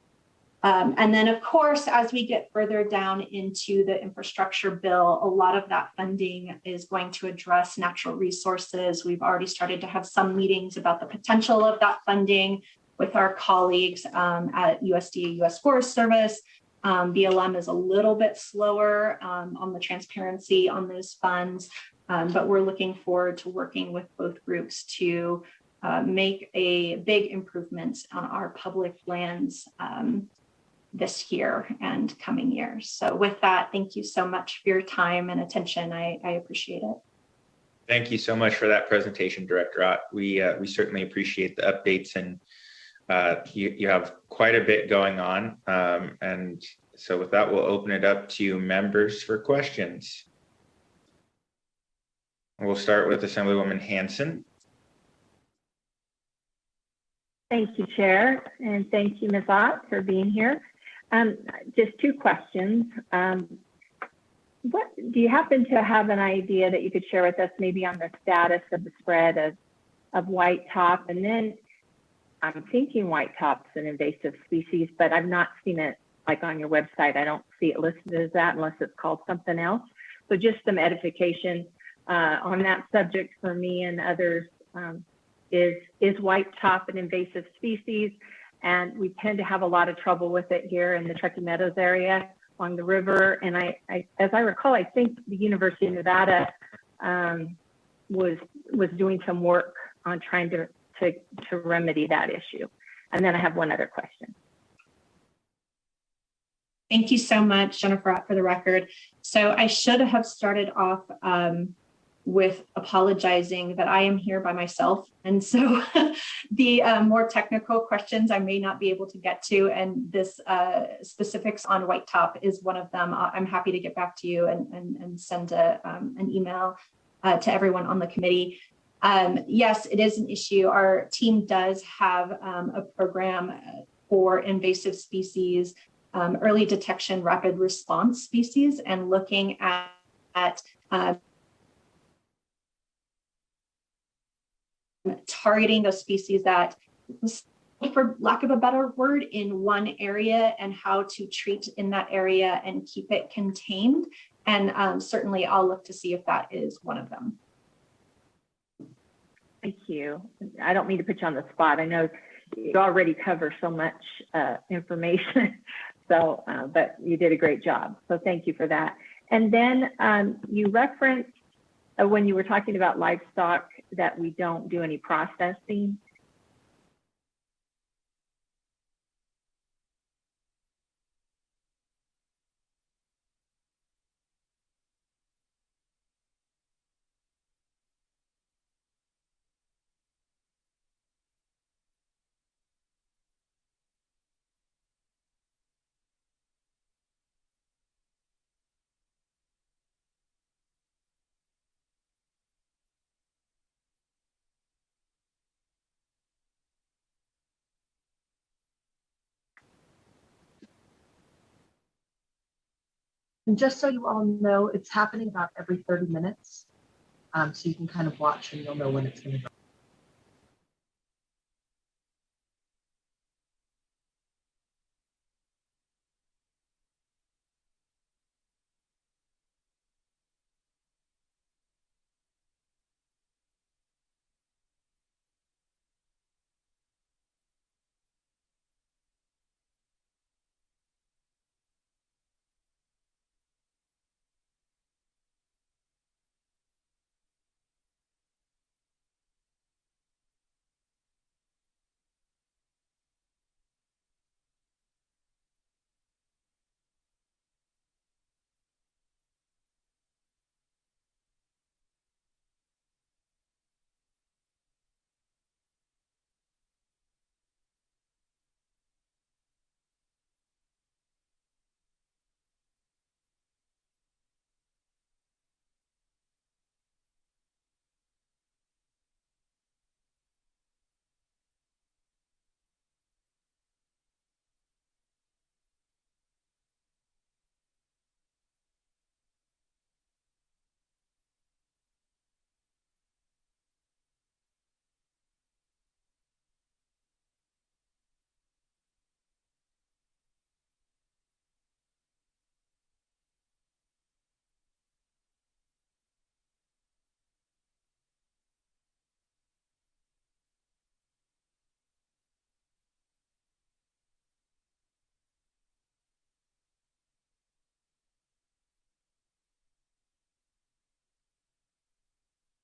M: And then, of course, as we get further down into the infrastructure bill, a lot of that funding is going to address natural resources. We've already started to have some meetings about the potential of that funding with our colleagues at USDA, U.S. Forest Service. BLM is a little bit slower on the transparency on those funds, but we're looking forward to working with both groups to make a big improvements on our public lands this year and coming years. So with that, thank you so much for your time and attention. I appreciate it.
A: Thank you so much for that presentation, Director Ott. We certainly appreciate the updates, and you have quite a bit going on. And so with that, we'll open it up to members for questions. We'll start with Assemblywoman Hanson.
G: Thank you, Chair, and thank you, Ms. Ott, for being here. Just two questions. What do you happen to have an idea that you could share with us, maybe on the status of the spread of white top? And then I'm thinking white top's an invasive species, but I've not seen it like on your website. I don't see it listed as that unless it's called something else. So just some edification on that subject for me and others. Is white top an invasive species? And we tend to have a lot of trouble with it here in the Truckee Meadows area along the river. And as I recall, I think the University of Nevada was doing some work on trying to remedy that issue. And then I have one other question.
F: Thank you so much, Jennifer Ott, for the record. So I should have started off with apologizing that I am here by myself. And so the more technical questions I may not be able to get to, and this specifics on white top is one of them. I'm happy to get back to you and send an email to everyone on the committee. Yes, it is an issue. Our team does have a program for invasive species, early detection, rapid response species, and looking at targeting those species that, for lack of a better word, in one area, and how to treat in that area and keep it contained. And certainly I'll look to see if that is one of them.
G: Thank you. I don't mean to put you on the spot. I know you already cover so much information, so but you did a great job. So thank you for that. And then you referenced when you were talking about livestock that we don't do any processing.
P: And just so you all know, it's happening about every 30 minutes. So you can kind of watch and you'll know when it's going to go.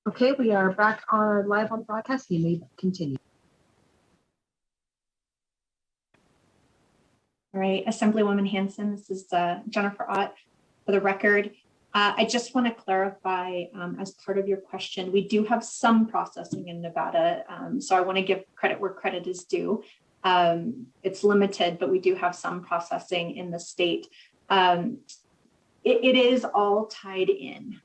P: Okay, we are back on live on broadcast. You may continue.
N: All right, Assemblywoman Hanson, this is Jennifer Ott for the record. I just want to clarify as part of your question, we do have some processing in Nevada. So I want to give credit where credit is due. It's limited, but we do have some processing in the state. It is all tied in.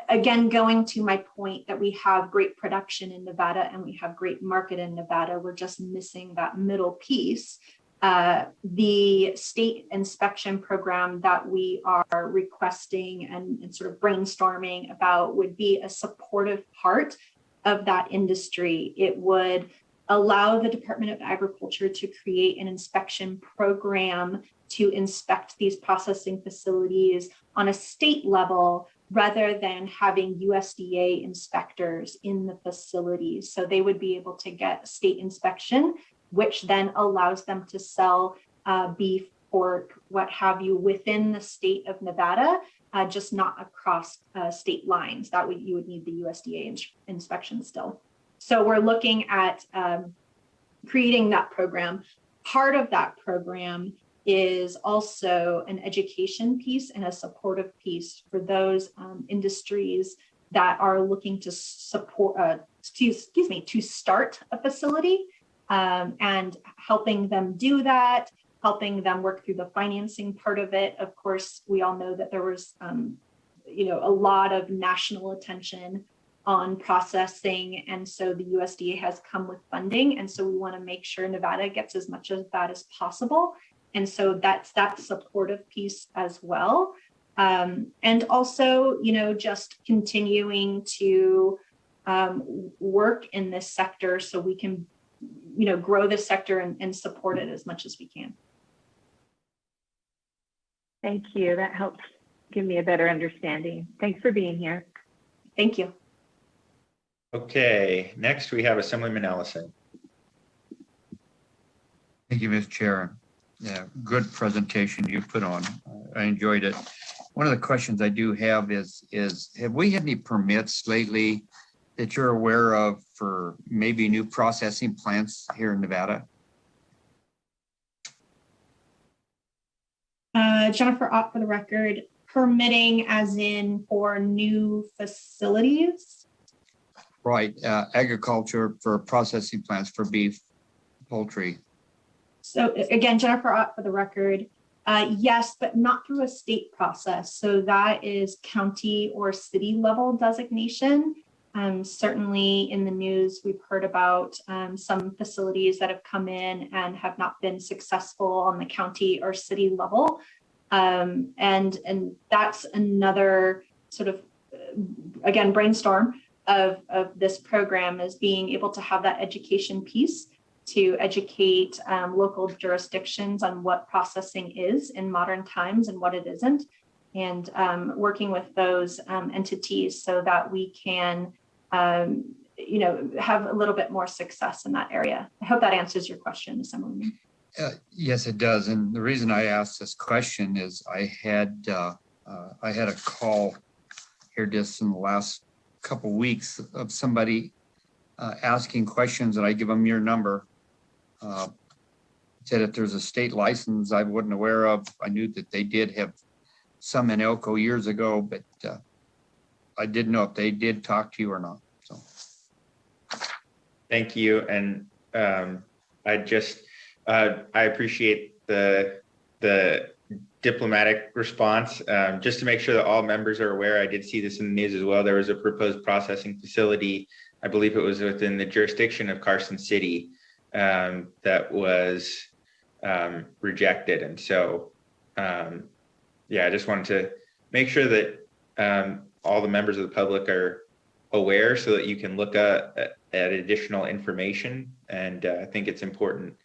N: Again, going to my point that we have great production in Nevada and we have great market in Nevada, we're just missing that middle piece. The state inspection program that we are requesting and sort of brainstorming about would be a supportive part of that industry. It would allow the Department of Agriculture to create an inspection program to inspect these processing facilities on a state level rather than having USDA inspectors in the facilities. So they would be able to get state inspection, which then allows them to sell beef, pork, what have you, within the state of Nevada, just not across state lines. That way you would need the USDA inspection still. So we're looking at creating that program. Part of that program is also an education piece and a supportive piece for those industries that are looking to support, to start a facility and helping them do that, helping them work through the financing part of it. Of course, we all know that there was, a lot of national attention on processing. And so the USDA has come with funding. And so we want to make sure Nevada gets as much of that as possible. And so that's that supportive piece as well. And also, just continuing to work in this sector so we can, grow this sector and support it as much as we can.
G: Thank you. That helps give me a better understanding. Thanks for being here.
N: Thank you.
A: Okay, next we have Assemblyman Ellison.
I: Thank you, Mr. Chair. Yeah, good presentation you put on. I enjoyed it. One of the questions I do have is have we had any permits lately that you're aware of for maybe new processing plants here in Nevada?
M: Jennifer Ott for the record, permitting as in for new facilities?
I: Right, agriculture for processing plants for beef, poultry.
M: So again, Jennifer Ott for the record, yes, but not through a state process. So that is county or city level designation. Certainly in the news, we've heard about some facilities that have come in and have not been successful on the county or city level. And that's another sort of, again, brainstorm of this program is being able to have that education piece to educate local jurisdictions on what processing is in modern times and what it isn't, and working with those entities so that we can, have a little bit more success in that area. I hope that answers your question, Assemblyman.
I: Yes, it does. And the reason I asked this question is I had a call here just in the last couple of weeks of somebody asking questions, and I give them your number. Said if there's a state license I wasn't aware of. I knew that they did have some in Elko years ago, but I didn't know if they did talk to you or not. So
A: thank you. And I appreciate the diplomatic response. Just to make sure that all members are aware, I did see this in the news as well. There was a proposed processing facility, I believe it was within the jurisdiction of Carson City, that was rejected. And so, I just wanted to make sure that all the members of the public are aware so that you can look at additional information. And I think it's important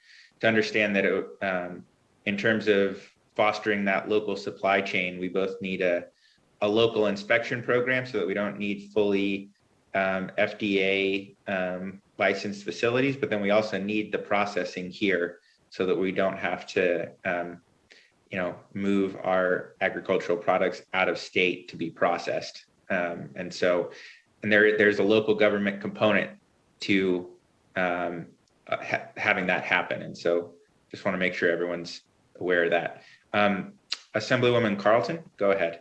A: to understand that in terms of fostering that local supply chain, we both need a local inspection program so that we don't need fully FDA licensed facilities, but then we also need the processing here so that we don't have to move our agricultural products out of state to be processed. And there's a local government component to having that happen. And so just want to make sure everyone's aware of that. Assemblywoman Carlton, go ahead.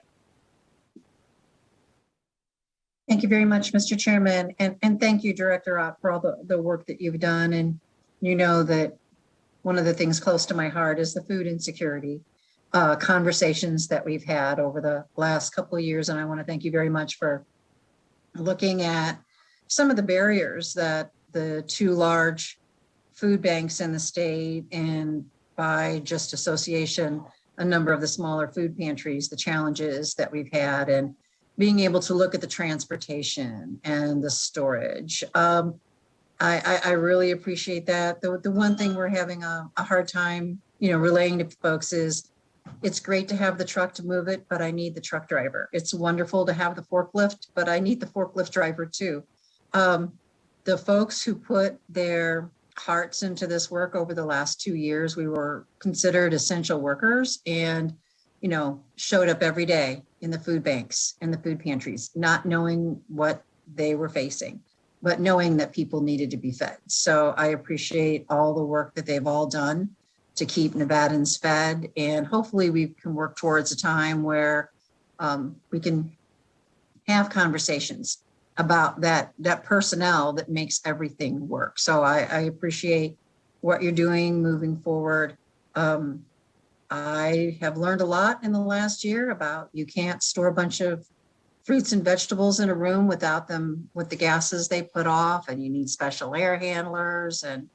E: Thank you very much, Mr. Chairman. And thank you, Director Ott, for all the work that you've done. And you know that one of the things close to my heart is the food insecurity conversations that we've had over the last couple of years. And I want to thank you very much for looking at some of the barriers that the two large food banks in the state, and by just association, a number of the smaller food pantries, the challenges that we've had, and being able to look at the transportation and the storage. I really appreciate that. The one thing we're having a hard time, relaying to folks is it's great to have the truck to move it, but I need the truck driver. It's wonderful to have the forklift, but I need the forklift driver too. The folks who put their hearts into this work over the last 2 years, we were considered essential workers and, showed up every day in the food banks and the food pantries, not knowing what they were facing, but knowing that people needed to be fed. So I appreciate all the work that they've all done to keep Nevadans fed. And hopefully we can work towards a time where we can have conversations about that personnel that makes everything work. So I appreciate what you're doing moving forward. I have learned a lot in the last year about you can't store a bunch of fruits and vegetables in a room without them, with the gases they put off, and you need special air handlers, and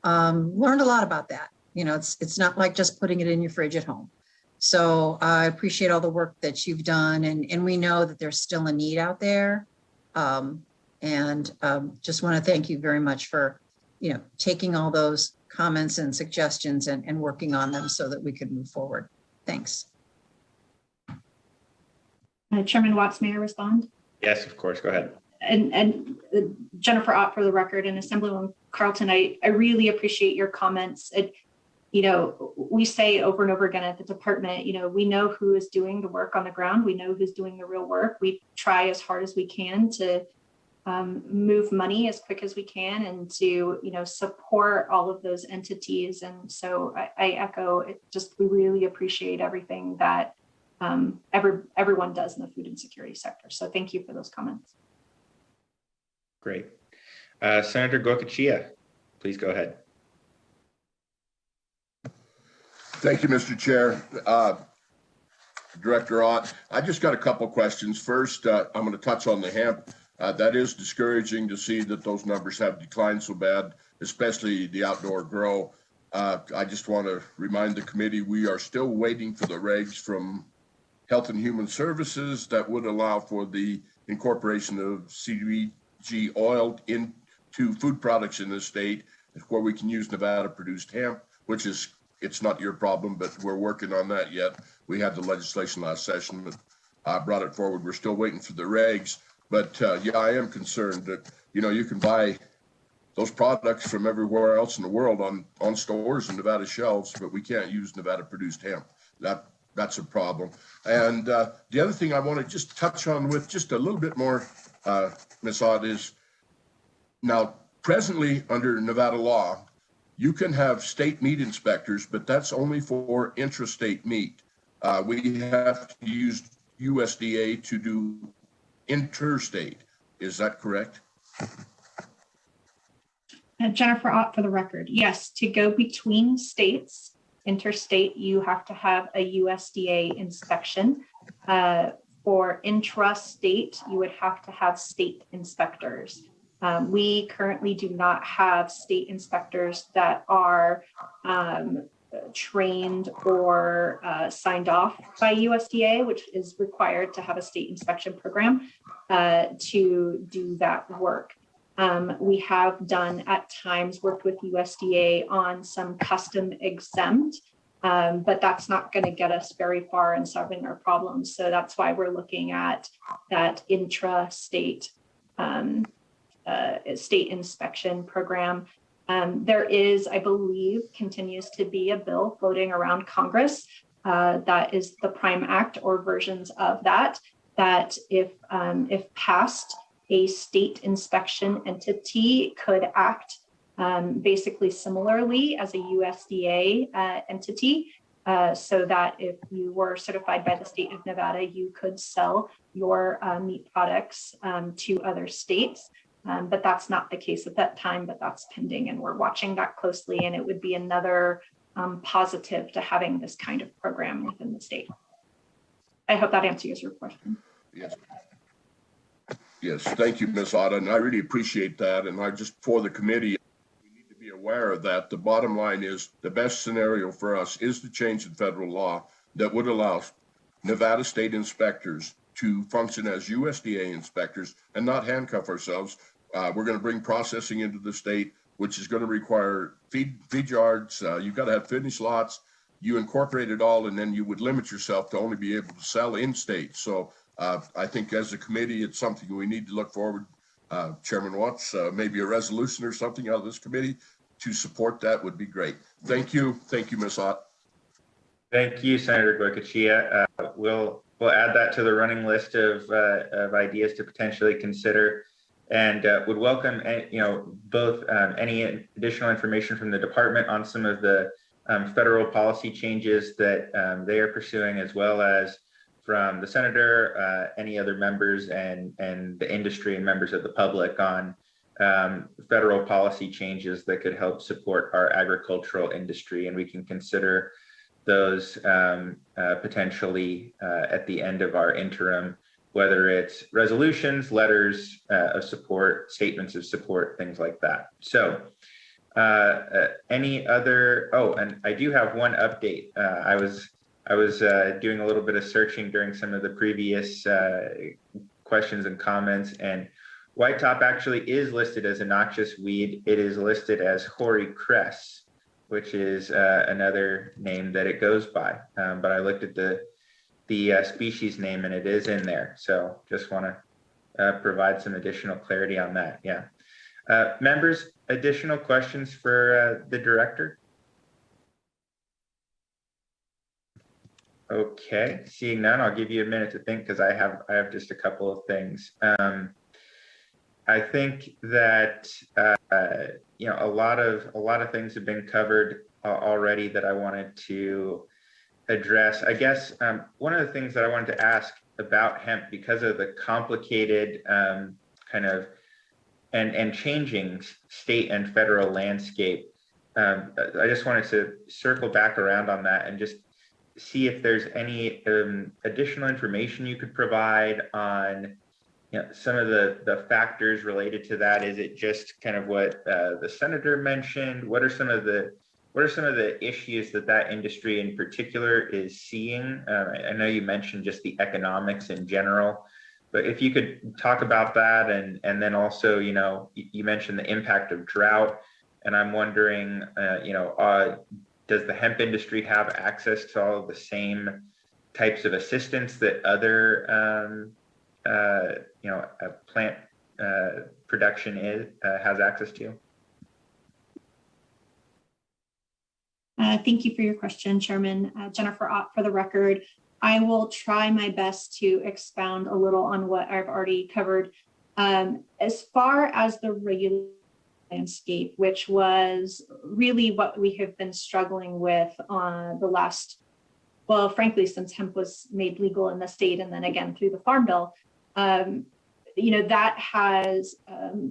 E: learned a lot about that. It's not like just putting it in your fridge at home. So I appreciate all the work that you've done, and we know that there's still a need out there. Just want to thank you very much for, taking all those comments and suggestions and working on them so that we could move forward. Thanks.
M: Chairman Watts, may I respond?
A: Yes, of course. Go ahead.
N: Jennifer Ott for the record, and Assemblywoman Carlton, I really appreciate your comments. We say over and over again at the department, we know who is doing the work on the ground. We know who's doing the real work. We try as hard as we can to move money as quick as we can and to, support all of those entities. And so I echo it, we really appreciate everything that everyone does in the food insecurity sector. So thank you for those comments.
A: Great. Senator Goicoechea, please go ahead.
C: Thank you, Mr. Chair. Director Ott, I just got a couple questions. First, I'm going to touch on the hemp. That is discouraging to see that those numbers have declined so bad, especially the outdoor grow. I just want to remind the committee we are still waiting for the regs from Health and Human Services that would allow for the incorporation of CBG oil into food products in the state, where we can use Nevada produced hemp, which is, it's not your problem, but we're working on that yet. We had the legislation last session that brought it forward. We're still waiting for the regs, but yeah, I am concerned that, you can buy those products from everywhere else in the world on stores and Nevada shelves, but we can't use Nevada produced hemp. That's a problem. And the other thing I want to just touch on with just a little bit more, Ms. Ott, is now presently under Nevada law, you can have state meat inspectors, but that's only for intrastate meat. We have to use USDA to do interstate. Is that correct?
N: Jennifer Ott for the record. Yes, to go between states, interstate, you have to have a USDA inspection. For intrastate, you would have to have state inspectors. We currently do not have state inspectors that are trained or signed off by USDA, which is required to have a state inspection program to do that work. We have done at times worked with USDA on some custom exempt, but that's not going to get us very far in solving our problems. So that's why we're looking at that intra-state state inspection program. There is, I believe, continues to be a bill floating around Congress that is the PRIME Act or versions of that if passed, a state inspection entity could act basically similarly as a USDA entity, so that if you were certified by the state of Nevada, you could sell your meat products to other states. But that's not the case at that time, but that's pending, and we're watching that closely, and it would be another positive to having this kind of program within the state. I hope that answers your question.
C: Yes. Yes, thank you, Ms. Ott, and I really appreciate that. And I just, for the committee, we need to be aware of that. The bottom line is the best scenario for us is to change the federal law that would allow Nevada state inspectors to function as USDA inspectors and not handcuff ourselves. We're going to bring processing into the state, which is going to require feed yards. You've got to have finished lots. You incorporate it all, and then you would limit yourself to only be able to sell in state. So I think as a committee, it's something we need to look forward. Chairman Watts, maybe a resolution or something out of this committee to support that would be great. Thank you. Thank you, Ms. Ott.
A: Thank you, Senator Goicoechea. We'll add that to the running list of ideas to potentially consider, and would welcome both any additional information from the department on some of the federal policy changes that they are pursuing, as well as from the senator, any other members, and the industry and members of the public on federal policy changes that could help support our agricultural industry. And we can consider those potentially at the end of our interim, whether it's resolutions, letters of support, statements of support, things like that. So any other, and I do have one update. I was doing a little bit of searching during some of the previous questions and comments, and white top actually is listed as a noxious weed. It is listed as hoary cress, which is another name that it goes by. But I looked at the species name, and it is in there. So just want provide some additional clarity on that. Yeah. Members, additional questions for the director? Okay, seeing none, I'll give you a minute to think because I have just a couple of things. I think that you know, a lot of things have been covered already that I wanted to address. I guess one of the things that I wanted to ask about hemp, because of the complicated kind of and changing state and federal landscape, I just wanted to circle back around on that and just see if there's any additional information you could provide on, you know, some of the factors related to that. Is it just kind of what the senator mentioned? What are some of the issues that industry in particular is seeing? I know you mentioned just the economics in general, but if you could talk about that, and then also, you know, you mentioned the impact of drought, and I'm wondering, you know, does the hemp industry have access to all of the same types of assistance that other you know, plant production has access to?
N: Thank you for your question, Chairman. Jennifer Ott for the record. I will try my best to expound a little on what I've already covered. As far as the regulatory landscape, which was really what we have been struggling with on the last, well, frankly, since hemp was made legal in the state and then again through the Farm Bill, you know, that has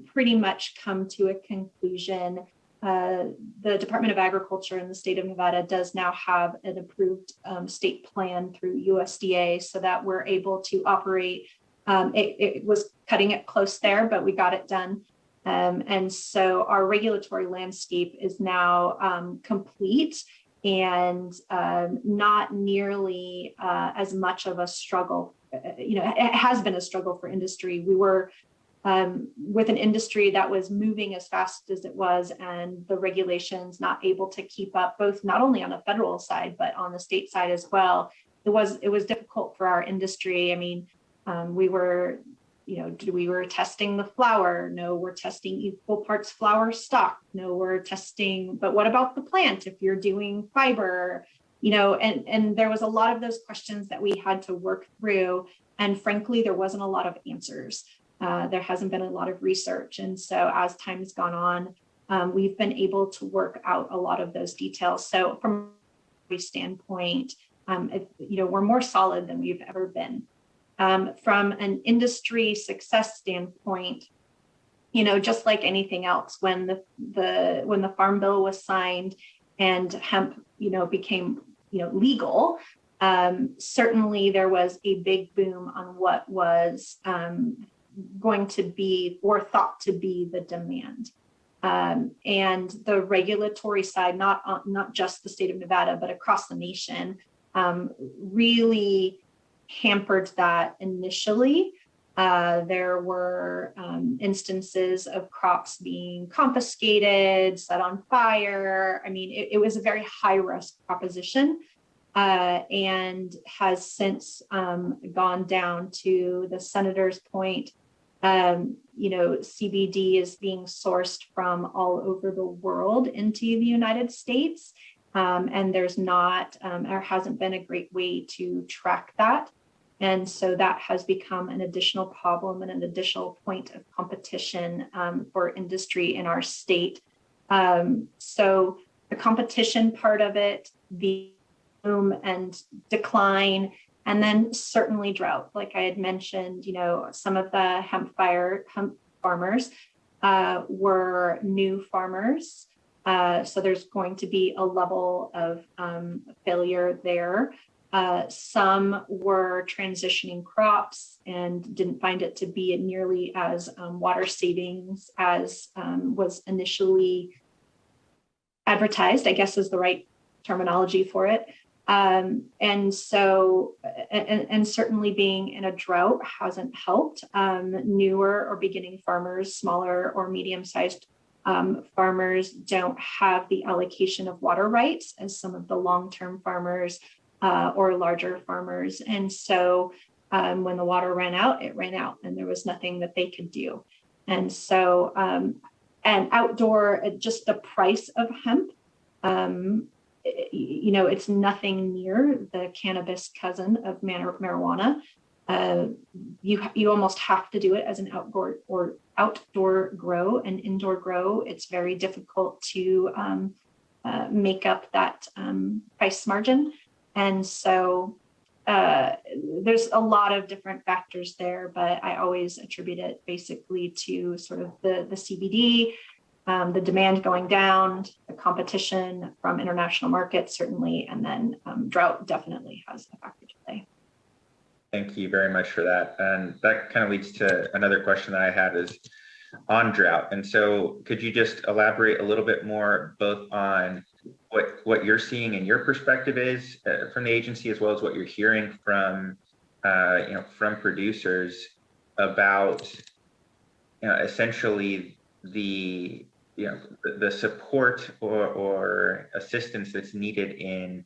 N: pretty much come to a conclusion. The Department of Agriculture in the state of Nevada does now have an approved state plan through USDA so that we're able to operate. It was cutting it close there, but we got it done. And so our regulatory landscape is now complete and not nearly as much of a struggle. You know, it has been a struggle for industry. We were with an industry that was moving as fast as it was, and the regulations not able to keep up, both not only on the federal side, but on the state side as well. It was difficult for our industry. I mean, we were, you know, we were testing the flower. No, we're testing equal parts flower stock. No, we're testing, but what about the plant if you're doing fiber? You know, and there was a lot of those questions that we had to work through. And frankly, there wasn't a lot of answers. There hasn't been a lot of research. And so as time has gone on, we've been able to work out a lot of those details. So from a standpoint, you know, we're more solid than we've ever been. From an industry success standpoint, you know, just like anything else, when the Farm Bill was signed and hemp, you know, became, you know, legal, certainly there was a big boom on what was going to be or thought to be the demand. And the regulatory side, not just the state of Nevada, but across the nation, really hampered that initially. There were instances of crops being confiscated, set on fire. I mean, it was a very high risk proposition and has since gone down to the senator's point. You know, CBD is being sourced from all over the world into the United States. And there's not, or hasn't been a great way to track that. And so that has become an additional problem and an additional point of competition for industry in our state. So the competition part of it, the boom and decline, and then certainly drought. Like I had mentioned, you know, some of the hemp farmers were new farmers. So there's going to be a level of failure there. Some were transitioning crops and didn't find it to be nearly as water savings as was initially advertised, I guess is the right terminology for it. And so, and certainly being in a drought hasn't helped. Newer or beginning farmers, smaller or medium-sized farmers don't have the allocation of water rights as some of the long-term farmers or larger farmers. And so
M: When the water ran out, it ran out, and there was nothing that they could do. And so, and outdoor, just the price of hemp, it's nothing near the cannabis cousin of marijuana. You almost have to do it as an outdoor grow. And indoor grow, it's very difficult to make up that price margin. And so there's a lot of different factors there, but I always attribute it basically to sort of the CBD, the demand going down, the competition from international markets, certainly, and then drought definitely has a factor to play.
A: Thank you very much for that. And that kind of leads to another question that I had is on drought. And so could you just elaborate a little bit more both on what you're seeing and your perspective is from the agency, as well as what you're hearing from from producers about essentially the support or assistance that's needed in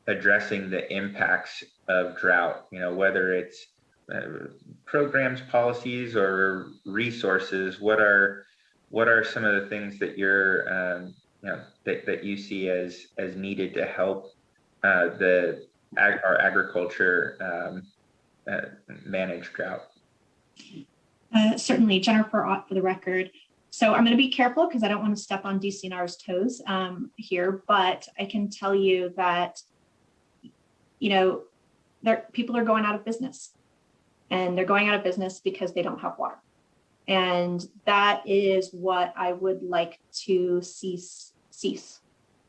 A: addressing the impacts of drought, whether it's programs, policies, or resources. What are some of the things that you're that you see as needed to help our agriculture manage drought?
M: Certainly, Jennifer Ott for the record. So I'm going to be careful because I don't want to step on DCNR's toes here, but I can tell you that people are going out of business, and they're going out of business because they don't have water. And that is what I would like to cease,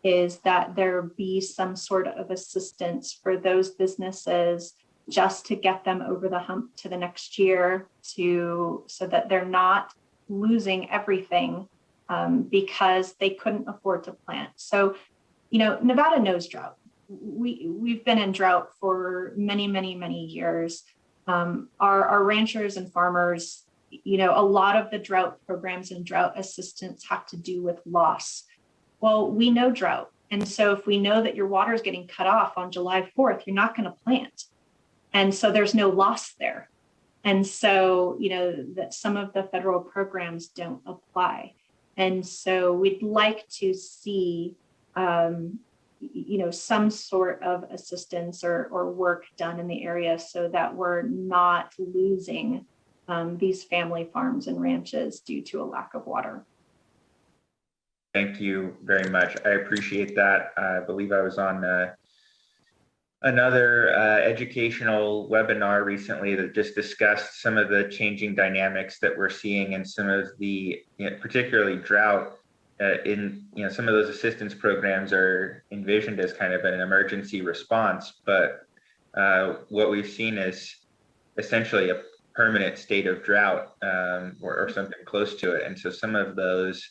M: is that there be some sort of assistance for those businesses just to get them over the hump to the next year, so that they're not losing everything because they couldn't afford to plant. So, Nevada knows drought. We've been in drought for many, many, many years. Our ranchers and farmers, a lot of the drought programs and drought assistance have to do with loss. Well, we know drought. And so if we know that your water is getting cut off on July 4th, you're not going to plant. And so there's no loss there. And so, that some of the federal programs don't apply. And so we'd like to see, some sort of assistance or work done in the area so that we're not losing these family farms and ranches due to a lack of water.
A: Thank you very much. I appreciate that. I believe I was on another educational webinar recently that just discussed some of the changing dynamics that we're seeing and some of the, particularly drought in, some of those assistance programs are envisioned as kind of an emergency response, but what we've seen is essentially a permanent state of drought or something close to it. And so some of those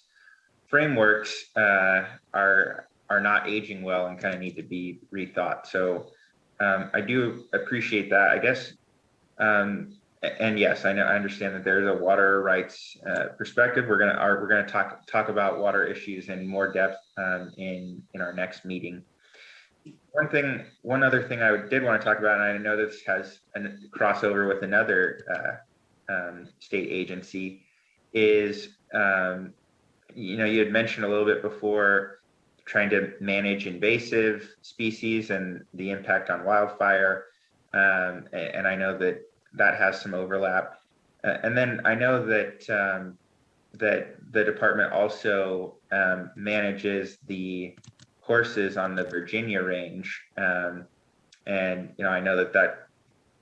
A: frameworks are not aging well and kind of need to be rethought. So I do appreciate that, I guess. And yes, I understand that there's a water rights perspective. We're gonna talk about water issues in more depth in our next meeting. One other thing I did want to talk about, and I know this has a crossover with another state agency, is you had mentioned a little bit before trying to manage invasive species and the impact on wildfire, and I know that has some overlap. And then I know that that the department also manages the horses on the Virginia range, and I know that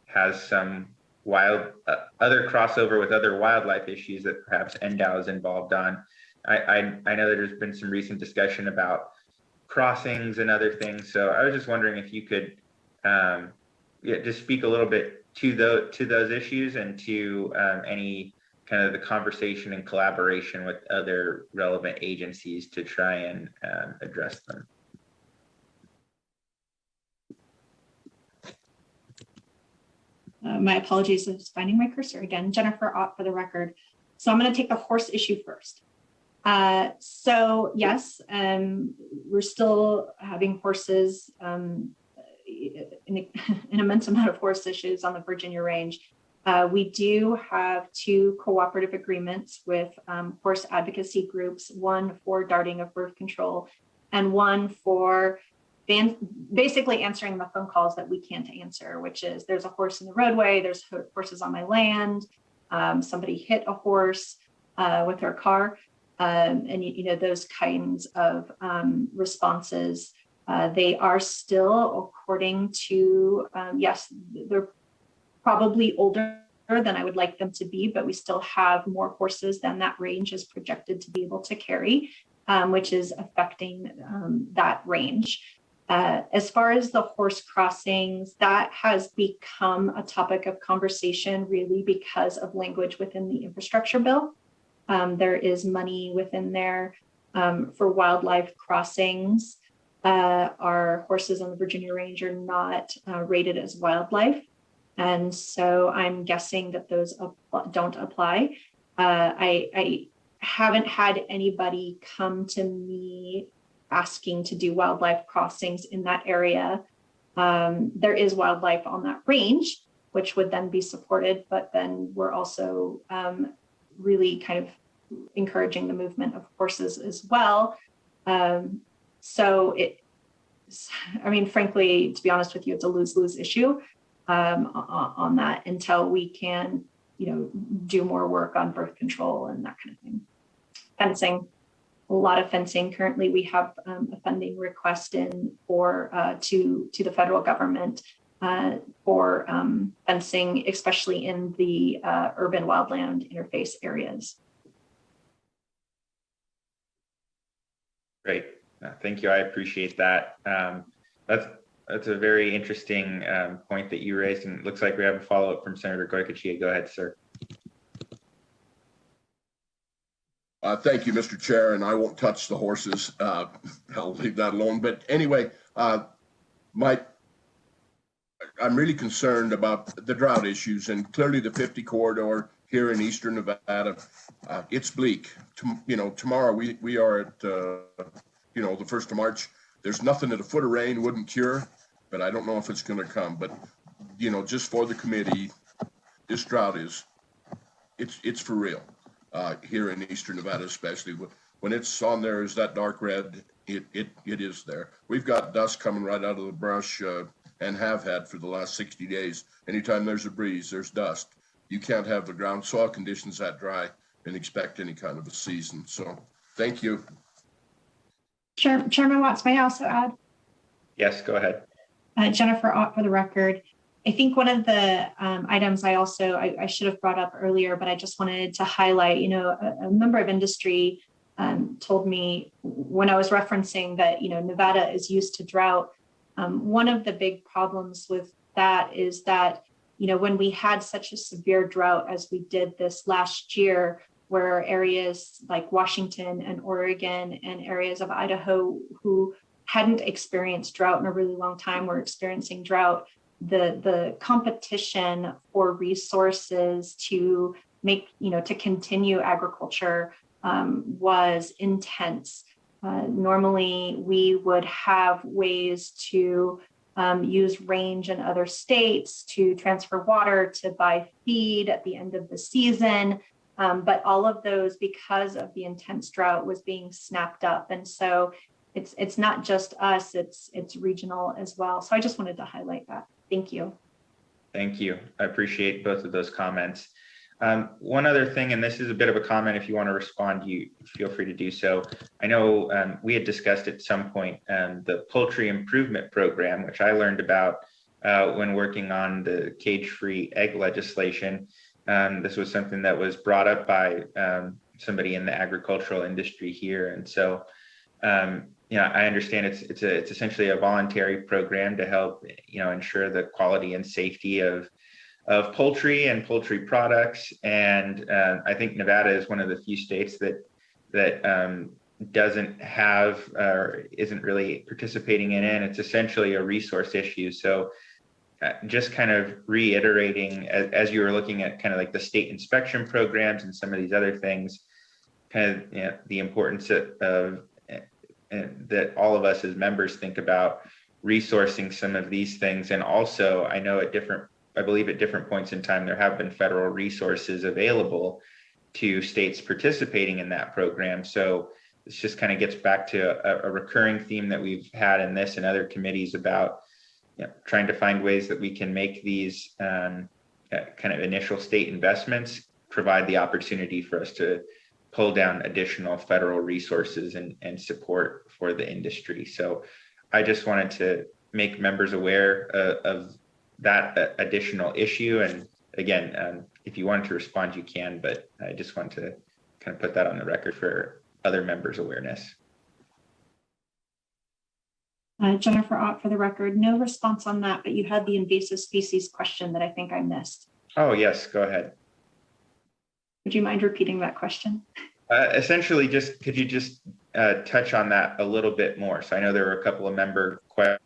A: has some other crossover with other wildlife issues that perhaps NDOW is involved on. I know that there's been some recent discussion about crossings and other things, so I was just wondering if you could just speak a little bit to those issues and to any kind of the conversation and collaboration with other relevant agencies to try and address them.
M: My apologies, I was finding my cursor again. Jennifer Ott for the record. So I'm going to take the horse issue first. So yes, we're still having horses, an immense amount of horse issues on the Virginia range. We do have 2 cooperative agreements with horse advocacy groups, one for darting of birth control and one for basically answering the phone calls that we can't answer, which is there's a horse in the roadway, there's horses on my land, somebody hit a horse with their car, and those kinds of responses. They are still, according to, yes, they're probably older than I would like them to be, but we still have more horses than that range is projected to be able to carry, which is affecting that range. As far as the horse crossings, that has become a topic of conversation really because of language within the infrastructure bill. There is money within there for wildlife crossings. Our horses on the Virginia range are not rated as wildlife. And so I'm guessing that those don't apply. I haven't had anybody come to me asking to do wildlife crossings in that area. There is wildlife on that range, which would then be supported, but then we're also really kind of encouraging the movement of horses as well. Frankly, to be honest with you, it's a lose-lose issue on that until we can, do more work on birth control and that kind of thing. Fencing, a lot of fencing. Currently, we have a funding request in for to the federal government for fencing, especially in the urban wildland interface areas.
A: Great. Thank you. I appreciate that. That's a very interesting point that you raised, and it looks like we have a follow-up from Senator Goycochea. Go ahead, sir.
C: Thank you, Mr. Chair, and I won't touch the horses. I'll leave that alone. But anyway, I'm really concerned about the drought issues, and clearly the 50 corridor here in Eastern Nevada, it's bleak. Tomorrow we are at, the 1st of March. There's nothing that a foot of rain wouldn't cure, but I don't know if it's going to come. But, just for the committee, this drought it's for real. Here in Eastern Nevada, especially when it's on there as that dark red, it is there. We've got dust coming right out of the brush and have had for the last 60 days. Anytime there's a breeze, there's dust. You can't have the ground soil conditions that dry and expect any kind of a season. So thank you.
M: Chairman Watts, may I also add?
A: Yes, go ahead.
M: Jennifer Ott for the record. I think one of the items I should have brought up earlier, but I just wanted to highlight, a member of industry told me when I was referencing that, Nevada is used to drought. One of the big problems with that is that, when we had such a severe drought as we did this last year, where areas like Washington and Oregon and areas of Idaho who hadn't experienced drought in a really long time were experiencing drought, the competition for resources to make, to continue agriculture was intense. Normally, we would have ways to use range in other states to transfer water, to buy feed at the end of the season. But all of those, because of the intense drought, was being snapped up. And so it's not just us, it's regional as well. So I just wanted to highlight that. Thank you.
A: Thank you. I appreciate both of those comments. One other thing, and this is a bit of a comment, if you want to respond, you feel free to do so. I know we had discussed at some point the poultry improvement program, which I learned about when working on the cage-free egg legislation. This was something that was brought up by somebody in the agricultural industry here. And so, I understand it's essentially a voluntary program to help, ensure the quality and safety of poultry and poultry products. And I think Nevada is one of the few states that doesn't have or isn't really participating in it. It's essentially a resource issue. So just kind of reiterating, as you were looking at kind of like the state inspection programs and some of these other things, kind of the importance of that all of us as members think about resourcing some of these things. And also, I know I believe at different points in time, there have been federal resources available to states participating in that program. So this just kind of gets back to a recurring theme that we've had in this and other committees about trying to find ways that we can make these kind of initial state investments provide the opportunity for us to pull down additional federal resources and support for the industry. So I just wanted to make members aware of that additional issue. And again, if you want to respond, you can, but I just want to kind of put that on the record for other members' awareness.
N: Jennifer Ott, for the record, no response on that, but you had the invasive species question that I think I missed.
A: Oh, yes, go ahead.
N: Would you mind repeating that question?
A: Essentially, could you just touch on that a little bit more? So I know there were a couple of member questions.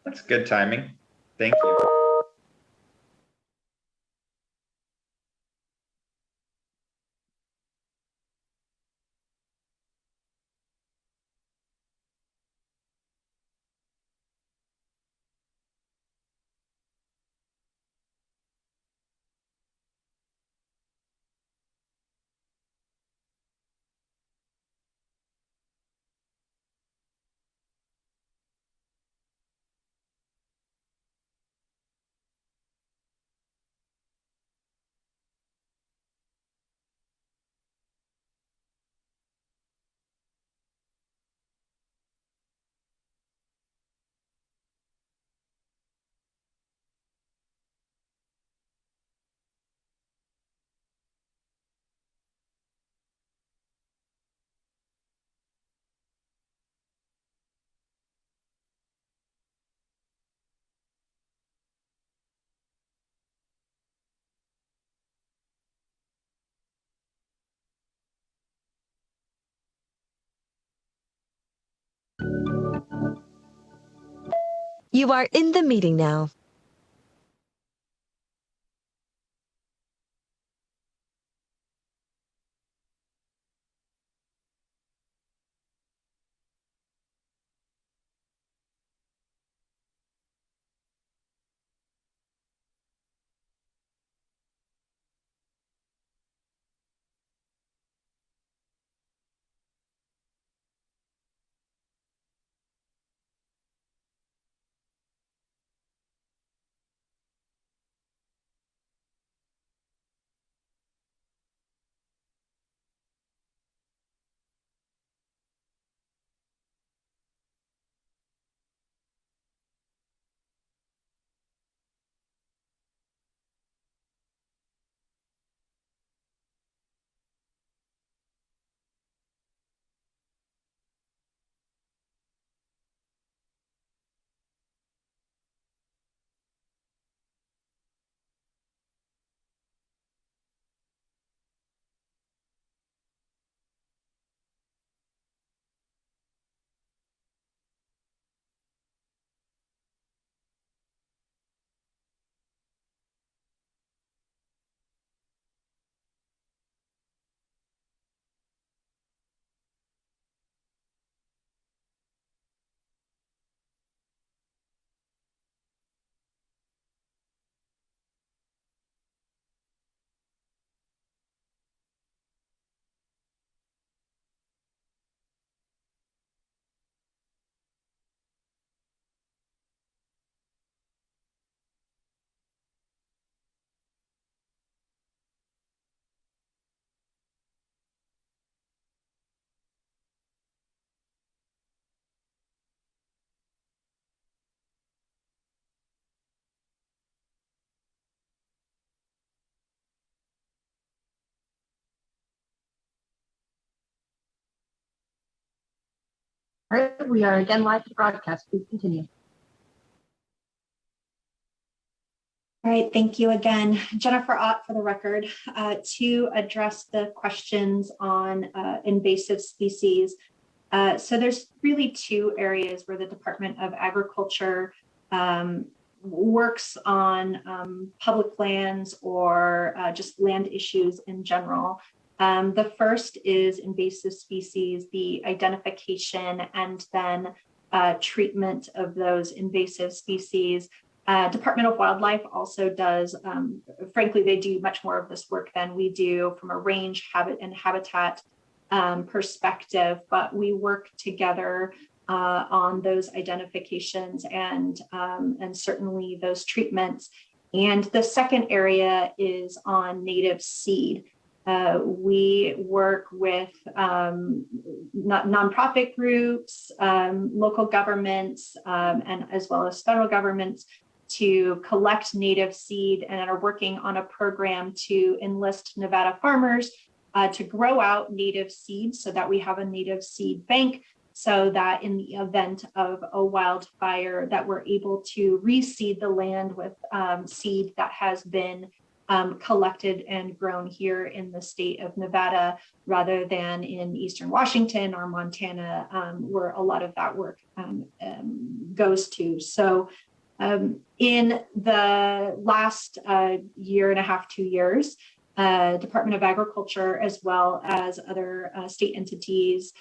A: That's good timing. Thank you.
Q: You are in the meeting now.
P: All right, we are again live to broadcast. Please continue.
N: All right, thank you again. Jennifer Ott for the record. To address the questions on invasive species. So there's really two areas where the Department of Agriculture works on public lands or just land issues in general. The first is invasive species, the identification and then treatment of those invasive species. Department of Wildlife also does, frankly, they do much more of this work than we do from a range, habit, and habitat perspective, but we work together on those identifications and certainly those treatments. And the second area is on native seed. We work with nonprofit groups, local governments, and as well as federal governments to collect native seed and are working on a program to enlist Nevada farmers to grow out native seed so that we have a native seed bank so that in the event of a wildfire that we're able to reseed the land with seed that has been collected and grown here in the state of Nevada rather than in Eastern Washington or Montana, where a lot of that work goes to. So in the last year and a half, 2 years, Department of Agriculture, as well as other state entities,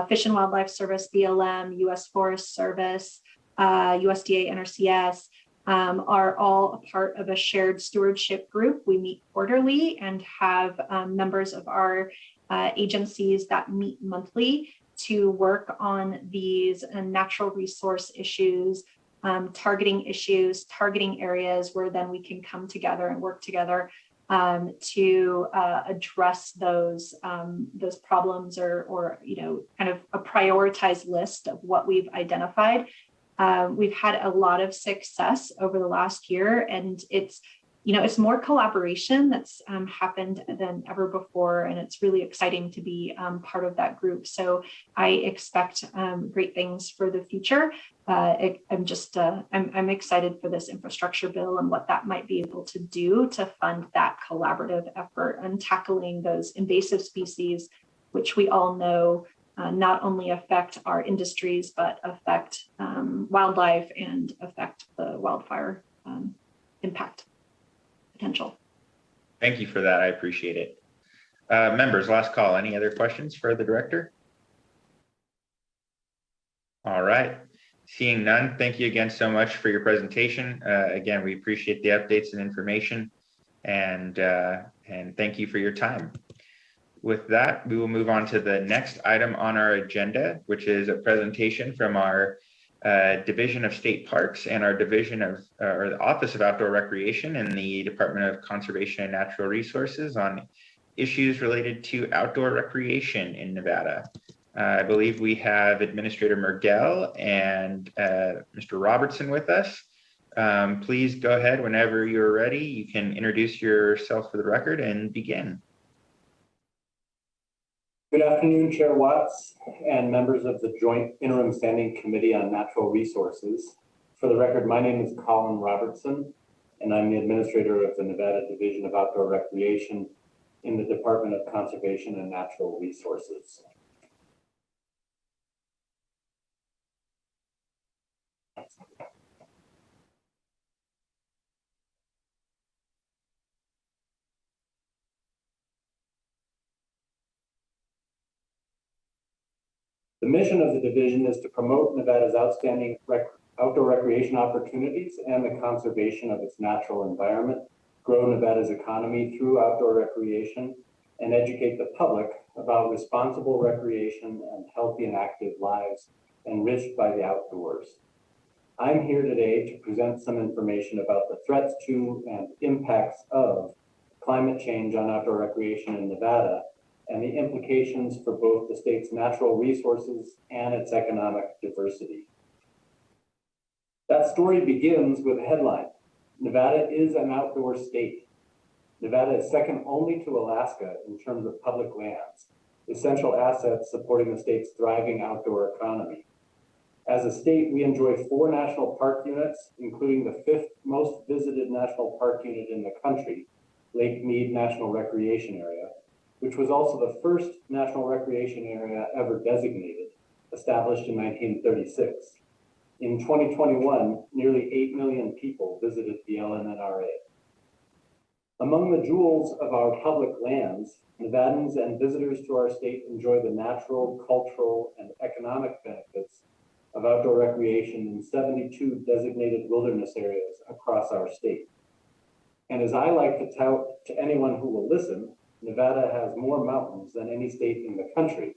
N: Fish and Wildlife Service, BLM, U.S. Forest Service, USDA, NRCS, are all a part of a shared stewardship group. We meet quarterly and have members of our agencies that meet monthly to work on these natural resource issues, targeting issues, targeting areas where then we can come together and work together to address those problems or kind of a prioritized list of what we've identified. We've had a lot of success over the last year, and it's more collaboration that's happened than ever before, and it's really exciting to be part of that group. So I expect great things for the future. I'm excited for this infrastructure bill and what that might be able to do to fund that collaborative effort and tackling those invasive species, which we all know not only affect our industries, but affect wildlife and affect the wildfire impact potential.
A: Thank you for that. I appreciate it. Members, last call. Any other questions for the director? All right. Seeing none, thank you again so much for your presentation. Again, we appreciate the updates and information, and thank you for your time. With that, we will move on to the next item on our agenda, which is a presentation from our Division of State Parks and our Division of, or the Office of Outdoor Recreation in the Department of Conservation and Natural Resources on issues related to outdoor recreation in Nevada. I believe we have Administrator Mergell and Mr. Robertson with us. Please go ahead whenever you're ready. You can introduce yourself for the record and begin.
R: Good afternoon, Chair Watts and members of the Joint Interim Standing Committee on Natural Resources. For the record, my name is Colin Robertson, and I'm the administrator of the Nevada Division of Outdoor Recreation in the Department of Conservation and Natural Resources. The mission of the division is to promote Nevada's outstanding outdoor recreation opportunities and the conservation of its natural environment, grow Nevada's economy through outdoor recreation, and educate the public about responsible recreation and healthy and active lives enriched by the outdoors. I'm here today to present some information about the threats to and impacts of climate change on outdoor recreation in Nevada and the implications for both the state's natural resources and its economic diversity. That story begins with a headline: Nevada is an outdoor state. Nevada is second only to Alaska in terms of public lands, essential assets supporting the state's thriving outdoor economy. As a state, we enjoy 4 national park units, including the 5th most visited national park unit in the country, Lake Mead National Recreation Area, which was also the first national recreation area ever designated, established in 1936. In 2021, nearly 8 million people visited the LNNRA. Among the jewels of our public lands, Nevadans and visitors to our state enjoy the natural, cultural, and economic benefits of outdoor recreation in 72 designated wilderness areas across our state. And as I like to tout to anyone who will listen, Nevada has more mountains than any state in the country,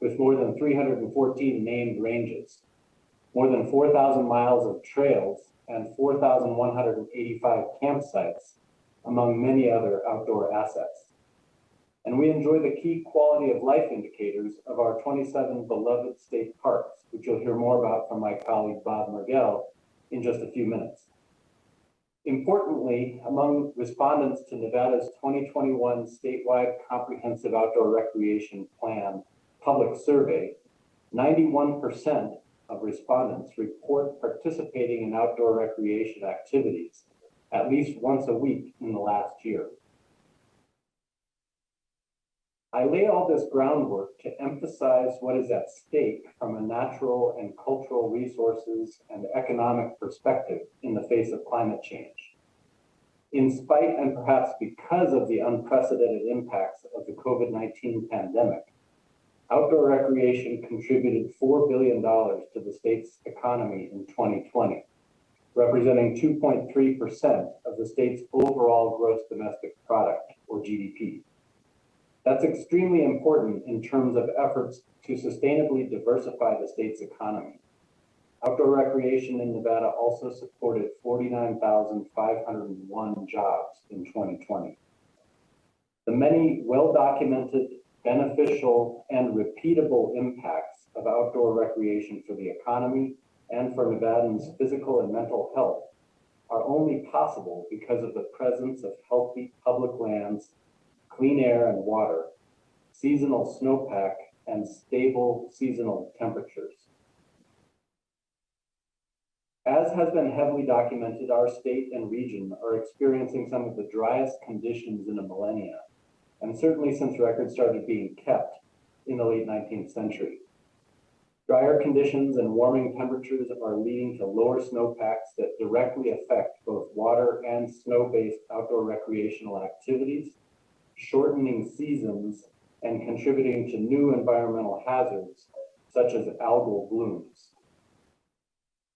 R: with more than 314 named ranges, more than 4,000 miles of trails, and 4,185 campsites, among many other outdoor assets. And we enjoy the key quality of life indicators of our 27 beloved state parks, which you'll hear more about from my colleague Bob Mergel in just a few minutes. Importantly, among respondents to Nevada's 2021 statewide comprehensive outdoor recreation plan public survey, 91% of respondents report participating in outdoor recreation activities at least once a week in the last year. I lay all this groundwork to emphasize what is at stake from a natural and cultural resources and economic perspective in the face of climate change. In spite and perhaps because of the unprecedented impacts of the COVID-19 pandemic, outdoor recreation contributed $4 billion to the state's economy in 2020, representing 2.3% of the state's overall gross domestic product, or GDP. That's extremely important in terms of efforts to sustainably diversify the state's economy. Outdoor recreation in Nevada also supported 49,501 jobs in 2020. The many well-documented, beneficial, and repeatable impacts of outdoor recreation for the economy and for Nevadans' physical and mental health are only possible because of the presence of healthy public lands, clean air and water, seasonal snowpack, and stable seasonal temperatures. As has been heavily documented, our state and region are experiencing some of the driest conditions in a millennia, and certainly since records started being kept in the late 19th century. Drier conditions and warming temperatures are leading to lower snowpacks that directly affect both water and snow-based outdoor recreational activities, shortening seasons and contributing to new environmental hazards such as algal blooms.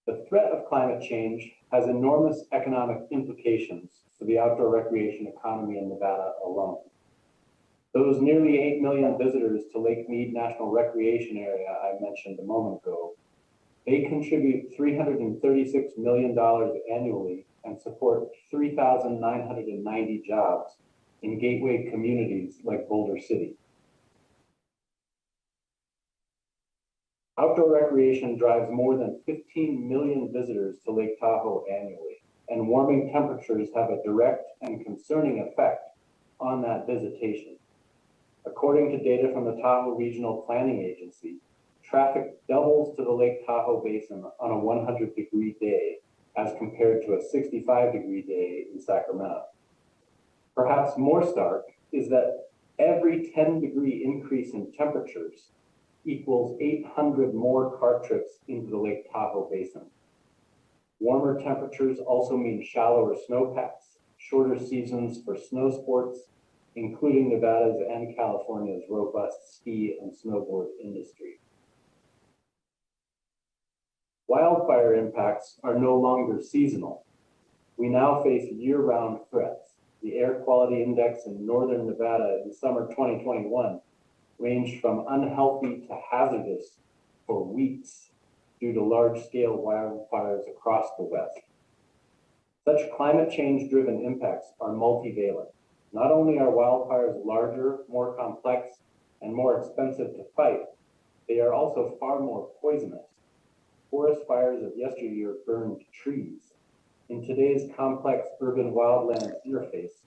R: The threat of climate change has enormous economic implications for the outdoor recreation economy in Nevada alone. Those nearly 8 million visitors to Lake Mead National Recreation Area I mentioned a moment ago, they contribute $336 million annually and support 3,990 jobs in gateway communities like Boulder City. Outdoor recreation drives more than 15 million visitors to Lake Tahoe annually, and warming temperatures have a direct and concerning effect on that visitation. According to data from the Tahoe Regional Planning Agency, traffic doubles to the Lake Tahoe Basin on a 100-degree day as compared to a 65-degree day in Sacramento. Perhaps more stark is that every 10-degree increase in temperatures equals 800 more car trips into the Lake Tahoe Basin. Warmer temperatures also mean shallower snowpacks, shorter seasons for snow sports, including Nevada's and California's robust ski and snowboard industry. Wildfire impacts are no longer seasonal. We now face year-round threats. The air quality index in northern Nevada in summer 2021 ranged from unhealthy to hazardous for weeks due to large-scale wildfires across the West. Such climate change-driven impacts are multivalent. Not only are wildfires larger, more complex, and more expensive to fight, they are also far more poisonous. Forest fires of yesteryear burned trees. In today's complex urban wildland interface,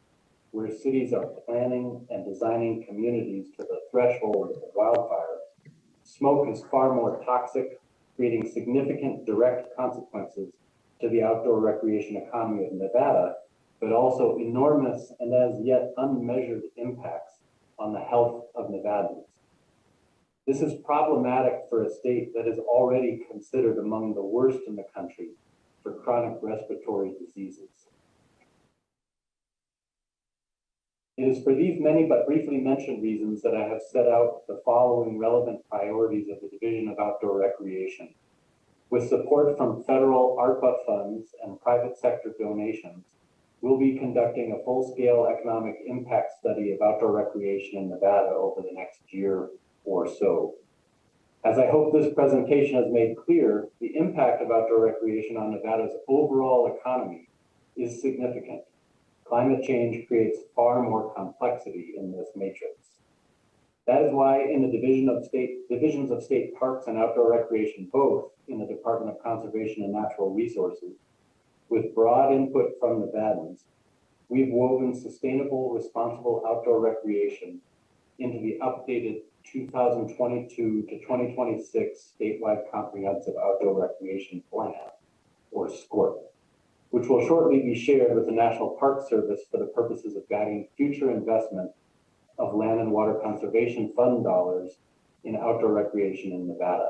R: where cities are planning and designing communities to the threshold of wildfire, smoke is far more toxic, creating significant direct consequences to the outdoor recreation economy of Nevada, but also enormous and as yet unmeasured impacts on the health of Nevadans. This is problematic for a state that is already considered among the worst in the country for chronic respiratory diseases. It is for these many but briefly mentioned reasons that I have set out the following relevant priorities of the Division of Outdoor Recreation. With support from federal ARPA funds and private sector donations, we'll be conducting a full-scale economic impact study of outdoor recreation in Nevada over the next year or so. As I hope this presentation has made clear, the impact of outdoor recreation on Nevada's overall economy is significant. Climate change creates far more complexity in this matrix. That is why in the divisions of state parks and outdoor recreation, both in the Department of Conservation and Natural Resources, with broad input from Nevadans, we've woven sustainable, responsible outdoor recreation into the updated 2022 to 2026 statewide comprehensive outdoor recreation plan, or SCORP, which will shortly be shared with the National Park Service for the purposes of guiding future investment of land and water conservation fund dollars in outdoor recreation in Nevada.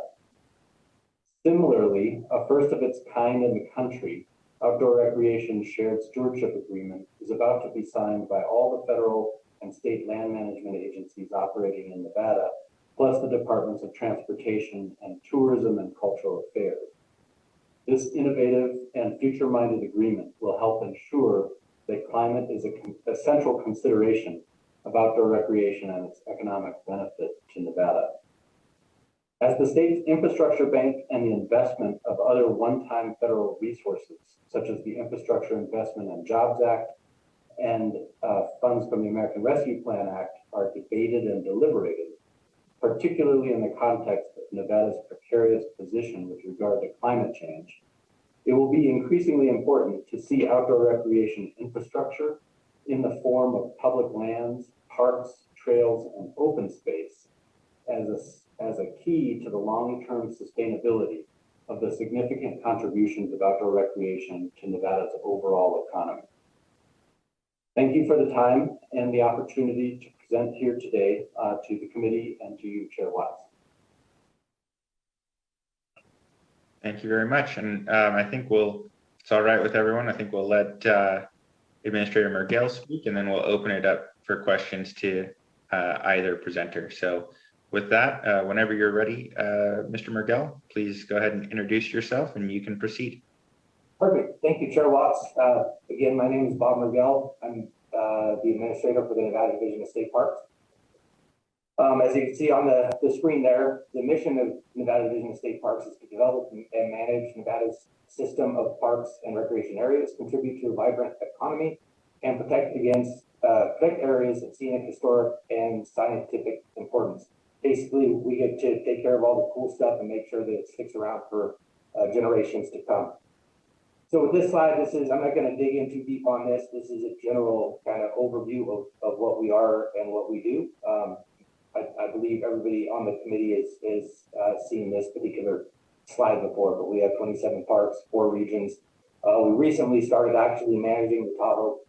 R: Similarly, a first of its kind in the country, Outdoor Recreation Shared Stewardship Agreement is about to be signed by all the federal and state land management agencies operating in Nevada, plus the Departments of Transportation and Tourism and Cultural Affairs. This innovative and future-minded agreement will help ensure that climate is a central consideration of outdoor recreation and its economic benefit to Nevada. As the state's infrastructure bank and the investment of other one-time federal resources, such as the Infrastructure Investment and Jobs Act and funds from the American Rescue Plan Act, are debated and deliberated, particularly in the context of Nevada's precarious position with regard to climate change, it will be increasingly important to see outdoor recreation infrastructure in the form of public lands, parks, trails, and open space as a key to the long-term sustainability of the significant contributions of outdoor recreation to Nevada's overall economy. Thank you for the time and the opportunity to present here today to the committee and to you, Chair Watts.
A: Thank you very much. And I think it's all right with everyone. I think we'll let Administrator Mergel speak, and then we'll open it up for questions to either presenter. So with that, whenever you're ready, Mr. Mergel, please go ahead and introduce yourself and you can proceed.
S: Perfect. Thank you, Chair Watts. Again, my name is Bob Mergel. I'm the administrator for the Nevada Division of State Parks. As you can see on the screen there, the mission of Nevada Division of State Parks is to develop and manage Nevada's system of parks and recreation areas, contribute to a vibrant economy, and protect areas of scenic, historic, and scientific importance. Basically, we get to take care of all the cool stuff and make sure that it sticks around for generations to come. So with this slide, I'm not going to dig in too deep on this. This is a general kind of overview of what we are and what we do. I believe everybody on the committee is seen this particular slide before, but we have 27 parks, 4 regions. We recently started actually managing the Tahoe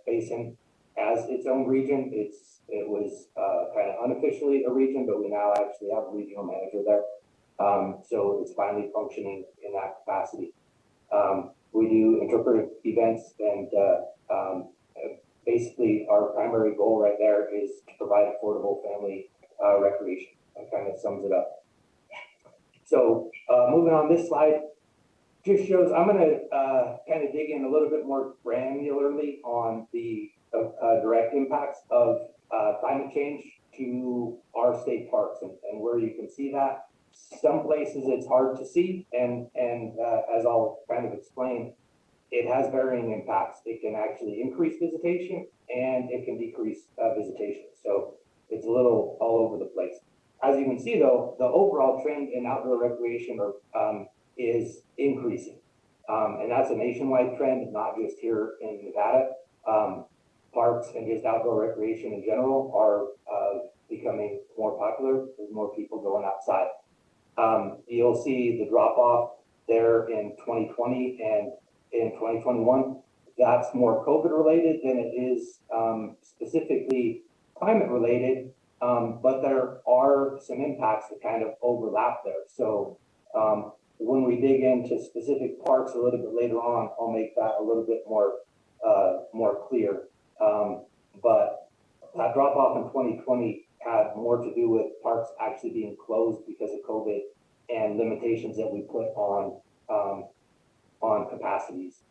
S: Basin as its own region. It was kind of unofficially a region, but we now actually have a regional manager there. So it's finally functioning in that capacity. We do interpretive events, and basically our primary goal right there is to provide affordable family recreation. That kind of sums it up. So moving on, this slide just shows, I'm going to kind of dig in a little bit more granularly on the direct impacts of climate change to our state parks and where you can see that. Some places it's hard to see, and as I'll kind of explain, it has varying impacts. It can actually increase visitation and it can decrease visitation. So it's a little all over the place. As you can see though, the overall trend in outdoor recreation is increasing. And that's a nationwide trend, not just here in Nevada. Parks and just outdoor recreation in general are becoming more popular. There's more people going outside. You'll see the drop off there in 2020 and in 2021. That's more COVID related than it is specifically climate related, but there are some impacts that kind of overlap there. So when we dig into specific parks a little bit later on, I'll make that a little bit more clear. But that drop off in 2020 had more to do with parks actually being closed because of COVID and limitations that we put on capacities.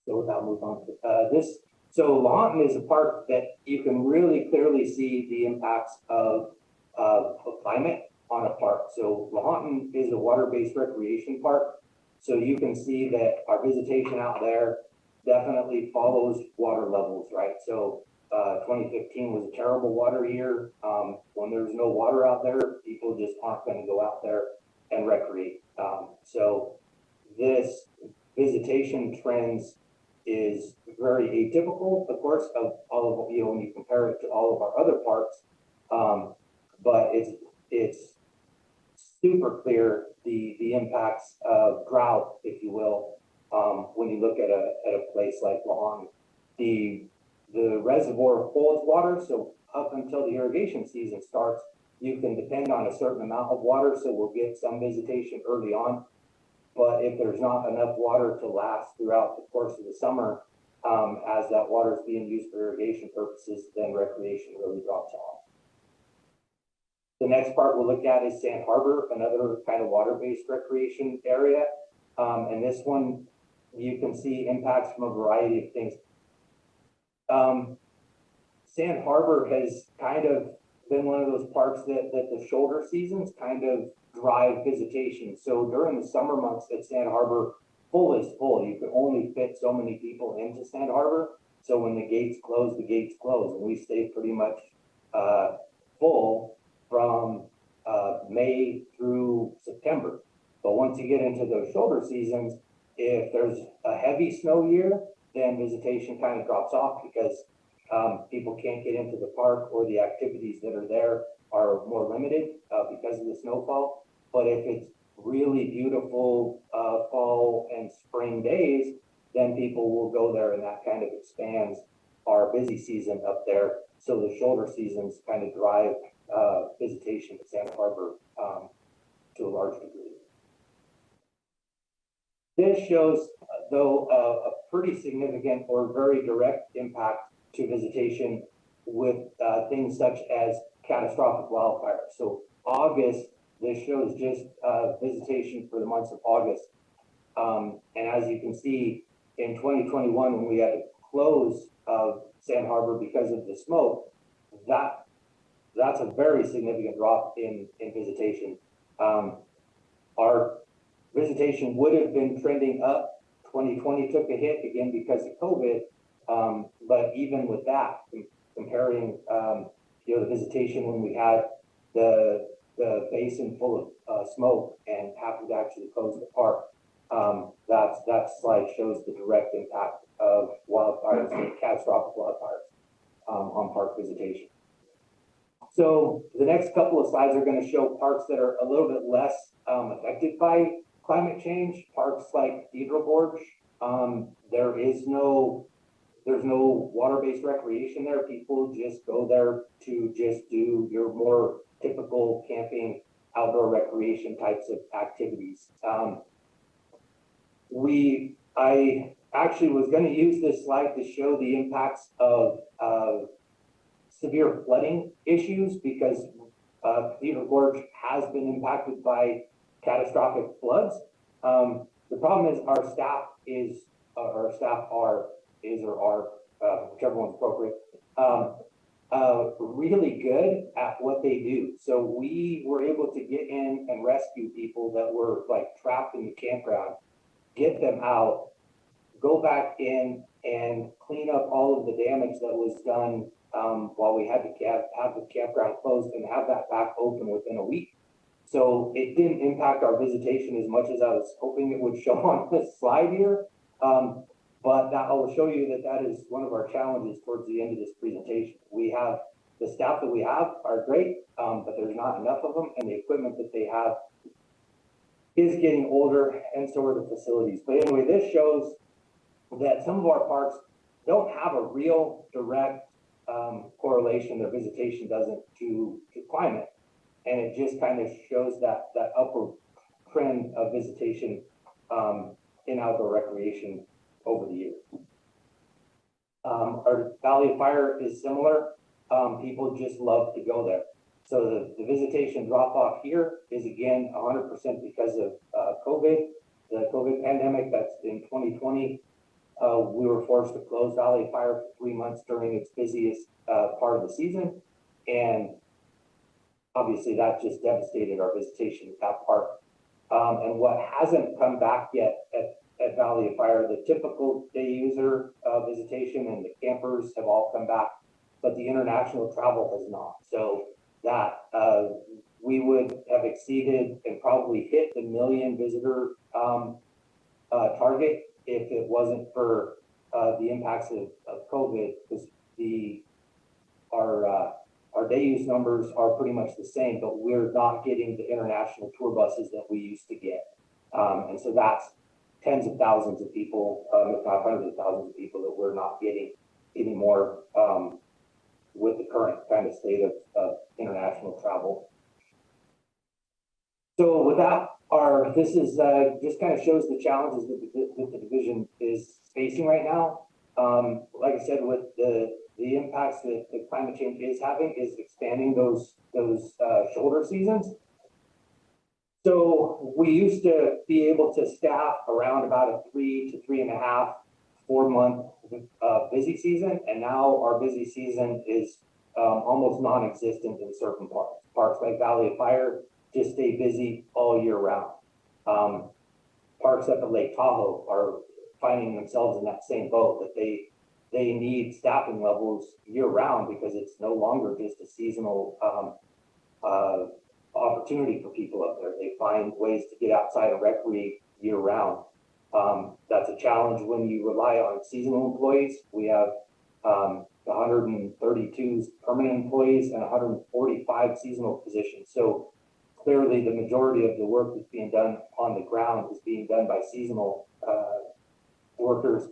S: So without move on to this. So Lahontan is a park that you can really clearly see the impacts of climate on a park. So Lahontan is a water-based recreation park. So you can see that our visitation out there definitely follows water levels, right? So 2015 was a terrible water year. When there's no water out there, people just aren't going to go out there and recreate. So this visitation trends is very atypical, of course, of all of, when you compare it to all of our other parks. But it's super clear the impacts of drought, if you will, when you look at a place like Lahontan. The reservoir holds water, so up until the irrigation season starts, you can depend on a certain amount of water, so we'll get some visitation early on. But if there's not enough water to last throughout the course of the summer, as that water is being used for irrigation purposes, then recreation really drops off. The next part we'll look at is Sand Harbor, another kind of water-based recreation area. And this one, you can see impacts from a variety of things. Sand Harbor has kind of been one of those parks that the shoulder seasons kind of drive visitation. So during the summer months at Sand Harbor, full is full. You can only fit so many people into Sand Harbor. So when the gates close, the gates close. And we stay pretty much full from May through September. But once you get into those shoulder seasons, if there's a heavy snow year, then visitation kind of drops off because people can't get into the park, or the activities that are there are more limited because of the snowfall. But if it's really beautiful fall and spring days, then people will go there, and that kind of expands our busy season up there. So the shoulder seasons kind of drive visitation to Santa Harbor to a large degree. This shows, though, a pretty significant or very direct impact to visitation with things such as catastrophic wildfire. So August, this shows just visitation for the months of August. And as you can see, in 2021, when we had to close Sand Harbor because of the smoke, that's a very significant drop in visitation. Our visitation would have been trending up. 2020 took a hit again because of COVID. But even with that, comparing the visitation when we had the basin full of smoke and having to actually close the park, that slide shows the direct impact of wildfires and catastrophic wildfires on park visitation. So the next couple of slides are going to show parks that are a little bit less affected by climate change. Parks like Cathedral Gorge, there's no water-based recreation there. People just go there to just do your more typical camping, outdoor recreation types of activities. I actually was going to use this slide to show the impacts of severe flooding issues, because Cathedral Gorge has been impacted by catastrophic floods. The problem is our staff are, whichever one's appropriate, really good at what they do. So we were able to get in and rescue people that were like trapped in the campground, get them out, go back in and clean up all of the damage that was done while we had to have the campground closed, and have that back open within a week. So it didn't impact our visitation as much as I was hoping it would show on this slide here. But I will show you that is one of our challenges towards the end of this presentation. We have the staff that we have are great, but there's not enough of them, and the equipment that they have is getting older, and so are the facilities. But anyway, this shows that some of our parks don't have a real direct correlation, their visitation doesn't, to climate. And it just kind of shows that upward trend of visitation in outdoor recreation over the years. Our Valley of Fire is similar. People just love to go there. So the visitation drop off here is again 100% because of COVID, the COVID pandemic. That's in 2020. We were forced to close Valley of Fire for 3 months during its busiest part of the season. And obviously that just devastated our visitation at that park. And what hasn't come back yet at Valley of Fire, the typical day user visitation and the campers have all come back, but the international travel has not. So that we would have exceeded and probably hit the 1 million visitor target if it wasn't for the impacts of COVID, because our day use numbers are pretty much the same, but we're not getting the international tour buses that we used to get. And so that's tens of thousands of people, if not hundreds of thousands of people that we're not getting anymore with the current kind of state of international travel. So with that, this is just kind of shows the challenges that the division is facing right now. Like I said, with the impacts that the climate change is having is expanding those shoulder seasons. So we used to be able to staff around about a 3 to 3.5, 4 month busy season, and now our busy season is almost non-existent in certain parks. Parks like Valley of Fire just stay busy all year round. Parks up at Lake Tahoe are finding themselves in that same boat, that they need staffing levels year round because it's no longer just a seasonal opportunity for people up there. They find ways to get outside and recreate year round. That's a challenge when you rely on seasonal employees. We have 132 permanent employees and 145 seasonal positions. So clearly the majority of the work that's being done on the ground is being done by seasonal workers.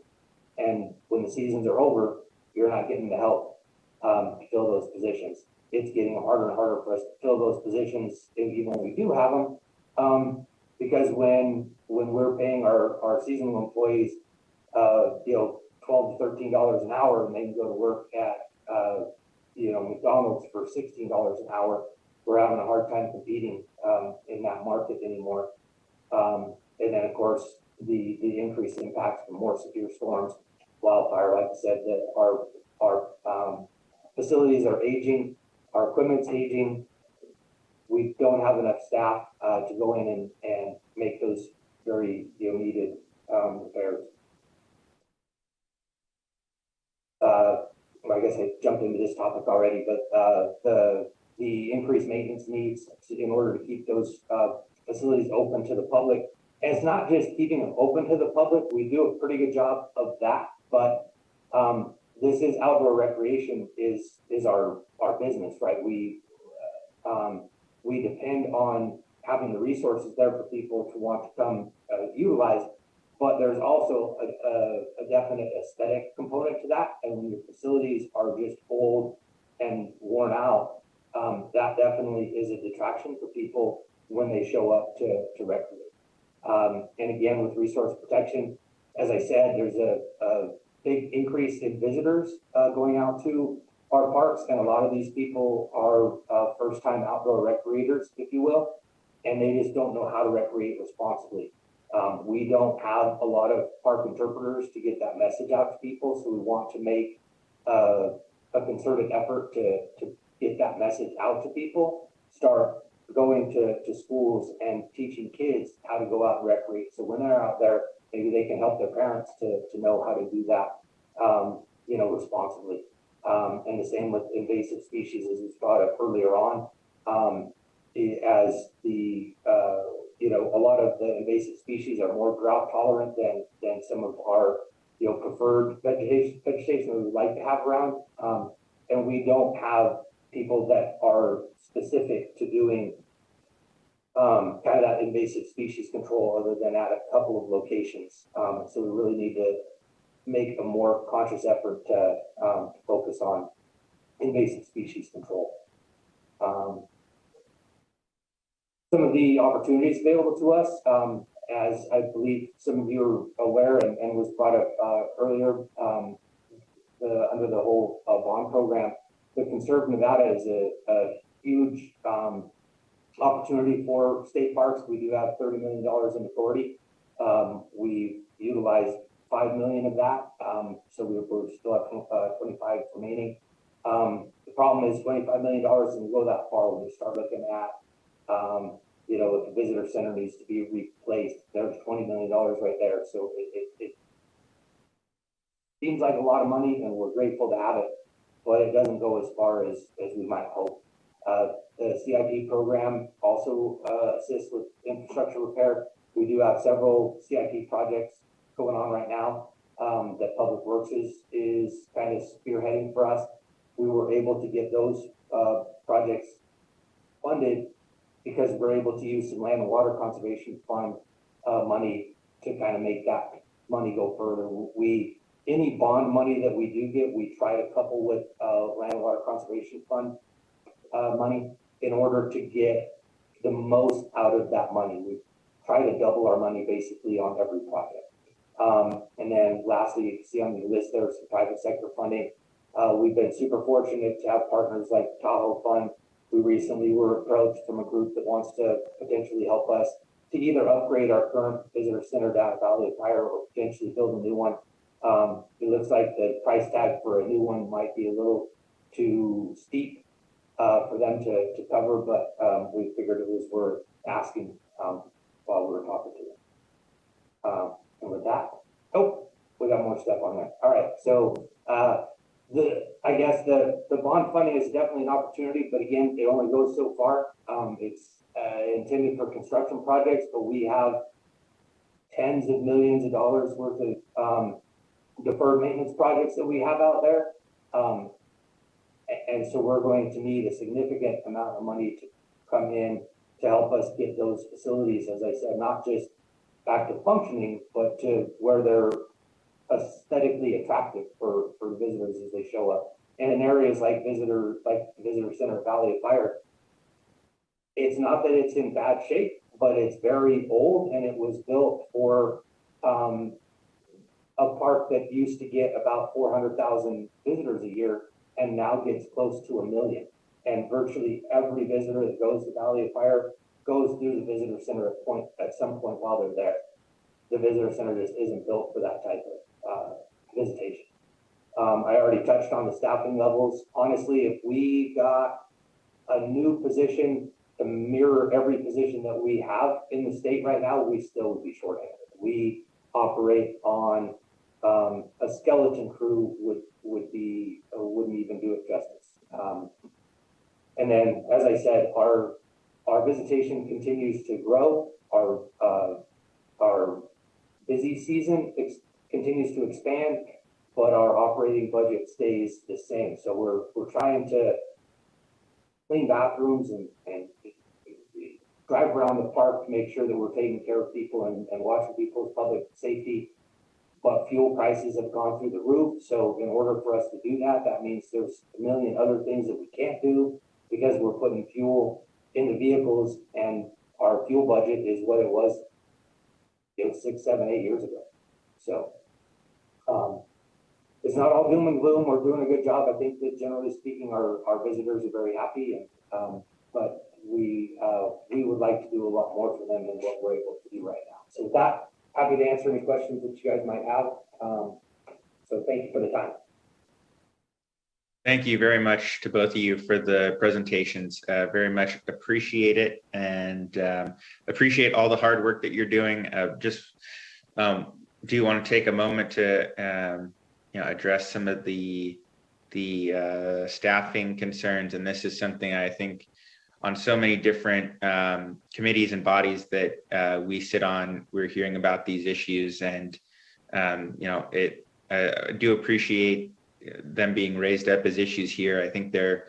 S: And when the seasons are over, you're not getting the help to fill those positions. It's getting harder and harder for us to fill those positions, even when we do have them, because when we're paying our seasonal employees, $12 to $13 an hour, and they can go to work at McDonald's for $16 an hour, we're having a hard time competing in that market anymore. And then of course the increased impacts from more severe storms, wildfire. Like I said, that our facilities are aging, our equipment's aging. We don't have enough staff to go in and make those very needed repairs. I guess I jumped into this topic already, but the increased maintenance needs in order to keep those facilities open to the public. And it's not just keeping them open to the public. We do a pretty good job of that, but this is outdoor recreation is our business, right? We depend on having the resources there for people to want to come utilize, but there's also a definite aesthetic component to that. And when your facilities are just old and worn out, that definitely is a detraction for people when they show up to recreate. And again, with resource protection, as I said, there's a big increase in visitors going out to our parks, and a lot of these people are first-time outdoor recreators, if you will, and they just don't know how to recreate responsibly. We don't have a lot of park interpreters to get that message out to people, so we want to make a concerted effort to get that message out to people, start going to schools and teaching kids how to go out and recreate. So when they're out there, maybe they can help their parents to know how to do that, responsibly. And the same with invasive species, as we brought up earlier on, as a lot of the invasive species are more drought tolerant than some of our, preferred vegetation that we like to have around. And we don't have people that are specific to doing kind of that invasive species control other than at a couple of locations. So we really need to make a more conscious effort to focus on invasive species control. Some of the opportunities available to us, as I believe some of you are aware and was brought up earlier, under the whole bond program, the Conserve Nevada is a huge opportunity for state parks. We do have $30 million in authority. We utilized $5 million of that, so we're still at 25 remaining. The problem is $25 million doesn't go that far when you start looking at, you know, if the visitor center needs to be replaced, there's $20 million right there. So it seems like a lot of money, and we're grateful to have it, but it doesn't go as far as we might hope. The CIP program also assists with infrastructure repair. We do have several CIP projects going on right now that Public Works is kind of spearheading for us. We were able to get those projects funded because we're able to use some land and water conservation fund money to kind of make that money go further. Any bond money that we do get, we try to couple with land and water conservation fund money in order to get the most out of that money. We try to double our money basically on every project. And then lastly, you can see on the list there some private sector funding. We've been super fortunate to have partners like Tahoe Fund. We recently were approached from a group that wants to potentially help us to either upgrade our current visitor center down at Valley of Fire or potentially build a new one. It looks like the price tag for a new one might be a little too steep for them to cover, but we figured it was worth asking while we were talking to them. And with that, oh, we got more stuff on there. All right, so I guess the bond funding is definitely an opportunity, but again, it only goes so far. It's intended for construction projects, but we have tens of millions of dollars worth of deferred maintenance projects that we have out there. And so we're going to need a significant amount of money to come in to help us get those facilities, as I said, not just back to functioning, but to where they're aesthetically attractive for visitors as they show up. And in areas like Visitor Center, Valley of Fire, it's not that it's in bad shape, but it's very old, and it was built for a park that used to get about 400,000 visitors a year and now gets close to 1 million. And virtually every visitor that goes to Valley of Fire goes through the visitor center at some point while they're there. The visitor center just isn't built for that type of visitation. I already touched on the staffing levels. Honestly, if we got a new position to mirror every position that we have in the state right now, we still would be shorthanded. We operate on a skeleton crew wouldn't even do it justice. And then, as I said, our visitation continues to grow. Our busy season continues to expand, but our operating budget stays the same. So we're trying to clean bathrooms and drive around the park to make sure that we're taking care of people and watching people's public safety. But fuel prices have gone through the roof. So in order for us to do that, that means there's a million other things that we can't do because we're putting fuel in the vehicles, and our fuel budget is what it was 6, 7, 8 years ago. So it's not all doom and gloom. We're doing a good job. I think that generally speaking, our visitors are very happy, and but we would like to do a lot more for them than what we're able to do right now. So with that, happy to answer any questions that you guys might have. So thank you for the time.
A: Thank you very much to both of you for the presentations. Very much appreciate it, and appreciate all the hard work that you're doing. Do you want to take a moment to address some of the staffing concerns? And this is something I think on so many different committees and bodies that we sit on, we're hearing about these issues, and I do appreciate them being raised up as issues here. I think they're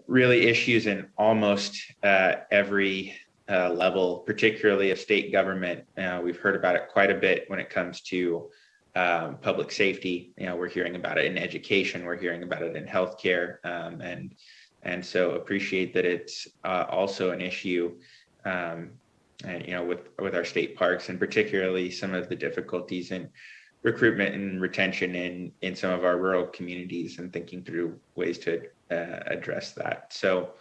A: really issues in almost every level, particularly of state government. We've heard about it quite a bit when it comes to public safety. We're hearing about it in education, we're hearing about it in healthcare, and so appreciate that it's also an issue, and with our state parks, and particularly some of the difficulties in recruitment and retention in some of our rural communities, and thinking through ways to address that. So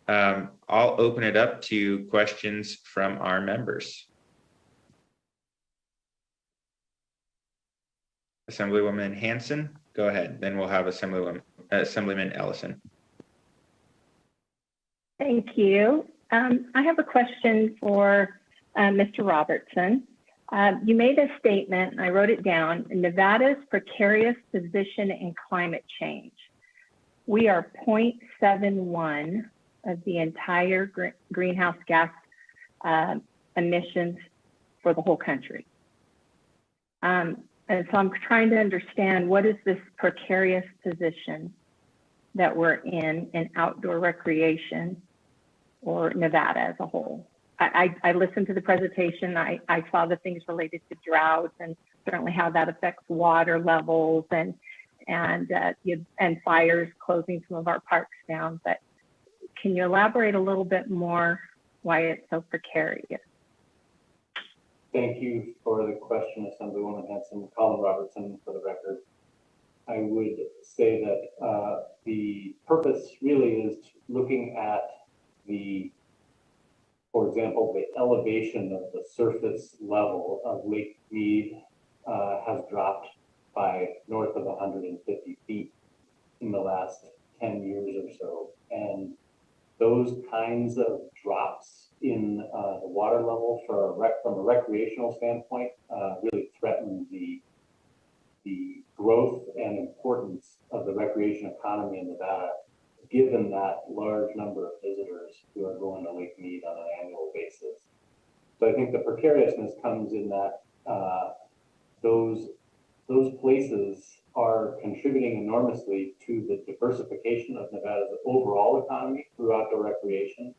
A: I'll open it up to questions from our members. Assemblywoman Hanson, go ahead. Then we'll have Assemblyman Ellison.
G: Thank you. I have a question for Mr. Robertson. You made a statement, and I wrote it down, Nevada's precarious position in climate change. We are 0.71 of the entire greenhouse gas emissions for the whole country. And so I'm trying to understand, what is this precarious position that we're in outdoor recreation or Nevada as a whole? I listened to the presentation. I saw the things related to droughts and certainly how that affects water levels and fires closing some of our parks down. But can you elaborate a little bit more why it's so precarious?
R: Thank you for the question, Assemblywoman Hanson. Colin Robertson for the record. I would say that the purpose really is looking at for example, the elevation of the surface level of Lake Mead has dropped by north of 150 feet in the last 10 years or so. And those kinds of drops in the water level from a recreational standpoint really threaten the growth and importance of the recreation economy in Nevada, given that large number of visitors who are going to Lake Mead on an annual basis. So I think the precariousness comes in that those places are contributing enormously to the diversification of Nevada's overall economy through outdoor recreation,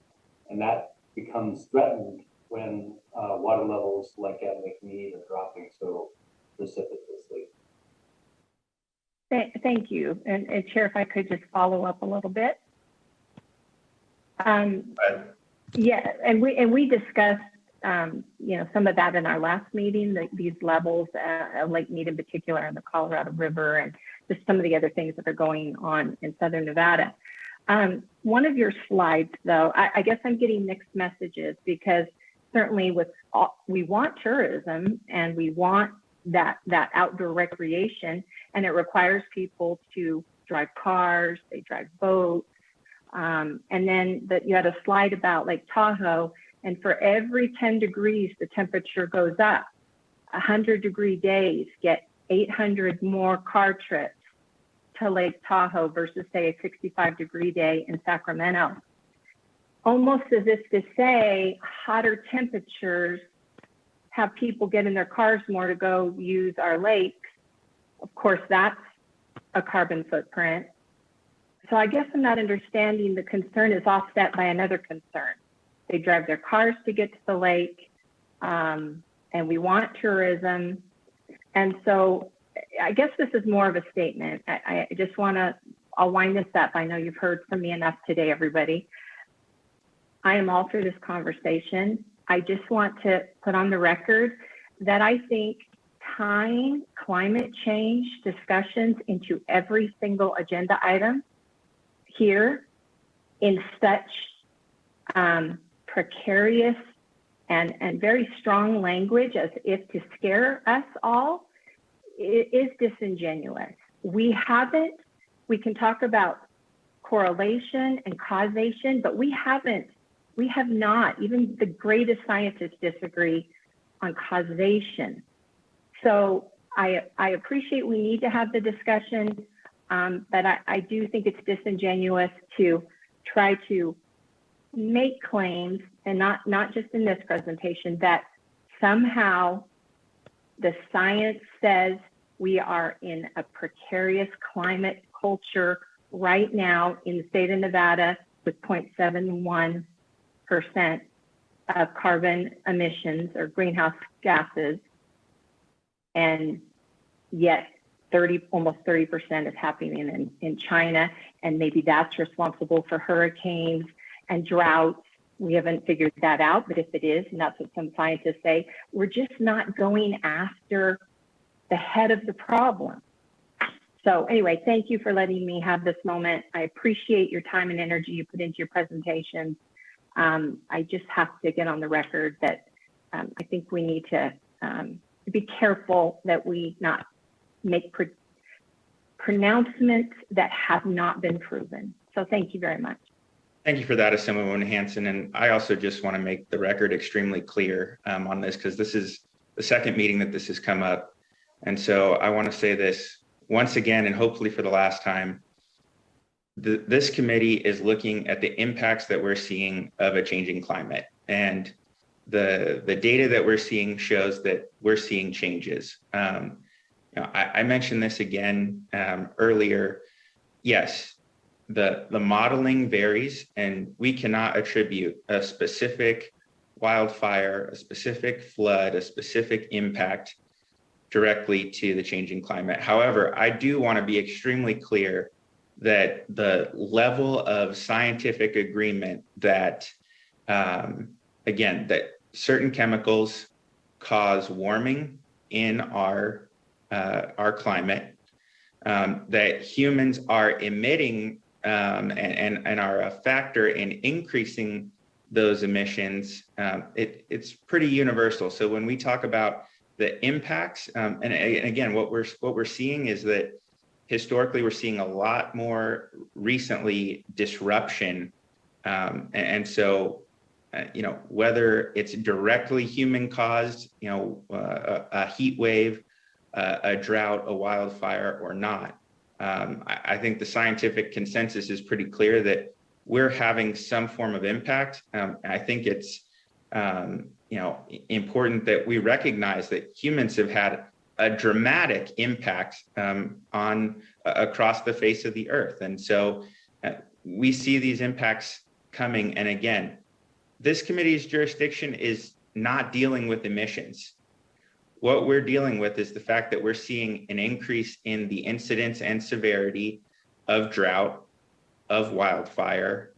R: and that becomes threatened when water levels like at Lake Mead are dropping so precipitously.
G: Thank you. And Chair, if I could just follow up a little bit. Yeah, and we discussed some of that in our last meeting, these levels of Lake Mead in particular, and the Colorado River, and just some of the other things that are going on in Southern Nevada. One of your slides, though, I guess I'm getting mixed messages, because certainly we want tourism and we want that outdoor recreation, and it requires people to drive cars, they drive boats, and then you had a slide about Lake Tahoe, and for every 10 degrees the temperature goes up. 100-degree days get 800 more car trips to Lake Tahoe versus, say, a 65-degree day in Sacramento. Almost as if to say hotter temperatures have people get in their cars more to go use our lakes. Of course, that's a carbon footprint. So I guess I'm not understanding, the concern is offset by another concern. They drive their cars to get to the lake, and we want tourism. And so I guess this is more of a statement. I just I'll wind this up. I know you've heard from me enough today, everybody. I am all for this conversation. I just want to put on the record that I think tying climate change discussions into every single agenda item here in such precarious and very strong language, as if to scare us all, is disingenuous. We can talk about correlation and causation, but we have not, even the greatest scientists disagree on causation. So I appreciate we need to have the discussion, but I do think it's disingenuous to try to make claims, and not just in this presentation, that somehow the science says we are in a precarious climate culture right now in the state of Nevada with 0.71% of carbon emissions or greenhouse gases, and yet almost 30% is happening in China, and maybe that's responsible for hurricanes and droughts. We haven't figured that out, but if it is, and that's what some scientists say, we're just not going after the head of the problem. So anyway, thank you for letting me have this moment. I appreciate your time and energy you put into your presentation. I just have to get on the record that I think we need to be careful that we not make pronouncements that have not been proven. So thank you very much.
A: Thank you for that, Assemblywoman Hanson. And I also just want to make the record extremely clear on this, because this is the second meeting that this has come up. And so I want to say this once again, and hopefully for the last time. This committee is looking at the impacts that we're seeing of a changing climate. And the data that we're seeing shows that we're seeing changes. I mentioned this again earlier. Yes, the modeling varies, and we cannot attribute a specific wildfire, a specific flood, a specific impact directly to the changing climate. However, I do want to be extremely clear that the level of scientific agreement that, again, that certain chemicals cause warming in our climate, that humans are emitting and are a factor in increasing those emissions, it's pretty universal. So when we talk about the impacts, and again, what we're seeing is that historically we're seeing a lot more recently disruption, and so whether it's directly human caused, a heat wave, a drought, a wildfire, or not. I think the scientific consensus is pretty clear that we're having some form of impact. I think it's important that we recognize that humans have had a dramatic impact across the face of the earth, and so we see these impacts coming. And again, this committee's jurisdiction is not dealing with emissions. What we're dealing with is the fact that we're seeing an increase in the incidence and severity of drought, of wildfire,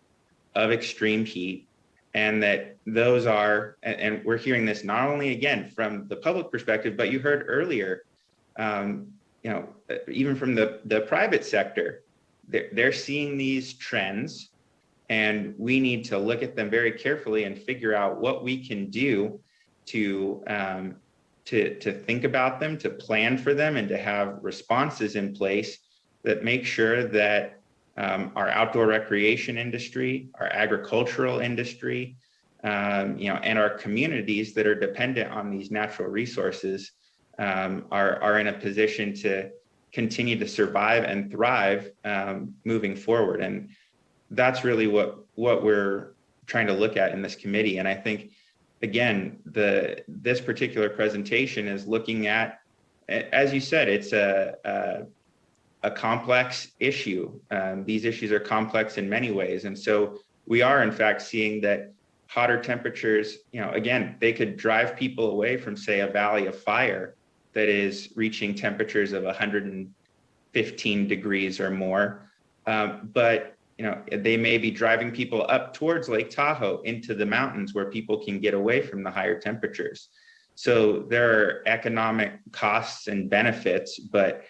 A: of extreme heat, and that those are, and we're hearing this not only again from the public perspective, but you heard earlier, even from the private sector, they're seeing these trends, and we need to look at them very carefully and figure out what we can do to think about them, to plan for them, and to have responses in place that make sure that our outdoor recreation industry, our agricultural industry, and our communities that are dependent on these natural resources are in a position to continue to survive and thrive moving forward. And that's really what we're trying to look at in this committee. And I think, again, this particular presentation is looking at, as you said, it's a complex issue. These issues are complex in many ways. And so we are, in fact, seeing that hotter temperatures, again, they could drive people away from, say, a valley of fire that is reaching temperatures of 115 degrees or more. But they may be driving people up towards Lake Tahoe into the mountains where people can get away from the higher temperatures. So there are economic costs and benefits, but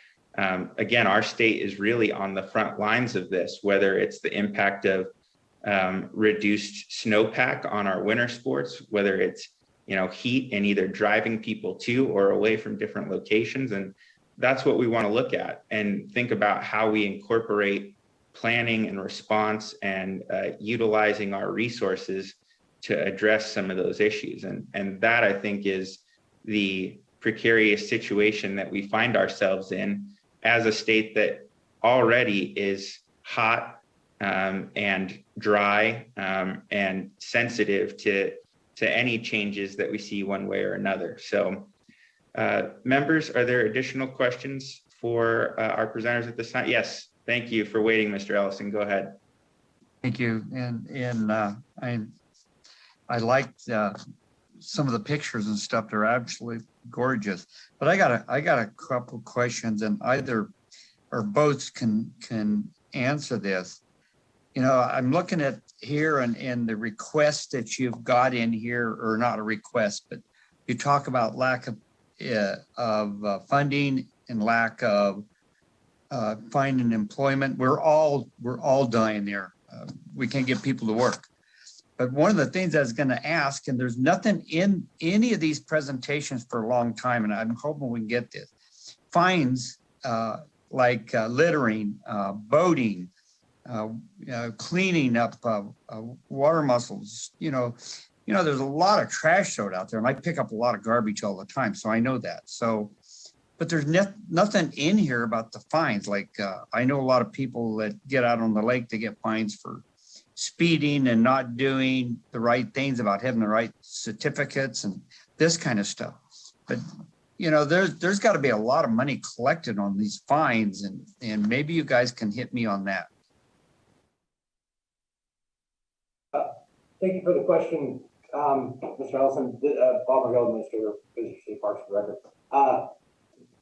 A: again, our state is really on the front lines of this, whether it's the impact of reduced snowpack on our winter sports, whether it's heat and either driving people to or away from different locations. And that's what we want to look at and think about how we incorporate planning and response and utilizing our resources to address some of those issues. And that, I think, is the precarious situation that we find ourselves in as a state that already is hot and dry and sensitive to any changes that we see one way or another. So members, are there additional questions for our presenters at this time? Yes, thank you for waiting, Mr. Ellison. Go ahead.
I: Thank you. And I liked some of the pictures and stuff. They're absolutely gorgeous. But I got a couple questions, and either or both can answer this. You know, I'm looking at here and the request that you've got in here, or not a request, but you talk about lack of funding and lack of finding employment. We're all dying there. We can't get people to work. But one of the things I was going to ask, and there's nothing in any of these presentations for a long time, and I'm hoping we can get this, fines like littering, boating, cleaning up water mussels. You know, there's a lot of trash thrown out there, and I pick up a lot of garbage all the time, so I know that. So, but there's nothing in here about the fines. Like I know a lot of people that get out on the lake, they get fines for speeding and not doing the right things, about having the right certificates and this kind of stuff. But you know, there's got to be a lot of money collected on these fines, and maybe you guys can hit me on that.
S: Thank you for the question, Mr. Ellison. Bob Margell, Administrator of Visitor State Parks for the record.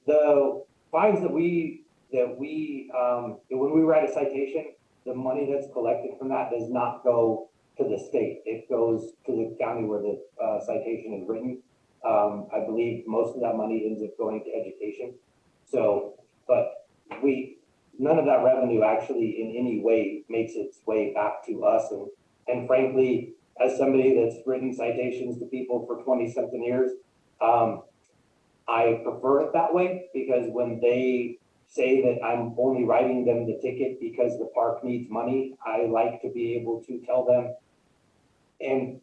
S: The fines that we when we write a citation, the money that's collected from that does not go to the state. It goes to the county where the citation is written. I believe most of that money ends up going to education. So, but none of that revenue actually in any way makes its way back to us. And frankly, as somebody that's written citations to people for 20-something years, I prefer it that way, because when they say that I'm only writing them the ticket because the park needs money, I like to be able to tell them in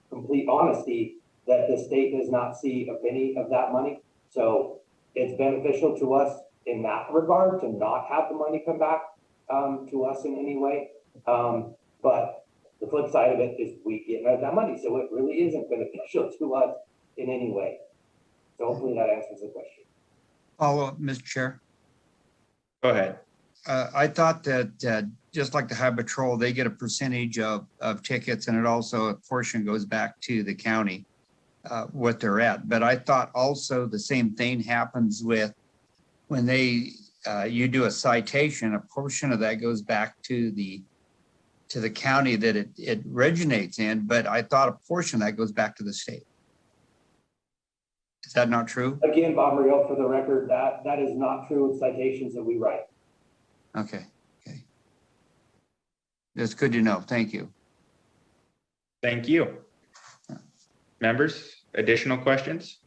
S: complete honesty that the state does not see a penny of that money. So it's beneficial to us in that regard to not have the money come back to us in any way. But the flip side of it is we get none of that money. So it really isn't beneficial to us in any way. So hopefully that answers the question.
I: Follow up, Mr. Chair.
A: Go ahead.
I: I thought that just like the Highway Patrol, they get a percentage of tickets, and it also a portion goes back to the county, what they're at. But I thought also the same thing happens with when you do a citation, a portion of that goes back to the county that it originates in, but I thought a portion of that goes back to the state. Is that not true?
S: Again, Bob Muriel, for the record, that is not true with citations that we write.
I: Okay. That's good to know. Thank you.
A: Thank you. Members, additional questions?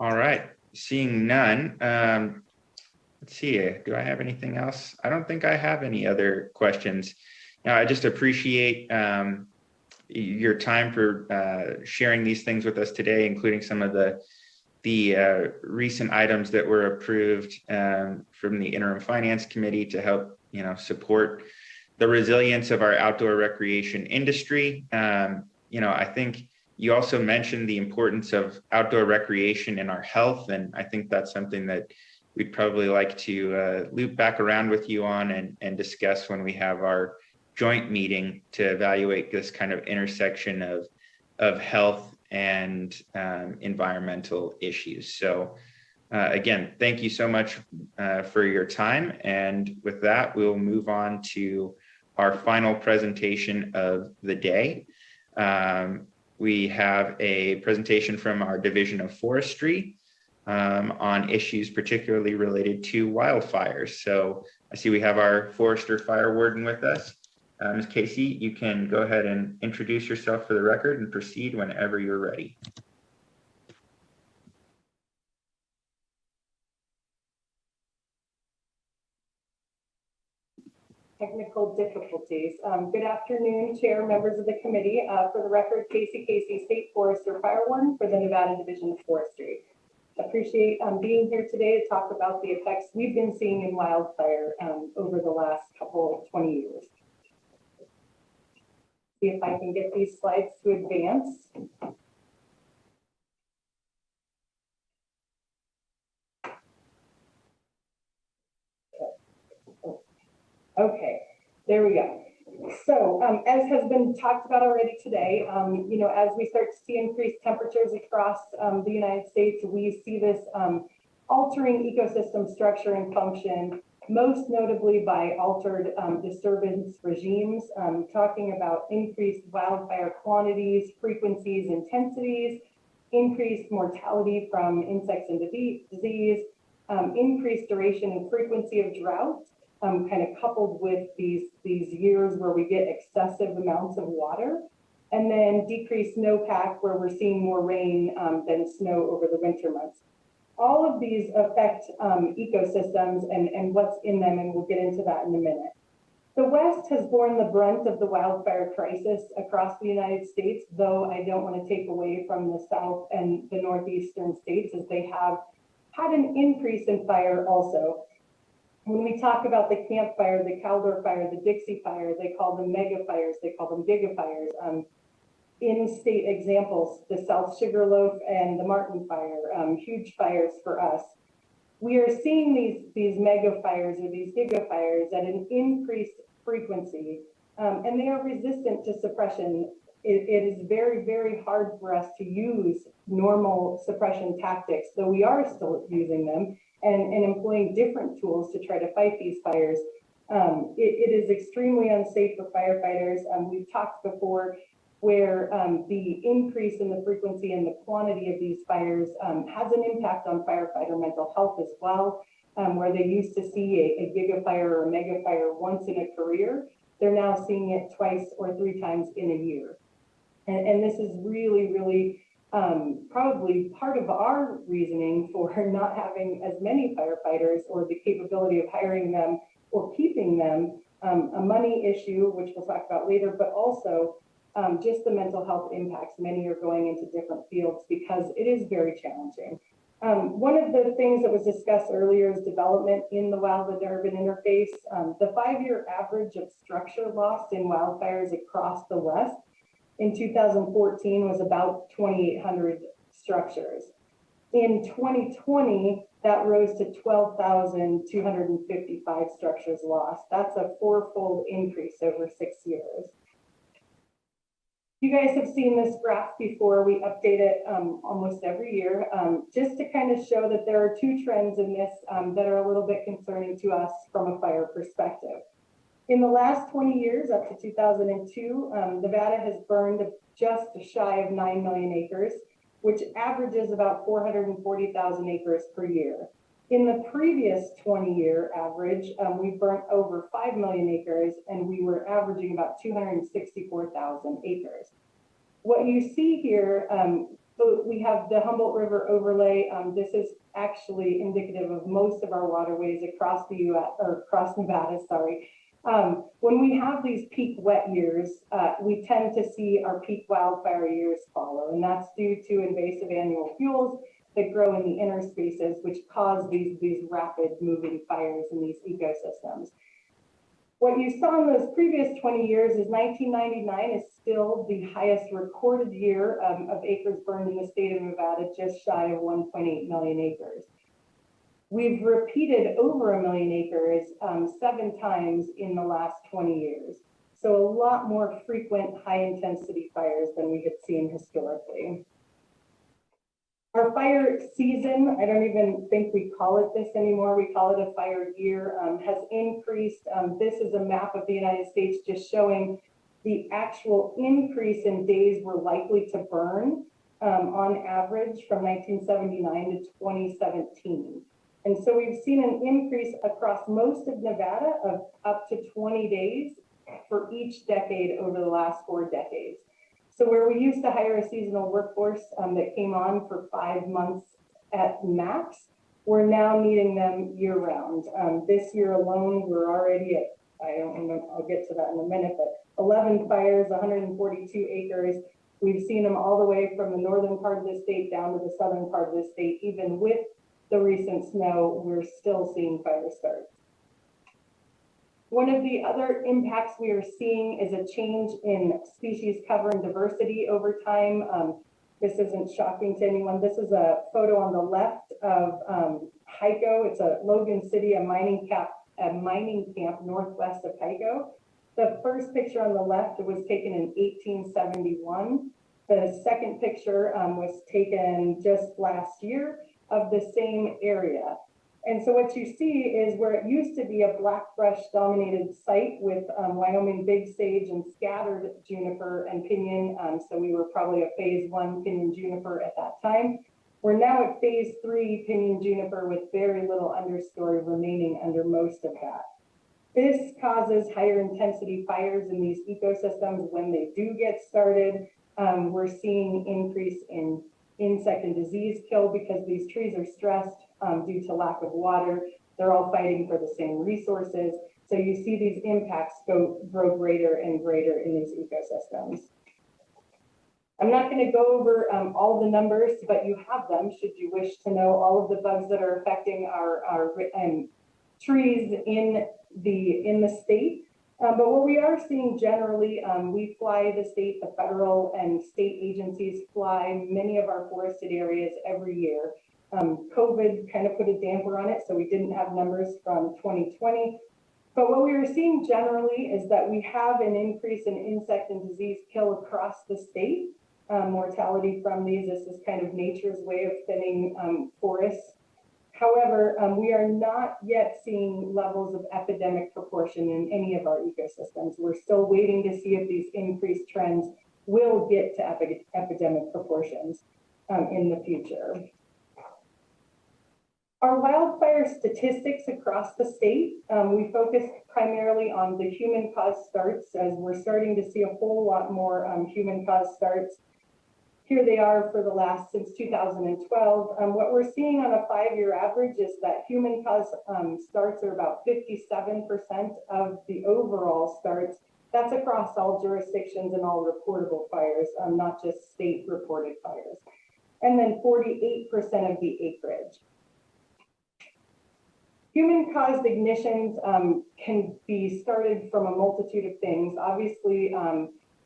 A: All right, seeing none. Let's see, do I have anything else? I don't think I have any other questions. Now, I just appreciate your time for sharing these things with us today, including some of the recent items that were approved from the Interim Finance Committee to help, support the resilience of our outdoor recreation industry. I think you also mentioned the importance of outdoor recreation in our health, and I think that's something that we'd probably like to loop back around with you on and discuss when we have our joint meeting to evaluate this kind of intersection of health and environmental issues. So again, thank you so much for your time. And with that, we'll move on to our final presentation of the day. We have a presentation from our Division of Forestry on issues particularly related to wildfires. So I see we have our Forester Fire Warden with us. Ms. Casey, you can go ahead and introduce yourself for the record and proceed whenever you're ready.
T: Technical difficulties. Good afternoon, Chair, members of the committee. For the record, Casey, State Forester Fire Warden for the Nevada Division of Forestry. Appreciate being here today to talk about the effects we've been seeing in wildfire over the last 20 years. See if I can get these slides to advance. Okay, there we go. So as has been talked about already today, as we start to see increased temperatures across the United States, we see this altering ecosystem structure and function, most notably by altered disturbance regimes, talking about increased wildfire quantities, frequencies, intensities, increased mortality from insects and disease, increased duration and frequency of drought, kind of coupled with these years where we get excessive amounts of water, and then decreased snowpack where we're seeing more rain than snow over the winter months. All of these affect ecosystems and what's in them, and we'll get into that in a minute. The West has borne the brunt of the wildfire crisis across the United States, though I don't want to take away from the South and the Northeastern states, as they have had an increase in fire also. When we talk about the Camp Fire, the Caldor Fire, the Dixie Fire, they call them mega fires, they call them gigafires. In-state examples, the South Sugarloaf and the Martin Fire, huge fires for us. We are seeing these mega fires or these gigafires at an increased frequency, and they are resistant to suppression. It is very, very hard for us to use normal suppression tactics, though we are still using them and employing different tools to try to fight these fires. It is extremely unsafe for firefighters. We've talked before where the increase in the frequency and the quantity of these fires has an impact on firefighter mental health as well, where they used to see a gigafire or a mega fire once in a career. They're now seeing it twice or 3 times in a year. And this is really, really probably part of our reasoning for not having as many firefighters or the capability of hiring them or keeping them, a money issue, which we'll talk about later, but also just the mental health impacts. Many are going into different fields because it is very challenging. One of the things that was discussed earlier is development in the wildland urban interface. The 5-year average of structure lost in wildfires across the West in 2014 was about 2,800 structures. In 2020, that rose to 12,255 structures lost. That's a 4-fold increase over 6 years. You guys have seen this graph before. We update it almost every year, just to kind of show that there are 2 trends in this that are a little bit concerning to us from a fire perspective. In the last 20 years, up to 2002, Nevada has burned just shy of 9 million acres, which averages about 440,000 acres per year. In the previous 20-year average, we burnt over 5 million acres, and we were averaging about 264,000 acres. What you see here, so we have the Humboldt River overlay. This is actually indicative of most of our waterways across the U.S. or across Nevada, sorry. When we have these peak wet years, we tend to see our peak wildfire years follow, and that's due to invasive annual fuels that grow in the interspaces, which cause these rapid moving fires in these ecosystems. What you saw in those previous 20 years is 1999 is still the highest recorded year of acres burned in the state of Nevada, just shy of 1.8 million acres. We've repeated over 1 million acres 7 times in the last 20 years. So a lot more frequent high intensity fires than we had seen historically. Our fire season, I don't even think we call it this anymore. We call it a fire year, has increased. This is a map of the United States just showing the actual increase in days we're likely to burn on average from 1979 to 2017. And so we've seen an increase across most of Nevada of up to 20 days for each decade over the last 4 decades. So where we used to hire a seasonal workforce that came on for 5 months at max, we're now needing them year round. This year alone, we're already at, I don't remember, I'll get to that in a minute, but 11 fires, 142 acres. We've seen them all the way from the northern part of the state down to the southern part of the state. Even with the recent snow, we're still seeing fire starts. One of the other impacts we are seeing is a change in species cover and diversity over time. This isn't shocking to anyone. This is a photo on the left of Hyco. It's a Logan City, a mining a mining camp northwest of Tycho. The first picture on the left was taken in 1871. The second picture was taken just last year of the same area. And so what you see is where it used to be a black brush dominated site with Wyoming big sage and scattered juniper and pinyon. So we were probably a phase 1 pinyon juniper at that time. We're now at phase 3 pinyon juniper with very little understory remaining under most of that. This causes higher intensity fires in these ecosystems when they do get started. We're seeing increase in insect and disease kill because these trees are stressed due to lack of water. They're all fighting for the same resources. So you see these impacts grow greater and greater in these ecosystems. I'm not going to go over all the numbers, but you have them should you wish to know all of the bugs that are affecting our trees in the state. But what we are seeing generally, we fly the state, the federal and state agencies fly many of our forested areas every year. COVID kind of put a damper on it, so we didn't have numbers from 2020. But what we are seeing generally is that we have an increase in insect and disease kill across the state. Mortality from these, this is kind of nature's way of thinning forests. However, we are not yet seeing levels of epidemic proportion in any of our ecosystems. We're still waiting to see if these increased trends will get to epidemic proportions in the future. Our wildfire statistics across the state, we focus primarily on the human-caused starts, as we're starting to see a whole lot more human-caused starts. Here they are for the last since 2012. What we're seeing on a 5-year average is that human-caused starts are about 57% of the overall starts. That's across all jurisdictions and all reportable fires, not just state-reported fires. And then 48% of the acreage. Human-caused ignitions can be started from a multitude of things. Obviously,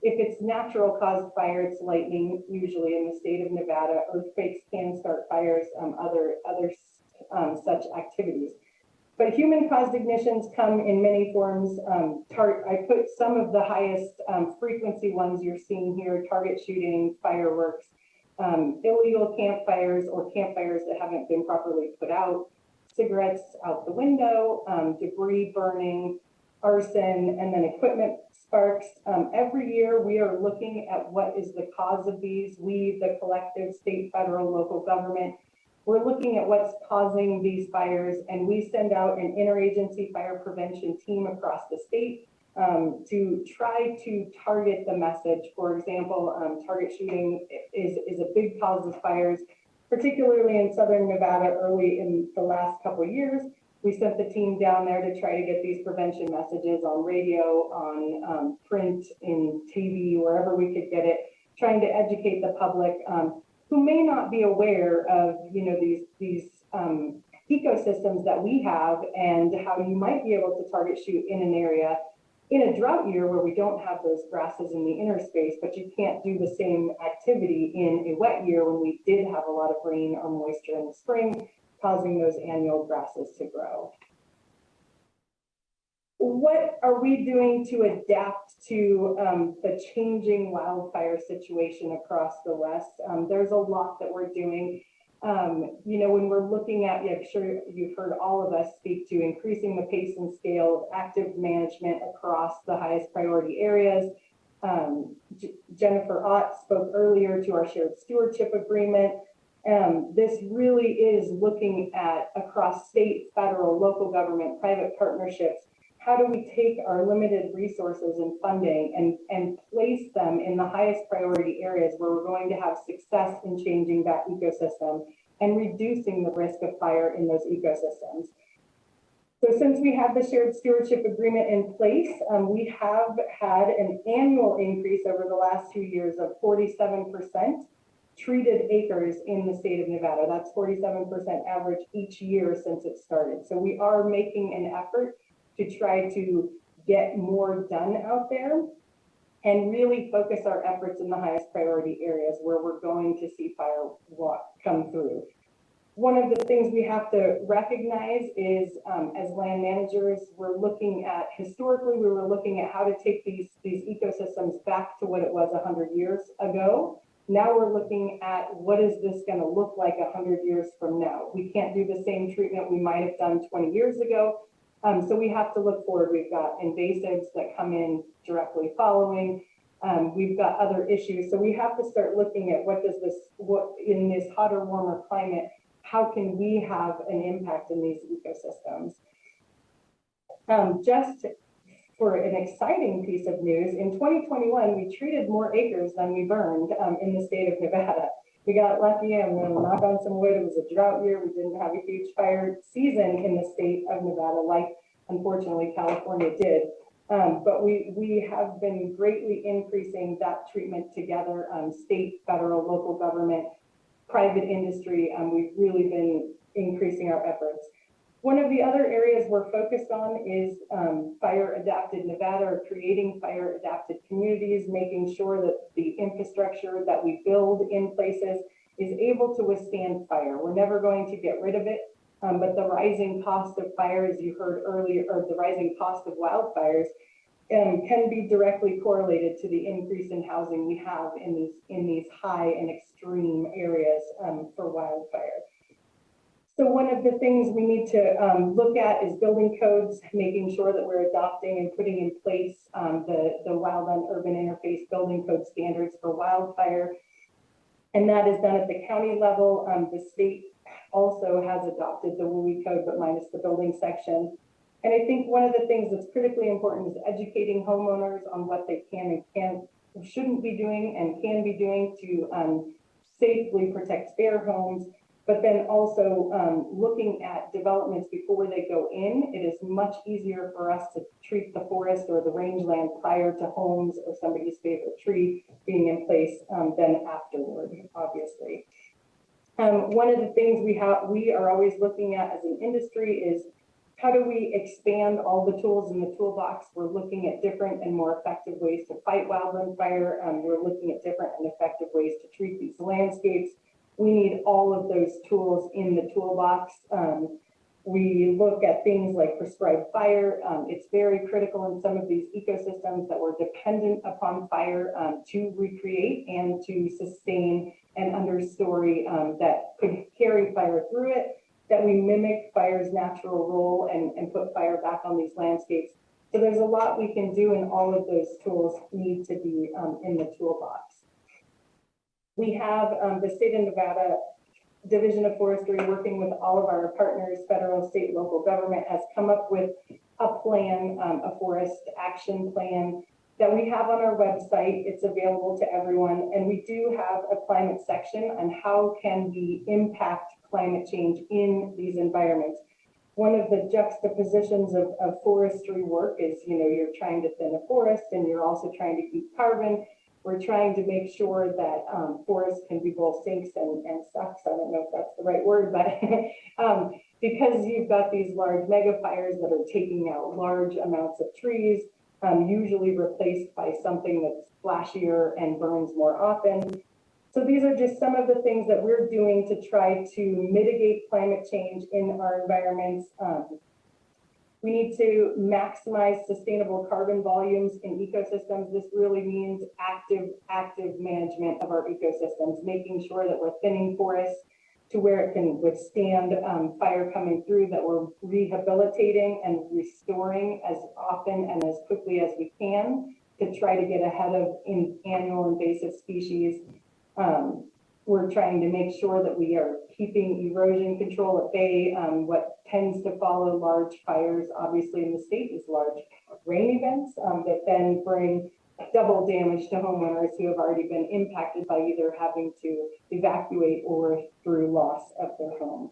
T: if it's natural caused fire, it's lightning, usually in the state of Nevada. Earthquakes can start fires, other such activities. But human-caused ignitions come in many forms. I put some of the highest frequency ones you're seeing here: target shooting, fireworks, illegal campfires or campfires that haven't been properly put out, cigarettes out the window, debris burning, arson, and then equipment sparks. Every year we are looking at what is the cause of these. We, the collective state, federal, local government, we're looking at what's causing these fires, and we send out an interagency fire prevention team across the state to try to target the message. For example, target shooting is a big cause of fires, particularly in southern Nevada early in the last couple of years. We sent the team down there to try to get these prevention messages on radio, on print, in TV, wherever we could get it, trying to educate the public who may not be aware of, these ecosystems that we have and how you might be able to target shoot in an area in a drought year where we don't have those grasses in the interspace, but you can't do the same activity in a wet year when we did have a lot of rain or moisture in the spring, causing those annual grasses to grow. What are we doing to adapt to the changing wildfire situation across the West? There's a lot that we're doing. When we're looking at, I'm sure you've heard all of us speak to increasing the pace and scale of active management across the highest priority areas. Jennifer Ott spoke earlier to our shared stewardship agreement. This really is looking at across state, federal, local government, private partnerships. How do we take our limited resources and funding and place them in the highest priority areas where we're going to have success in changing that ecosystem and reducing the risk of fire in those ecosystems? So since we have the shared stewardship agreement in place, we have had an annual increase over the last 2 years of 47% treated acres in the state of Nevada. That's 47% average each year since it started. So we are making an effort to try to get more done out there and really focus our efforts in the highest priority areas where we're going to see fire come through. One of the things we have to recognize is, as land managers, we're looking at, historically, we were looking at how to take these ecosystems back to what it was 100 years ago. Now we're looking at what is this going to look like 100 years from now. We can't do the same treatment we might have done 20 years ago. So we have to look forward. We've got invasives that come in directly following. We've got other issues. So we have to start looking at what in this hotter, warmer climate, how can we have an impact in these ecosystems? Just for an exciting piece of news, in 2021, we treated more acres than we burned in the state of Nevada. We got lucky, I'm going to knock on some wood. It was a drought year. We didn't have a huge fire season in the state of Nevada, like unfortunately California did. But we have been greatly increasing that treatment together, state, federal, local government, private industry. We've really been increasing our efforts. One of the other areas we're focused on is fire adapted Nevada, or creating fire adapted communities, making sure that the infrastructure that we build in places is able to withstand fire. We're never going to get rid of it, but the rising cost of fire, as you heard earlier, or the rising cost of wildfires, can be directly correlated to the increase in housing we have in these high and extreme areas for wildfire. So one of the things we need to look at is building codes, making sure that we're adopting and putting in place the wildland-urban interface building code standards for wildfire. And that is done at the county level. The state also has adopted the WUI code, but minus the building section. And I think one of the things that's critically important is educating homeowners on what they can and shouldn't be doing and can be doing to safely protect their homes, but then also looking at developments before they go in. It is much easier for us to treat the forest or the rangeland prior to homes or somebody's favorite tree being in place than afterward, obviously. One of the things we are always looking at as an industry is, how do we expand all the tools in the toolbox? We're looking at different and more effective ways to fight wildland fire. We're looking at different and effective ways to treat these landscapes. We need all of those tools in the toolbox. We look at things like prescribed fire. It's very critical in some of these ecosystems that we're dependent upon fire to recreate and to sustain an understory that could carry fire through it, that we mimic fire's natural role and put fire back on these landscapes. So there's a lot we can do, and all of those tools need to be in the toolbox. We have the state of Nevada Division of Forestry, working with all of our partners, federal, state, local government, has come up with a plan, a forest action plan that we have on our website. It's available to everyone. And we do have a climate section on how can we impact climate change in these environments. One of the juxtapositions of forestry work is, you're trying to thin a forest and you're also trying to keep carbon. We're trying to make sure that forests can be both sinks and sucks. I don't know if that's the right word, but because you've got these large mega fires that are taking out large amounts of trees, usually replaced by something that's flashier and burns more often. So these are just some of the things that we're doing to try to mitigate climate change in our environments. We need to maximize sustainable carbon volumes in ecosystems. This really means active management of our ecosystems, making sure that we're thinning forests to where it can withstand fire coming through, that we're rehabilitating and restoring as often and as quickly as we can to try to get ahead of annual invasive species. We're trying to make sure that we are keeping erosion control at bay. What tends to follow large fires, obviously in the state, is large rain events that then bring double damage to homeowners who have already been impacted by either having to evacuate or through loss of their home.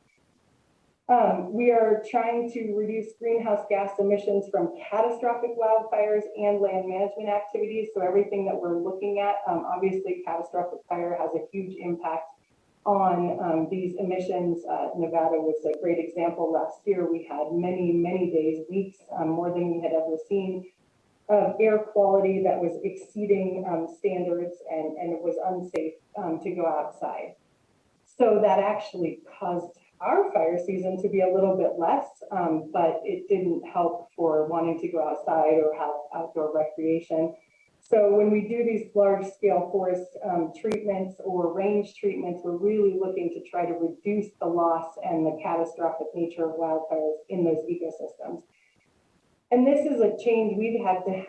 T: We are trying to reduce greenhouse gas emissions from catastrophic wildfires and land management activities. So everything that we're looking at, obviously catastrophic fire has a huge impact on these emissions. Nevada was a great example. Last year, we had many days, weeks, more than we had ever seen, of air quality that was exceeding standards, and it was unsafe to go outside. So that actually caused our fire season to be a little bit less, but it didn't help for wanting to go outside or have outdoor recreation. So when we do these large scale forest treatments or range treatments, we're really looking to try to reduce the loss and the catastrophic nature of wildfires in those ecosystems. And this is a change we've had to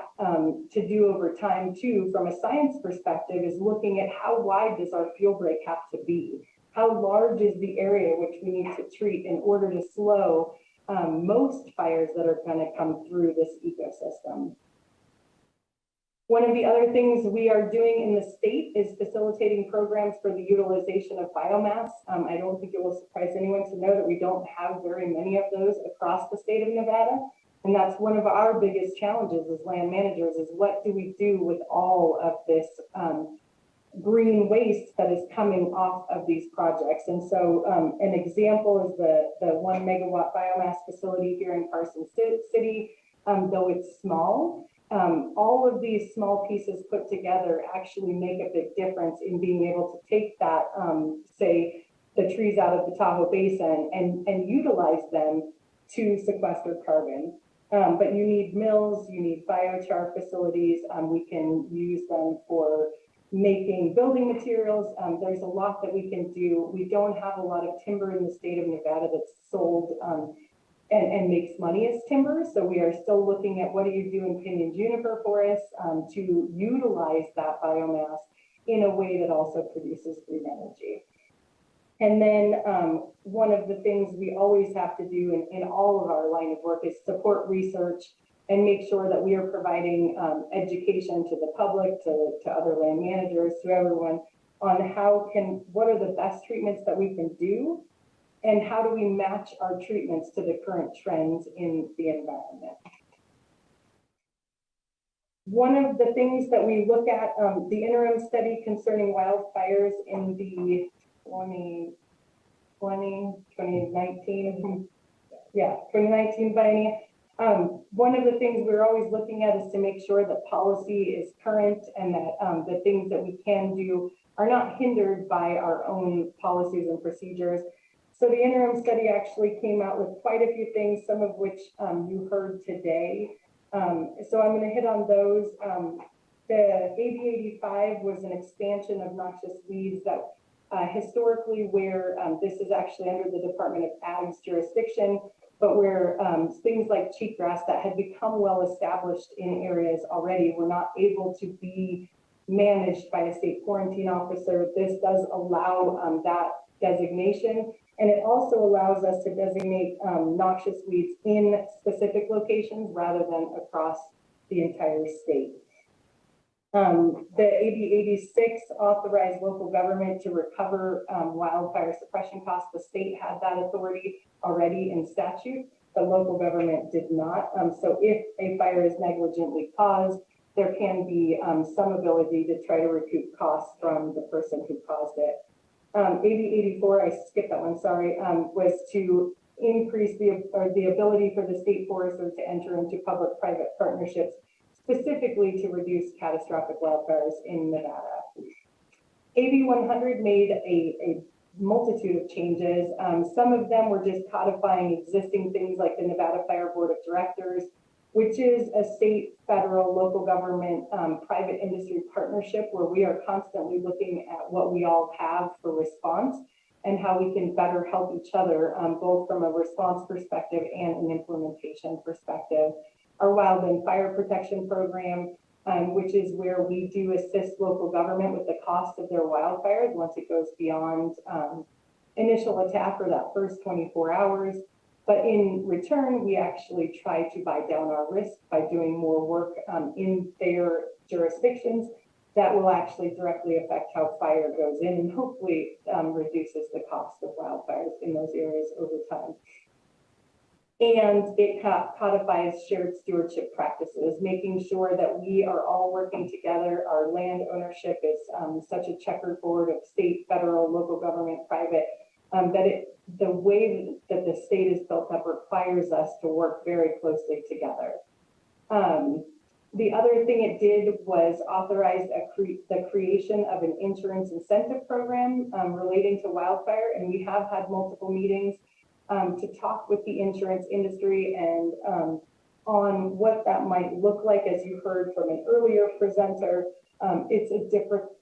T: do over time too, from a science perspective, is looking at how wide does our fuel break have to be? How large is the area which we need to treat in order to slow most fires that are going to come through this ecosystem? One of the other things we are doing in the state is facilitating programs for the utilization of biomass. I don't think it will surprise anyone to know that we don't have very many of those across the state of Nevada. And that's one of our biggest challenges as land managers, is what do we do with all of this green waste that is coming off of these projects? And so an example is the 1 megawatt biomass facility here in Carson City. Though it's small, all of these small pieces put together actually make a big difference in being able to take that, say, the trees out of the Tahoe Basin and utilize them to sequester carbon. But you need mills, you need biochar facilities. We can use them for making building materials. There's a lot that we can do. We don't have a lot of timber in the state of Nevada that's sold and makes money as timber. So we are still looking at what do you do in pinyon juniper forests to utilize that biomass in a way that also produces green energy. And then one of the things we always have to do in all of our line of work is support research and make sure that we are providing education to the public, to other land managers, to everyone on what are the best treatments that we can do, and how do we match our treatments to the current trends in the environment. One of the things that we look at, the interim study concerning wildfires in the 2019 biennium. One of the things we're always looking at is to make sure that policy is current and that the things that we can do are not hindered by our own policies and procedures. So the interim study actually came out with quite a few things, some of which you heard today. So I'm going to hit on those. The AB 85 was an expansion of noxious weeds that historically where this is actually under the Department of Ag's jurisdiction, but where things like cheatgrass that had become well established in areas already were not able to be managed by a state quarantine officer. This does allow that designation, and it also allows us to designate noxious weeds in specific locations rather than across the entire state. The AB 86 authorized local government to recover wildfire suppression costs. The state had that authority already in statute, but local government did not. So if a fire is negligently caused, there can be some ability to try to recoup costs from the person who caused it. AB 84, I skipped that one, sorry, was to increase the ability for the state forester to enter into public-private partnerships, specifically to reduce catastrophic wildfires in Nevada. AB 100 made a multitude of changes. Some of them were just codifying existing things like the Nevada Fire Board of Directors, which is a state, federal, local government, private industry partnership where we are constantly looking at what we all have for response and how we can better help each other, both from a response perspective and an implementation perspective. Our Wildland Fire Protection Program, which is where we do assist local government with the cost of their wildfires once it goes beyond initial attack or that first 24 hours. But in return, we actually try to buy down our risk by doing more work in their jurisdictions that will actually directly affect how fire goes in and hopefully reduces the cost of wildfires in those areas over time. And it codifies shared stewardship practices, making sure that we are all working together. Our land ownership is such a checkerboard of state, federal, local government, private, that the way that the state is built up requires us to work very closely together. The other thing it did was authorize the creation of an insurance incentive program relating to wildfire. And we have had multiple meetings to talk with the insurance industry and on what that might look like. As you heard from an earlier presenter, it's a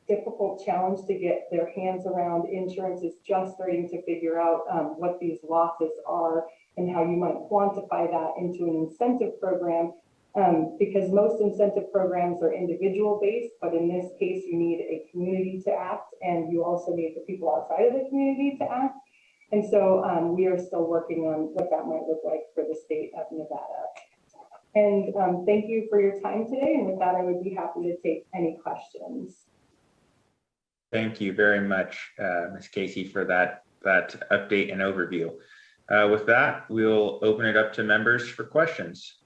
T: difficult challenge to get their hands around. Insurance is just starting to figure out what these losses are and how you might quantify that into an incentive program. Because most incentive programs are individual based, but in this case, you need a community to act, and you also need the people outside of the community to act. And so we are still working on what that might look like for the state of Nevada. And thank you for your time today. And with that, I would be happy to take any questions.
A: Thank you very much, Ms. Casey, for that update and overview. With that, we'll open it up to members for questions.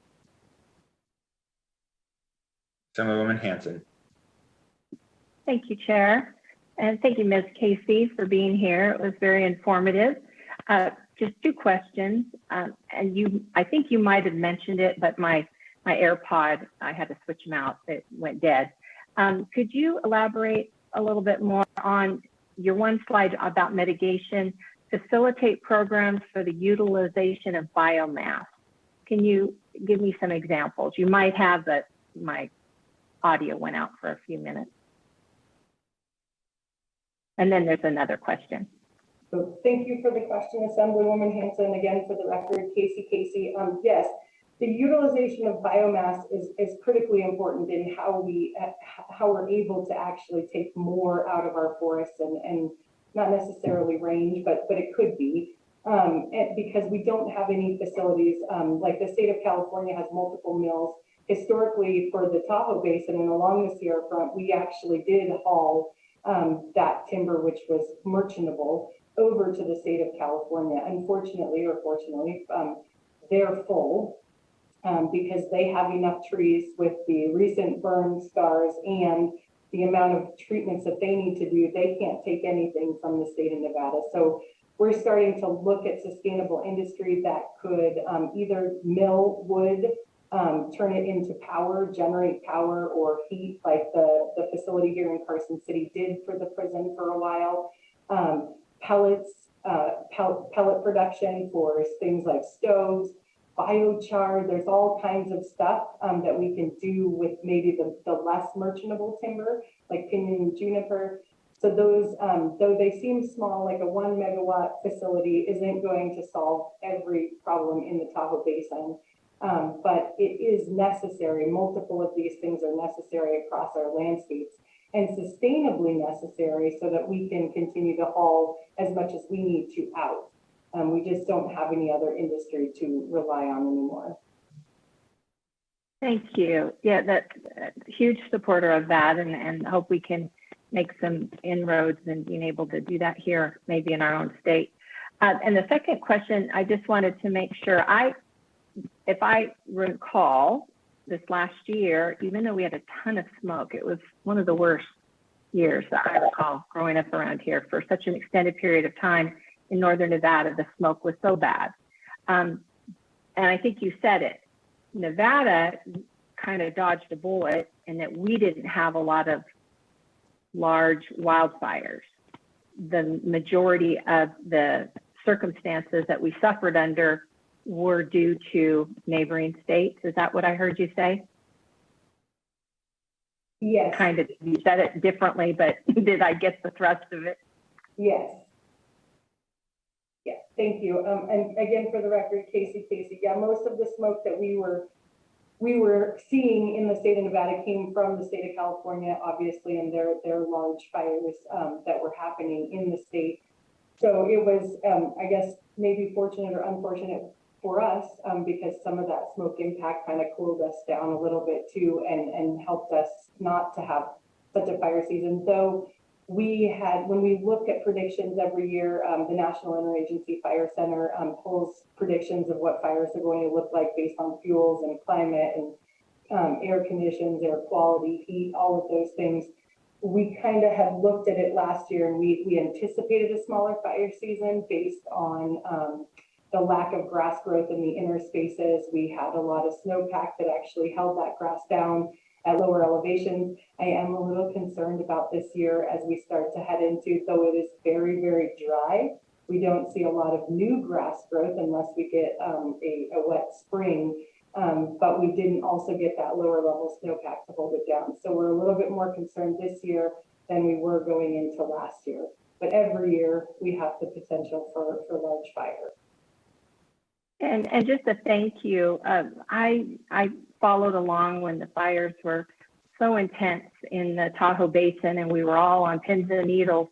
A: Assemblywoman Hanson.
G: Thank you, Chair. And thank you, Ms. Casey, for being here. It was very informative. Just two questions. And I think you might have mentioned it, but my AirPod, I had to switch them out. It went dead. Could you elaborate a little bit more on your one slide about mitigation, facilitate programs for the utilization of biomass? Can you give me some examples? You might have, but my audio went out for a few minutes. And then there's another question.
T: So thank you for the question, Assemblywoman Hanson. Again, for the record, Casey. Yes, the utilization of biomass is critically important in how we're able to actually take more out of our forests and not necessarily range, but it could be. Because we don't have any facilities, like the state of California has multiple mills. Historically, for the Tahoe Basin and along the Sierra Front, we actually did haul that timber, which was merchantable, over to the state of California. Unfortunately, or fortunately, they're full because they have enough trees with the recent burn scars and the amount of treatments that they need to do. They can't take anything from the state of Nevada. So we're starting to look at sustainable industry that could either mill wood, turn it into power, generate power or heat, like the facility here in Carson City did for the prison for a while. Pellets, pellet production for things like stoves, biochar. There's all kinds of stuff that we can do with maybe the less merchantable timber, like pinyon and juniper. So those, though they seem small, like a 1 megawatt facility isn't going to solve every problem in the Tahoe Basin. But it is necessary. Multiple of these things are necessary across our landscapes and sustainably necessary so that we can continue to haul as much as we need to out. We just don't have any other industry to rely on anymore.
G: Thank you. Yeah, that's a huge supporter of that and hope we can make some inroads and being able to do that here, maybe in our own state. And the second question, I just wanted to make sure if I recall this last year, even though we had a ton of smoke, it was one of the worst years that I recall growing up around here for such an extended period of time in Northern Nevada. The smoke was so bad. And I think you said it, Nevada kind of dodged a bullet in that we didn't have a lot of large wildfires. The majority of the circumstances that we suffered under were due to neighboring states. Is that what I heard you say?
T: Yes.
G: Kind of, you said it differently, but did I get the thrust of it?
T: Yes. Yeah, thank you. And again, for the record, Casey, yeah, most of the smoke that we were seeing in the state of Nevada came from the state of California, obviously, and their large fires that were happening in the state. So it was, I guess, maybe fortunate or unfortunate for us because some of that smoke impact kind of cooled us down a little bit too and helped us not to have such a fire season. Though we had, when we look at predictions every year, the National Interagency Fire Center pulls predictions of what fires are going to look like based on fuels and climate and air conditions, air quality, heat, all of those things. We kind of had looked at it last year and we anticipated a smaller fire season based on the lack of grass growth in the inner spaces. We had a lot of snowpack that actually held that grass down at lower elevations. I am a little concerned about this year as we start to head into, though it is very, very dry, we don't see a lot of new grass growth unless we get a wet spring. But we didn't also get that lower level snowpack to hold it down. So we're a little bit more concerned this year than we were going into last year. But every year we have the potential for large fire.
G: And just a thank you. I followed along when the fires were so intense in the Tahoe Basin, and we were all on pins and needles.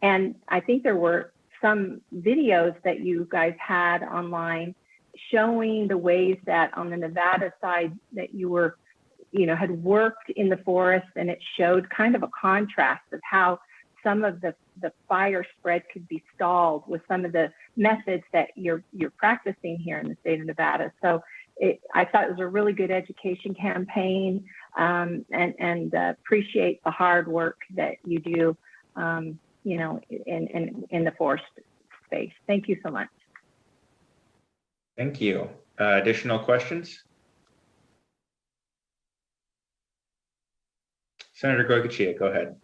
G: And I think there were some videos that you guys had online showing the ways that on the Nevada side that you were, had worked in the forest, and it showed kind of a contrast of how some of the fire spread could be stalled with some of the methods that you're practicing here in the state of Nevada. So I thought it was a really good education campaign, and appreciate the hard work that you do, in the forest space. Thank you so much.
A: Thank you. Additional questions? Senator Goycochea, go ahead.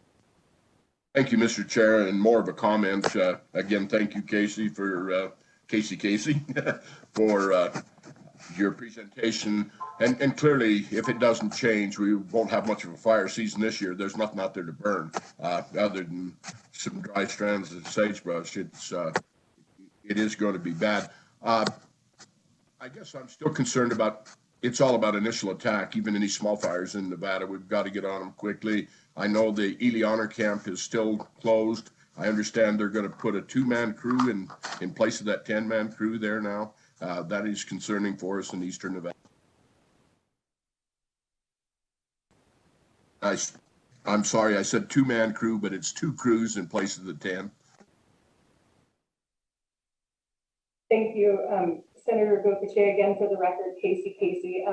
C: Thank you, Mr. Chair, and more of a comment. Again, thank you, Casey, for for your presentation. And clearly, if it doesn't change, we won't have much of a fire season this year. There's nothing out there to burn other than some dry strands of sagebrush. It is going to be bad. I guess I'm still concerned about, it's all about initial attack. Even any small fires in Nevada, we've got to get on them quickly. I know the Ely Honor Camp is still closed. I understand they're going to put a 2-man crew in place of that 10-man crew there now. That is concerning for us in Eastern Nevada. I'm sorry, I said 2-man crew, but it's 2 crews in place of the 10.
T: Thank you, Senator Goycochea, again for the record, Casey.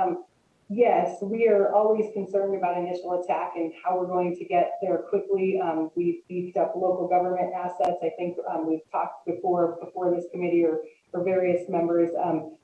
T: Yes, we are always concerned about initial attack and how we're going to get there quickly. We've beefed up local government assets. I think we've talked before this committee or various members,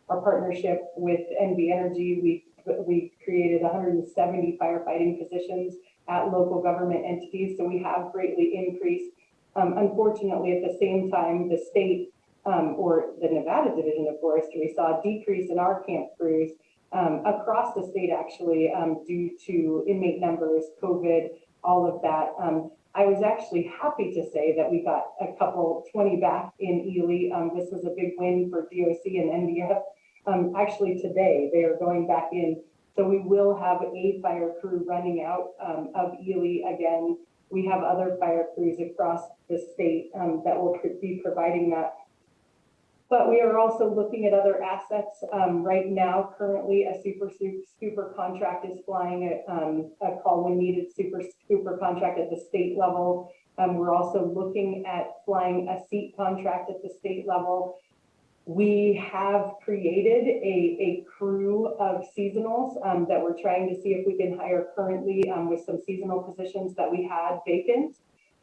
T: our partnership with NV Energy. We created 170 firefighting positions at local government entities, so we have greatly increased. Unfortunately, at the same time, the state or the Nevada Division of Forestry saw a decrease in our camp crews across the state, actually, due to inmate numbers, COVID, all of that. I was actually happy to say that we got a couple 20 back in Ely. This was a big win for DOC and NDF. Actually today, they are going back in. So we will have a fire crew running out of Ely again. We have other fire crews across the state that will be providing that. But we are also looking at other assets. Right now, currently, a super contract is flying a call when needed super contract at the state level. We're also looking at flying a seat contract at the state level. We have created a crew of seasonals that we're trying to see if we can hire currently with some seasonal positions that we had vacant.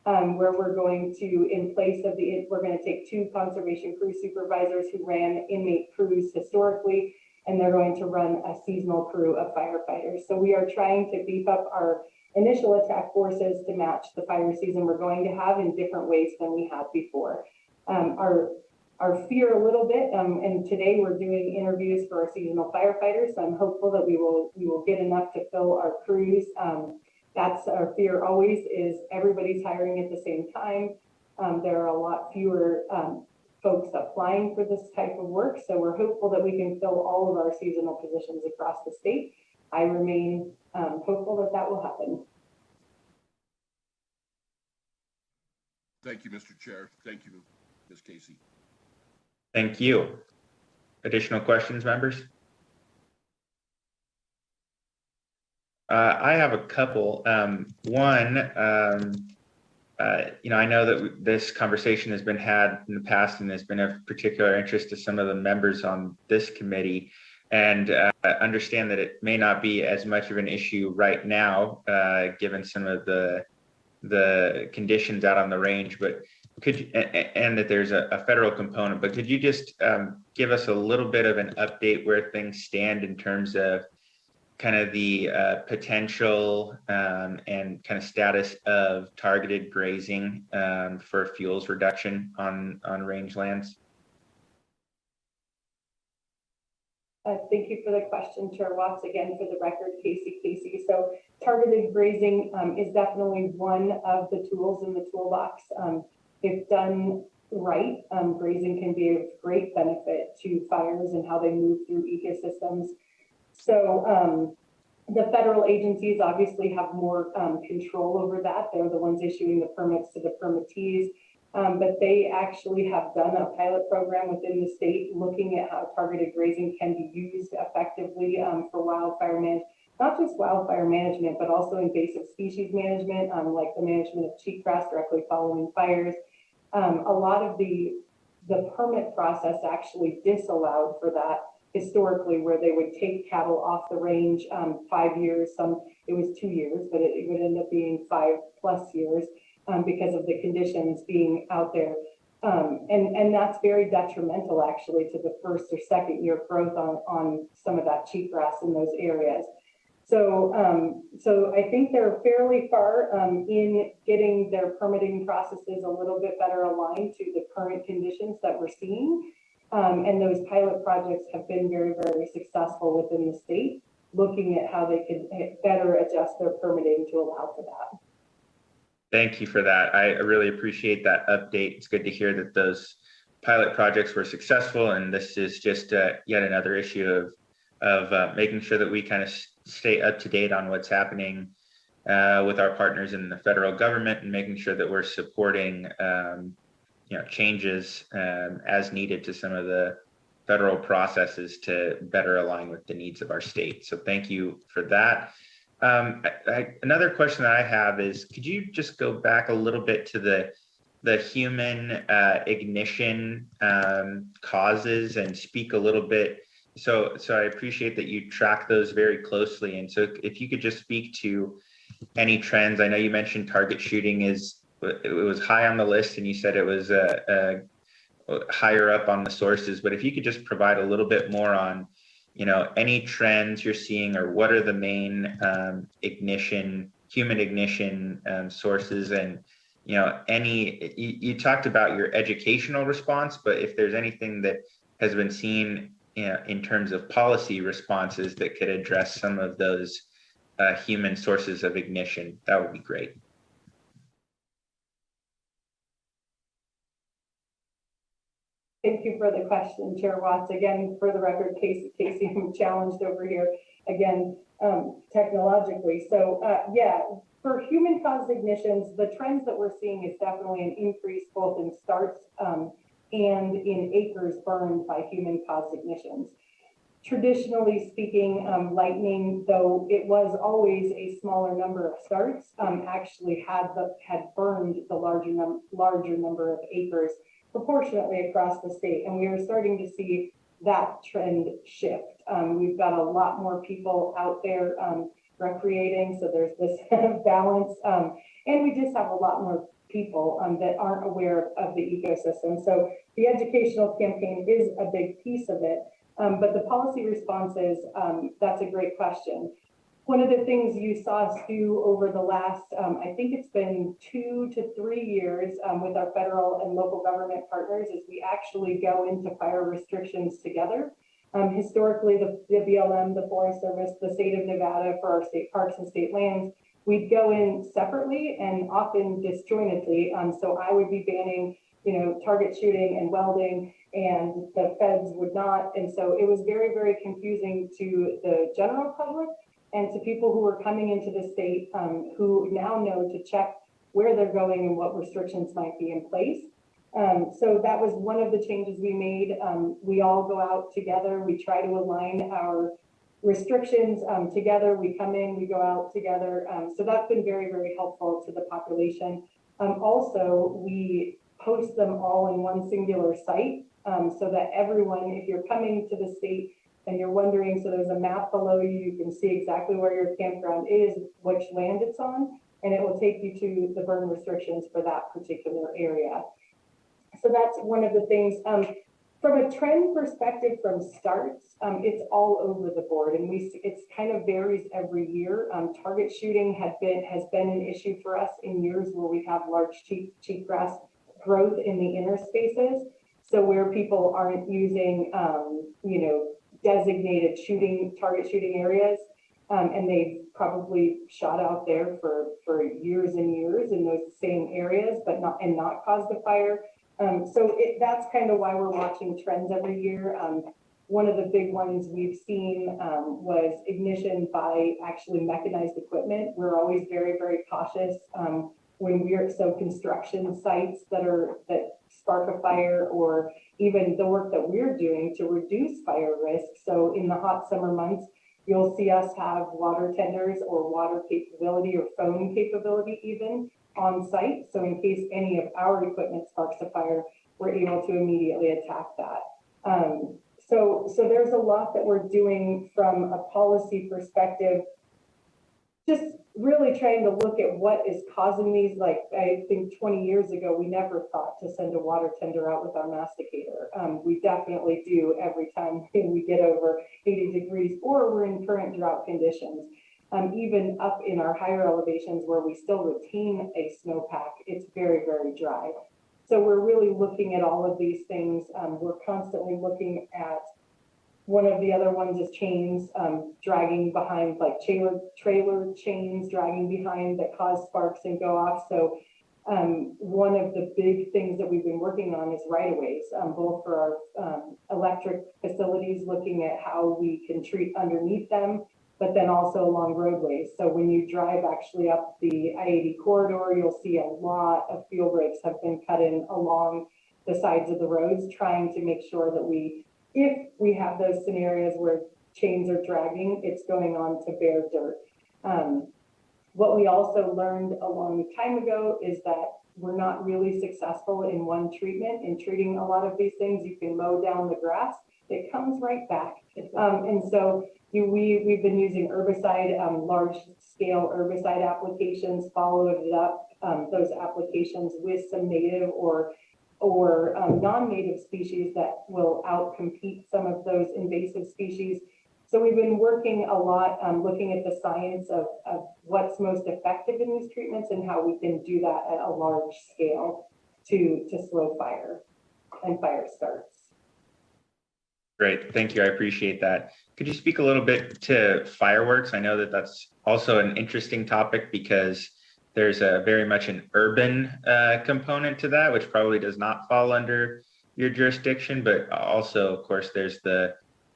T: Where we're going to, in place of we're going to take 2 conservation crew supervisors who ran inmate crews historically, and they're going to run a seasonal crew of firefighters. So we are trying to beef up our initial attack forces to match the fire season we're going to have in different ways than we have before. Our fear a little bit, and today we're doing interviews for our seasonal firefighters. So I'm hopeful that we will get enough to fill our crews. That's our fear always, is everybody's hiring at the same time. There are a lot fewer folks applying for this type of work. So we're hopeful that we can fill all of our seasonal positions across the state. I remain hopeful that that will happen.
C: Thank you, Mr. Chair. Thank you, Ms. Casey.
A: Thank you. Additional questions, members? I have a couple. One, I know that this conversation has been had in the past and has been of particular interest to some of the members on this committee, and understand that it may not be as much of an issue right now, given some of the conditions out on the range. But and that there's a federal component, but could you just give us a little bit of an update where things stand in terms of kind of the potential and kind of status of targeted grazing for fuels reduction on rangelands?
T: Thank you for the question, Chair Watts. Again, for the record, Casey. So targeted grazing is definitely one of the tools in the toolbox. If done right, grazing can be of great benefit to fires and how they move through ecosystems. So the federal agencies obviously have more control over that. They're the ones issuing the permits to the permittees. But they actually have done a pilot program within the state looking at how targeted grazing can be used effectively for wildfire management, not just wildfire management, but also invasive species management, like the management of cheatgrass directly following fires. A lot of the permit process actually disallowed for that historically, where they would take cattle off the range 5 years, it was 2 years, but it would end up being 5+ years. Because of the conditions being out there. And that's very detrimental actually to the first or second year growth on some of that cheatgrass in those areas. So I think they're fairly far in getting their permitting processes a little bit better aligned to the current conditions that we're seeing. And those pilot projects have been very, very successful within the state, looking at how they could better adjust their permitting to allow for that.
A: Thank you for that. I really appreciate that update. It's good to hear that those pilot projects were successful, and this is just yet another issue of making sure that we kind of stay up to date on what's happening with our partners in the federal government, and making sure that we're supporting changes as needed to some of the federal processes to better align with the needs of our state. So thank you for that. Another question that I have is, could you just go back a little bit to the human ignition causes and speak a little bit? So I appreciate that you track those very closely. And so if you could just speak to any trends. I know you mentioned target shooting it was high on the list, and you said it was higher up on the sources, but if you could just provide a little bit more on any trends you're seeing, or what are the main human ignition sources, and you talked about your educational response, but if there's anything that has been seen in terms of policy responses that could address some of those human sources of ignition, that would be great.
T: Thank you for the question, Chair Watts. Again, for the record, Casey, I'm challenged over here again technologically. So yeah, for human-caused ignitions, the trends that we're seeing is definitely an increase both in starts and in acres burned by human-caused ignitions. Traditionally speaking, lightning, though it was always a smaller number of starts, actually had burned the larger number of acres proportionately across the state, and we are starting to see that trend shift. We've got a lot more people out there recreating, so there's this balance, and we just have a lot more people that aren't aware of the ecosystem. So the educational campaign is a big piece of it, but the policy responses, that's a great question. One of the things you saw us do over the last, I think it's been 2 to 3 years with our federal and local government partners, is we actually go into fire restrictions together. Historically, the BLM, the Forest Service, the state of Nevada for our state parks and state lands, we'd go in separately and often disjointedly. So I would be banning, target shooting and welding, and the feds would not. And so it was very, very confusing to the general public and to people who are coming into the state who now know to check where they're going and what restrictions might be in place. So that was one of the changes we made. We all go out together. We try to align our restrictions together. We come in, we go out together. So that's been very, very helpful to the population. Also, we post them all in one singular site so that everyone, if you're coming to the state, and you're wondering, so there's a map below you, you can see exactly where your campground is, which land it's on, and it will take you to the burn restrictions for that particular area. So that's one of the things. From a trend perspective from starts, it's all over the board, and it's kind of varies every year. Target shooting has been an issue for us in years where we have large cheatgrass growth in the inner spaces. So where people aren't using, designated target shooting areas, and they've probably shot out there for years and years in those same areas, but not caused a fire. That's kind of why we're watching trends every year. One of the big ones we've seen was ignition by actually mechanized equipment. We're always very, very cautious when construction sites that spark a fire, or even the work that we're doing to reduce fire risk. So in the hot summer months, you'll see us have water tenders or water capability or phone capability even on site. So in case any of our equipment sparks a fire, we're able to immediately attack that. So there's a lot that we're doing from a policy perspective, just really trying to look at what is causing these. Like, I think 20 years ago, we never thought to send a water tender out with our masticator. We definitely do every time we get over 80 degrees or we're in current drought conditions. Even up in our higher elevations where we still retain a snowpack, it's very, very dry. So we're really looking at all of these things. We're constantly looking at, one of the other ones is chains dragging behind, like trailer chains dragging behind that cause sparks and go off. So one of the big things that we've been working on is right-of-ways, both for our electric facilities, looking at how we can treat underneath them, but then also along roadways. So when you drive actually up the I-80 corridor, you'll see a lot of fuel breaks have been cut in along the sides of the roads, trying to make sure that if we have those scenarios where chains are dragging, it's going on to bare dirt. What we also learned a long time ago is that we're not really successful in one treatment. In treating a lot of these things, you can mow down the grass, it comes right back. And so we've been using herbicide, large scale herbicide applications, followed it up, those applications with some native or non-native species that will outcompete some of those invasive species. So we've been working a lot, looking at the science of what's most effective in these treatments and how we can do that at a large scale to slow fire and fire starts.
A: Great, thank you. I appreciate that. Could you speak a little bit to fireworks? I know that that's also an interesting topic because there's very much an urban component to that, which probably does not fall under your jurisdiction, but also, of course, there's the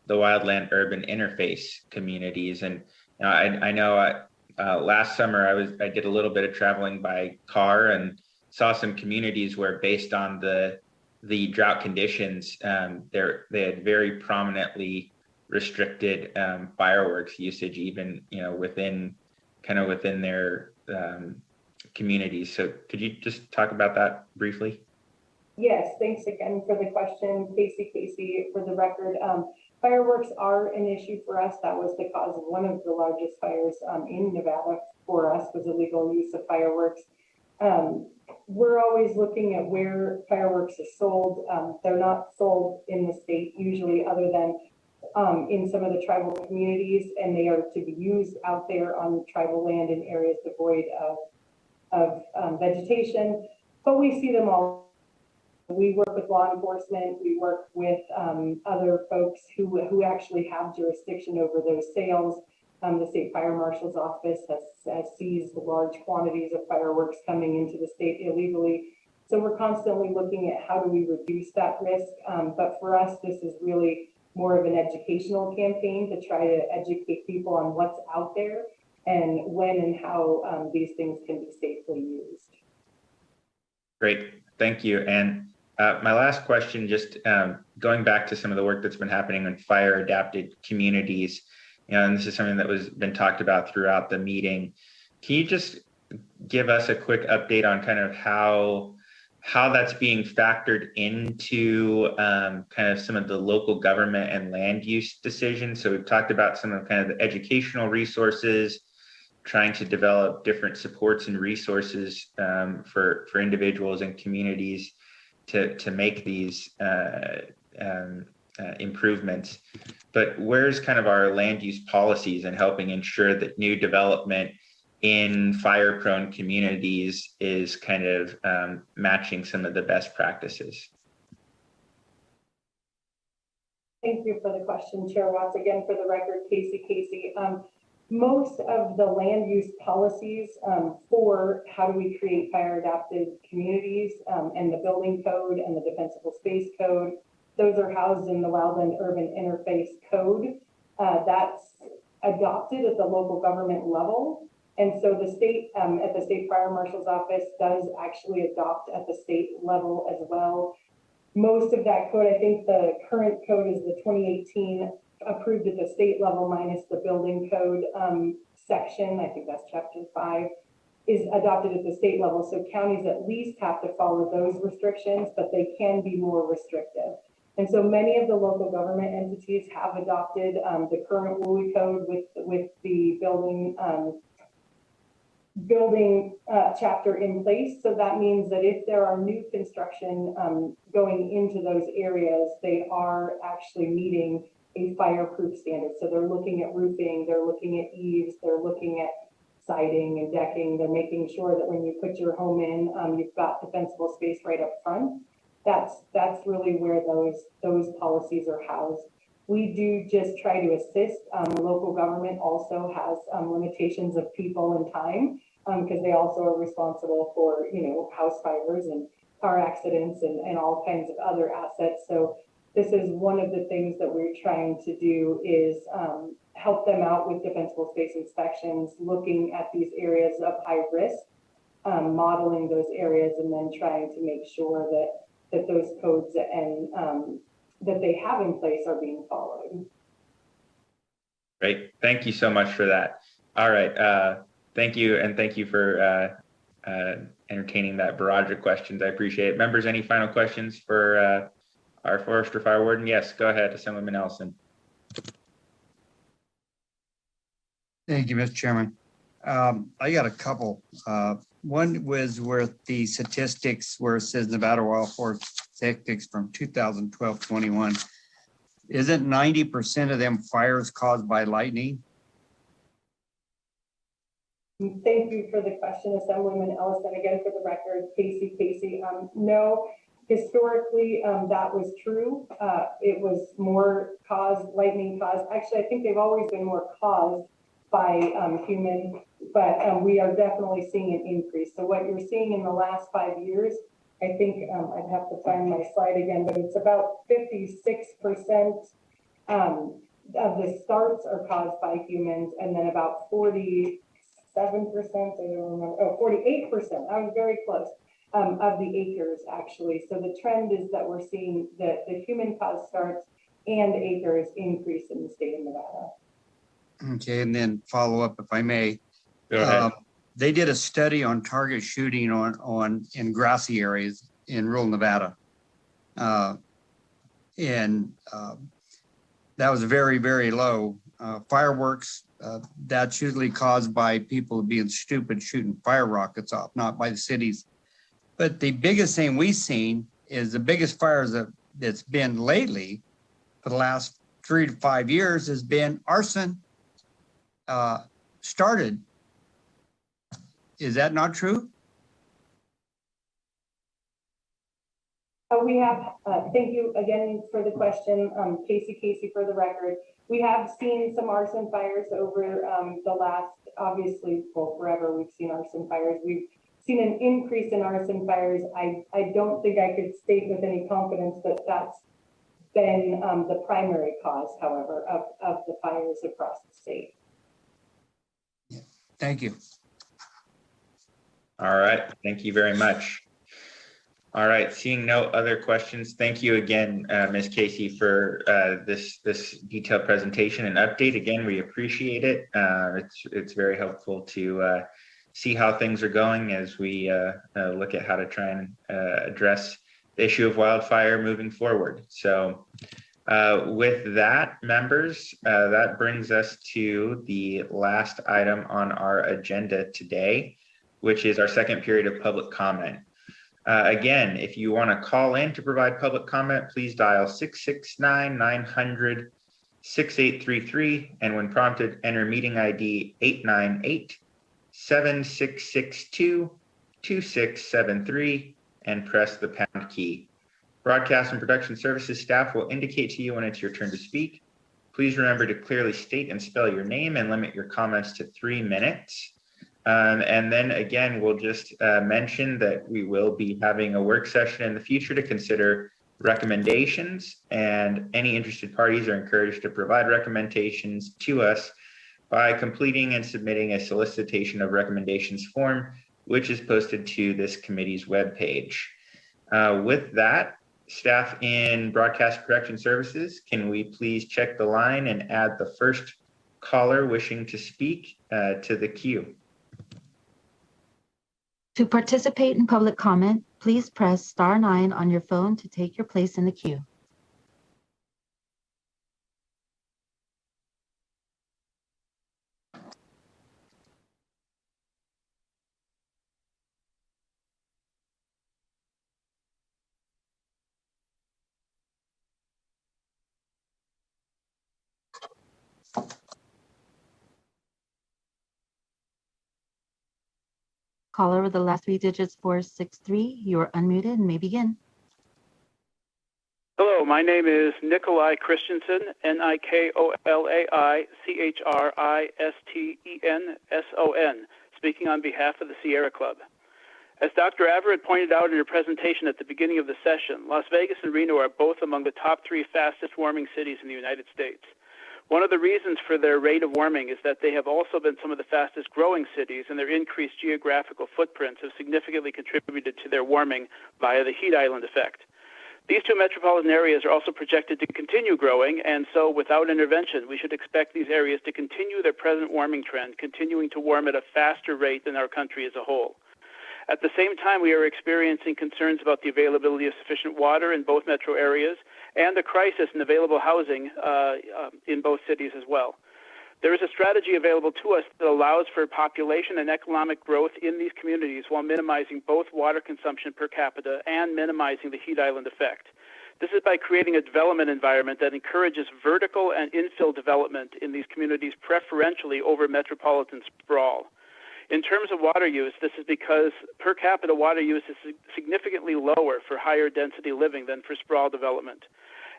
A: wildland urban interface communities. And I know last summer I did a little bit of traveling by car and saw some communities where, based on the drought conditions, they had very prominently restricted fireworks usage, even within their communities. So could you just talk about that briefly?
T: Yes, thanks again for the question, Casey. For the record, fireworks are an issue for us. That was the cause of one of the largest fires in Nevada for us, was illegal use of fireworks. We're always looking at where fireworks are sold. They're not sold in the state usually, other than in some of the tribal communities, and they are to be used out there on tribal land in areas devoid of vegetation. But we see them all. We work with law enforcement. We work with other folks who actually have jurisdiction over those sales. The state fire marshal's office has seized large quantities of fireworks coming into the state illegally. So we're constantly looking at how do we reduce that risk. But for us, this is really more of an educational campaign to try to educate people on what's out there and when and how these things can be safely used.
A: Great, thank you. And my last question, just going back to some of the work that's been happening in fire adapted communities, and this is something that was been talked about throughout the meeting. Can you just give us a quick update on kind of how that's being factored into kind of some of the local government and land use decisions? So we've talked about some of kind of the educational resources, trying to develop different supports and resources for individuals and communities to make these improvements. But where's kind of our land use policies and helping ensure that new development in fire-prone communities is kind of matching some of the best practices?
T: Thank you for the question, Chair Watts. Again, for the record, Casey. Most of the land use policies for how do we create fire adapted communities and the building code and the defensible space code, those are housed in the Wildland Urban Interface Code. That's adopted at the local government level. And so the state, at the State Fire Marshal's Office, does actually adopt at the state level as well. Most of that code, I think the current code is the 2018 approved at the state level minus the building code section, I think that's chapter 5, is adopted at the state level. So counties at least have to follow those restrictions, but they can be more restrictive. And so many of the local government entities have adopted the current WUI code with the building chapter in place. So that means that if there are new construction going into those areas, they are actually meeting a fireproof standard. So they're looking at roofing, they're looking at eaves, they're looking at siding and decking. They're making sure that when you put your home in, you've got defensible space right up front. That's really where those policies are housed. We do just try to assist. Local government also has limitations of people and time because they also are responsible for, house fires and car accidents and all kinds of other assets. So this is one of the things that we're trying to do is help them out with defensible space inspections, looking at these areas of high risk, modeling those areas, and then trying to make sure that those codes and that they have in place are being followed.
A: Great. Thank you so much for that. All right. Thank you. And thank you for entertaining that barrage of questions. I appreciate it. Members, any final questions for our Forester Fire Warden? Yes, go ahead, Assemblyman Ellison.
I: Thank you, Mr. Chairman. I got a couple. One was where the statistics where it says Nevada wildfire statistics from 2012-21. Isn't 90% of them fires caused by lightning?
T: Thank you for the question, Assemblyman Ellison. Again, for the record, Casey. No, historically, that was true. It was more lightning caused. Actually, I think they've always been more caused by human, but we are definitely seeing an increase. So what you're seeing in the last 5 years, I think I'd have to find my slide again, but it's about 56% of the starts are caused by humans, and then about 47%, I don't remember, 48%, I was very close, of the acres actually. So the trend is that we're seeing that the human caused starts and acres increase in the state of Nevada.
I: Okay, and then follow up if I may.
A: Go ahead.
I: They did a study on target shooting in grassy areas in rural Nevada. And that was very, very low. Fireworks, that's usually caused by people being stupid shooting fire rockets off, not by the cities. But the biggest thing we've seen is the biggest fires that's been lately for the last 3 to 5 years has been arson started. Is that not true?
T: We have, thank you again for the question, Casey, for the record. We have seen some arson fires over the last, obviously, well, forever we've seen arson fires. We've seen an increase in arson fires. I don't think I could state with any confidence that that's been the primary cause, however, of the fires across the state.
I: Thank you.
A: All right. Thank you very much. All right. Seeing no other questions, thank you again, Ms. Casey, for this detailed presentation and update. Again, we appreciate it. It's very helpful to see how things are going as we look at how to try and address the issue of wildfire moving forward. So with that, members, that brings us to the last item on our agenda today, which is our second period of public comment. Again, if you want to call in to provide public comment, please dial 669-900-6833. And when prompted, enter meeting ID 898-7662-2673 and press the pound key. Broadcast and production services staff will indicate to you when it's your turn to speak. Please remember to clearly state and spell your name and limit your comments to 3 minutes. And then again, we'll just mention that we will be having a work session in the future to consider recommendations, and any interested parties are encouraged to provide recommendations to us by completing and submitting a solicitation of recommendations form, which is posted to this committee's webpage. With that, staff in Broadcast Production Services, can we please check the line and add the first caller wishing to speak to the queue?
D: To participate in public comment, please press *9 on your phone to take your place in the queue. Caller with the last 3 digits 463, you are unmuted and may begin.
U: Hello, my name is Nikolai Christensen, Nikolai-Christensen, speaking on behalf of the Sierra Club. As Dr. Everett pointed out in her presentation at the beginning of the session, Las Vegas and Reno are both among the top 3 fastest warming cities in the United States. One of the reasons for their rate of warming is that they have also been some of the fastest growing cities, and their increased geographical footprints have significantly contributed to their warming via the heat island effect. These 2 metropolitan areas are also projected to continue growing, and so without intervention, we should expect these areas to continue their present warming trend, continuing to warm at a faster rate than our country as a whole. At the same time, we are experiencing concerns about the availability of sufficient water in both metro areas and a crisis in available housing in both cities as well. There is a strategy available to us that allows for population and economic growth in these communities while minimizing both water consumption per capita and minimizing the heat island effect. This is by creating a development environment that encourages vertical and infill development in these communities preferentially over metropolitan sprawl. In terms of water use, this is because per capita water use is significantly lower for higher density living than for sprawl development.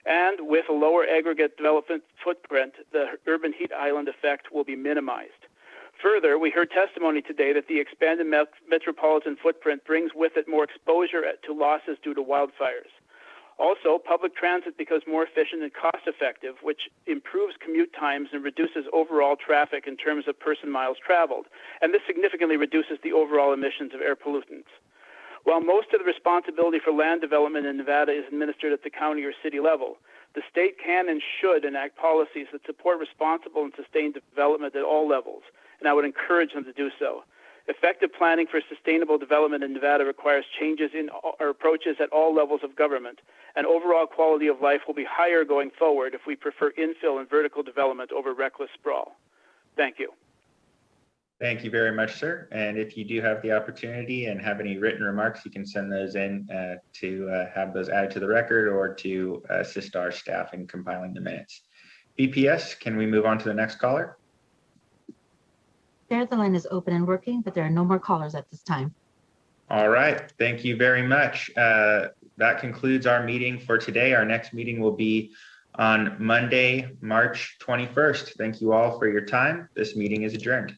U: And with a lower aggregate development footprint, the urban heat island effect will be minimized. Further, we heard testimony today that the expanded metropolitan footprint brings with it more exposure to losses due to wildfires. Also, public transit becomes more efficient and cost-effective, which improves commute times and reduces overall traffic in terms of person miles traveled, and this significantly reduces the overall emissions of air pollutants. While most of the responsibility for land development in Nevada is administered at the county or city level, the state can and should enact policies that support responsible and sustained development at all levels, and I would encourage them to do so. Effective planning for sustainable development in Nevada requires changes in our approaches at all levels of government, and overall quality of life will be higher going forward if we prefer infill and vertical development over reckless sprawl. Thank you.
A: Thank you very much, sir. And if you do have the opportunity and have any written remarks, you can send those in to have those added to the record or to assist our staff in compiling the minutes. BPS, can we move on to the next caller?
D: Chair, the line is open and working, but there are no more callers at this time.
A: All right, thank you very much. That concludes our meeting for today. Our next meeting will be on Monday, March 21st. Thank you all for your time. This meeting is adjourned.